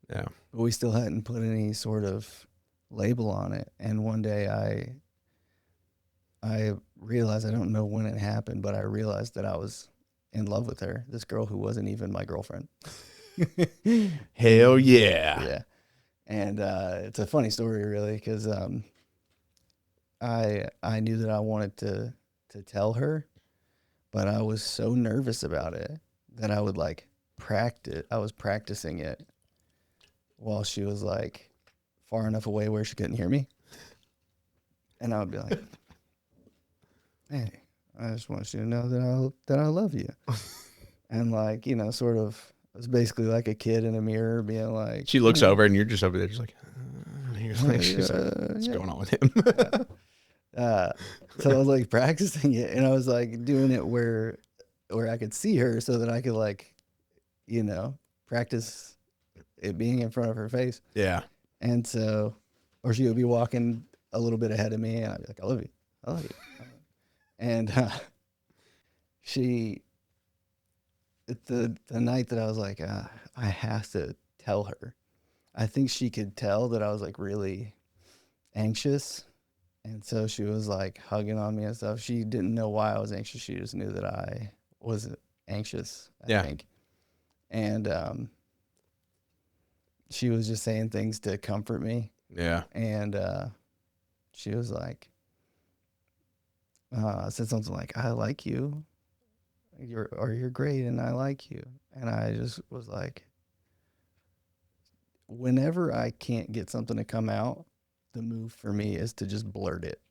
Yeah. But we still hadn't put any sort of label on it. And one day I realized, I don't know when it happened, but I realized that I was in love with her, this girl who wasn't even my girlfriend. Hell yeah. Yeah. And it's a funny story, really, because I knew that I wanted to tell her, but I was so nervous about it that I would like practice. I was practicing it while she was like far enough away where she couldn't hear me. And I would be like, hey, I just want you to know that I love you. And like, you know, sort of, it was basically like a kid in a mirror being like, She looks over and you're just over there just like, she's like, what's yeah. going on with him? So I was like practicing it, and I was like doing it where I could see her so that I could like, you know, practice it being in front of her face. Yeah. And so, or she would be walking a little bit ahead of me, and I'd be like, I love you. I love you. And she, the night that I was like, I have to tell her. I think she could tell that I was like really anxious. And so she was like hugging on me and stuff. She didn't know why I was anxious. She just knew that I was anxious, I think. And she was just saying things to comfort me. Yeah. And she was like, said something like, I like you. You're great and I like you. And I just was like, whenever I can't get something to come out, the move for me is to just blurt it.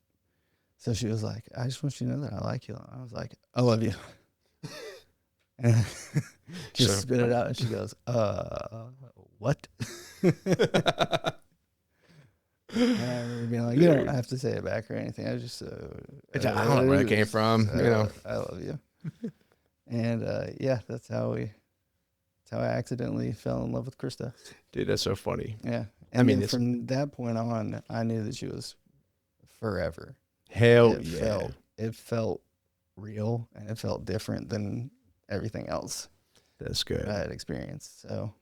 So she was like, I just want you to know that I like you. I was like, I love you. And just spit it out. And she goes, what? And I remember being like, you don't have to say it back or anything. I was just, I don't know where it came from, you know. I love you. And yeah, that's how I accidentally fell in love with Krista. Dude, that's so funny. Yeah. And I mean, from that point on, I knew that she was forever. Hell it yeah. It felt real, and it felt different than everything else. That's good. I had experienced. So.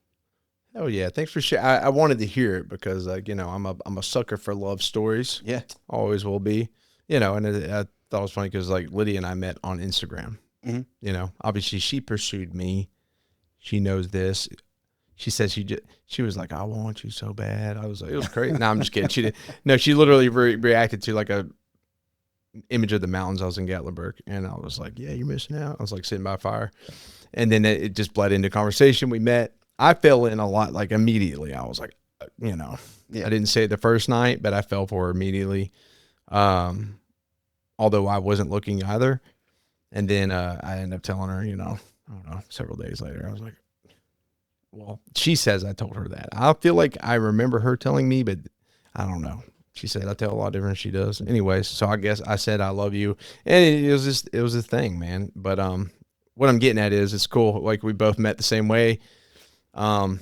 Oh yeah, thanks for sharing. I wanted to hear it because, like, you know, I'm a sucker for love stories. Yeah, always will be. You know, and I thought it was funny because like Lydia and I met on Instagram. Mm-hmm. You know, obviously she pursued me. She knows this. She said she was like, I want you so bad. I was like, it was crazy. No, I'm just kidding. She didn't. No, she literally reacted to like a image of the mountains. I was in Gatlinburg, and I was like, yeah, you're missing out. I was like sitting by a fire, and then it just bled into conversation. We met. I fell in a lot, like immediately. I was like, you know, I didn't say it the first night, but I fell for her immediately. Although I wasn't looking either. And then I ended up telling her, you know, I don't know, several days later, I was like, well, she says I told her that. I feel like I remember her telling me, but I don't know. She said I tell a lot different than she does. Anyways, so I guess I said I love you. And it was a thing, man. But what I'm getting at is it's cool. Like we both met the same way. Good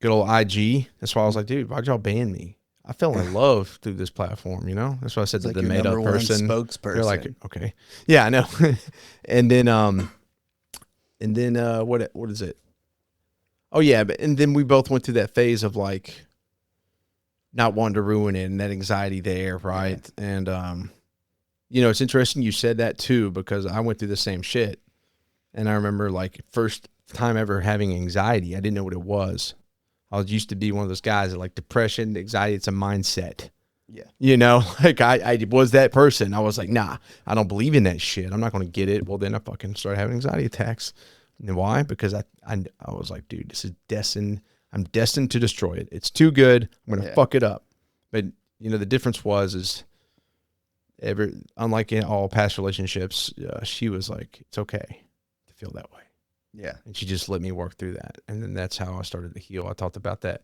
old IG. That's why I was like, dude, why'd y'all ban me? I fell in love through this platform, you know? That's why I said that the made up person. Spokesperson. They're like, okay. Yeah, I know. and then what is it? Oh yeah, and then we both went through that phase of like not wanting to ruin it and that anxiety there, right? Yeah. And you know, it's interesting you said that too, because I went through the same shit. And I remember like first time ever having anxiety, I didn't know what it was. I was used to be one of those guys that like depression, anxiety, it's a mindset. Yeah. You know, like I was that person. I was like, nah, I don't believe in that shit. I'm not going to get it. Well, then I fucking started having anxiety attacks. And why? Because I was like, dude, this is destined. I'm destined to destroy it. It's too good. I'm going to fuck it up. But you know, the difference is unlike in all past relationships, she was like, it's okay to feel that way. Yeah. And she just let me work through that. And then that's how I started to heal. I talked about that.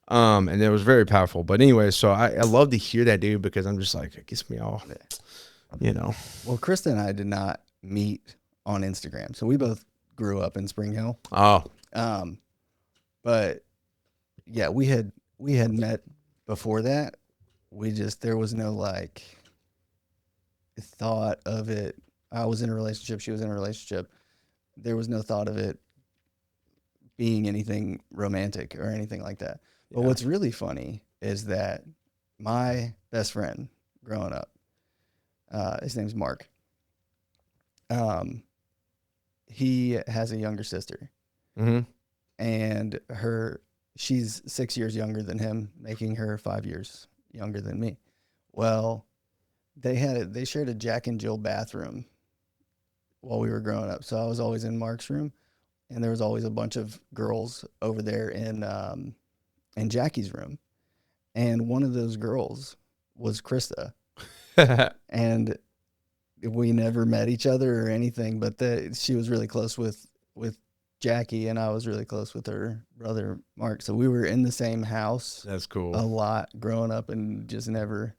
And it was very powerful. But anyway, so I love to hear that, dude, because I'm just like, it gets me all, you know. Well, Krista and I did not meet on Instagram. So we both grew up in Spring Hill. Oh. But yeah, we had met before that. There was no like thought of it. I was in a relationship. She was in a relationship. There was no thought of it being anything romantic or anything like that. But what's really funny is that my best friend growing up, his name's Mark. He has a younger sister. Mm-hmm. And she's 6 years younger than him, making her 5 years younger than me. Well, they shared a Jack and Jill bathroom while we were growing up. So I was always in Mark's room, and there was always a bunch of girls over there in Jackie's room. And one of those girls was Krista. And we never met each other or anything, but she was really close with Jackie, and I was really close with her brother Mark. So we were in the same house. That's cool. A lot growing up, and just never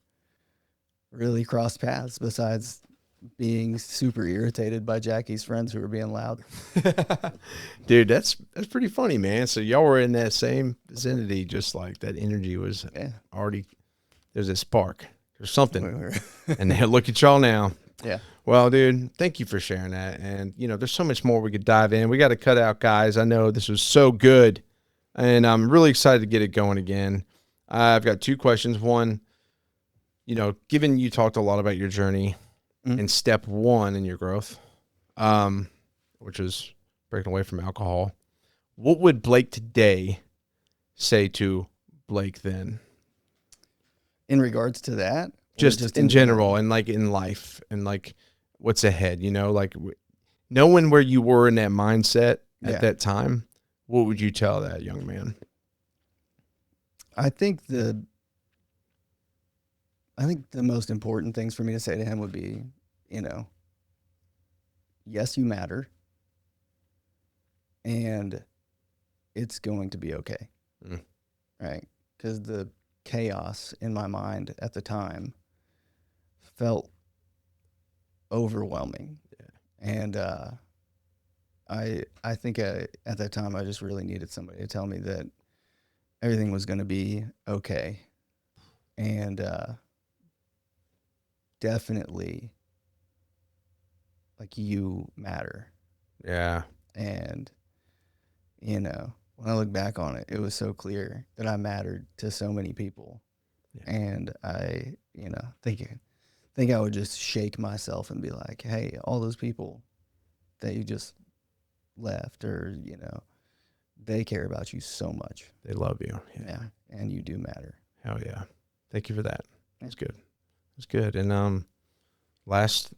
really crossed paths besides being super irritated by Jackie's friends who were being loud. Dude, that's pretty funny, man. So y'all were in that same vicinity, just like that energy was already, there's a spark or something. And look at y'all now. Yeah. Well, dude, thank you for sharing that. And, you know, there's so much more we could dive in. We got to cut out, guys. I know this was so good, and I'm really excited to get it going again. I've got 2 questions. One, you know, given you talked a lot about your journey and step 1 in your growth, which is breaking away from alcohol, what would Blake today say to Blake then? In regards to that? Just in general, and like in life, and like what's ahead, you know, like knowing where you were in that mindset at that time, what would you tell that young man? I think the most important things for me to say to him would be, you know, yes, you matter, and it's going to be okay. Right? Because the chaos in my mind at the time felt overwhelming. And I think at that time I just really needed somebody to tell me that everything was going to be okay. And definitely, like, you matter. Yeah. And, you know, when I look back on it, it was so clear that I mattered to so many people. And I, you know, think I would just shake myself and be like, hey, all those people that you just left, or, you know, they care about you so much. They love you. Yeah. And you do matter. Hell yeah. Thank you for that. That's good. That's good. And last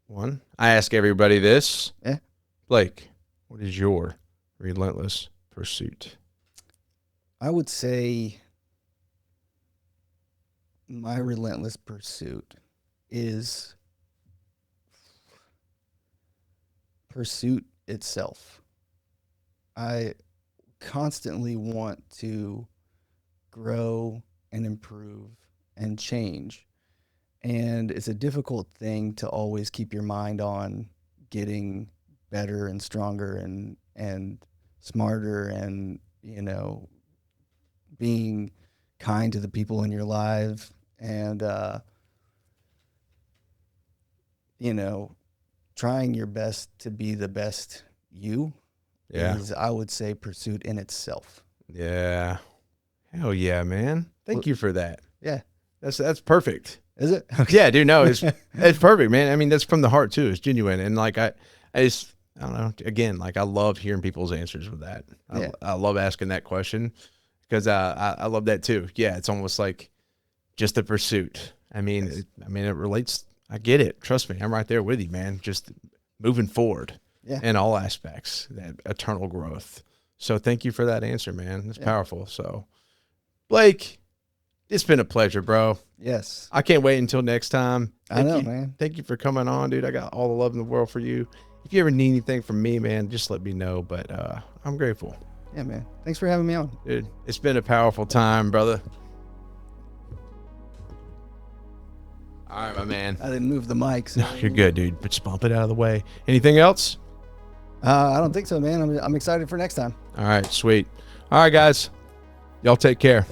one, I ask everybody this. Yeah. Blake, what is your relentless pursuit? I would say my relentless pursuit is pursuit itself. I constantly want to grow and improve and change. And it's a difficult thing to always keep your mind on getting better and stronger and smarter, and, you know, being kind to the people in your life, and you know, trying your best to be the best you is, I would say, pursuit in itself. Yeah. Hell yeah, man. Thank you for that. Yeah. That's perfect. Is it? Okay. Yeah, dude, no, it's perfect, man. I mean, that's from the heart too. It's genuine. And like, I don't know, again, like, I love hearing people's answers with that. I love asking that question, because I love that too. Yeah. It's almost like just the pursuit. I mean, it relates. I get it. Trust me. I'm right there with you, man. Just moving forward in all aspects, that eternal growth. So thank you for that answer, man. It's powerful. So Blake, it's been a pleasure, bro. Yes. I can't wait until next time. I know, man. Thank you for coming on, dude. I got all the love in the world for you. If you ever need anything from me, man, just let me know. But I'm grateful. Yeah, man. Thanks for having me on. Dude, it's been a powerful time, brother. All right, my man. I didn't move the mic. So. No, you're good, dude. But just bump it out of the way. Anything else? I don't think so, man. I'm excited for next time. All right, sweet. All right, guys. Y'all take care.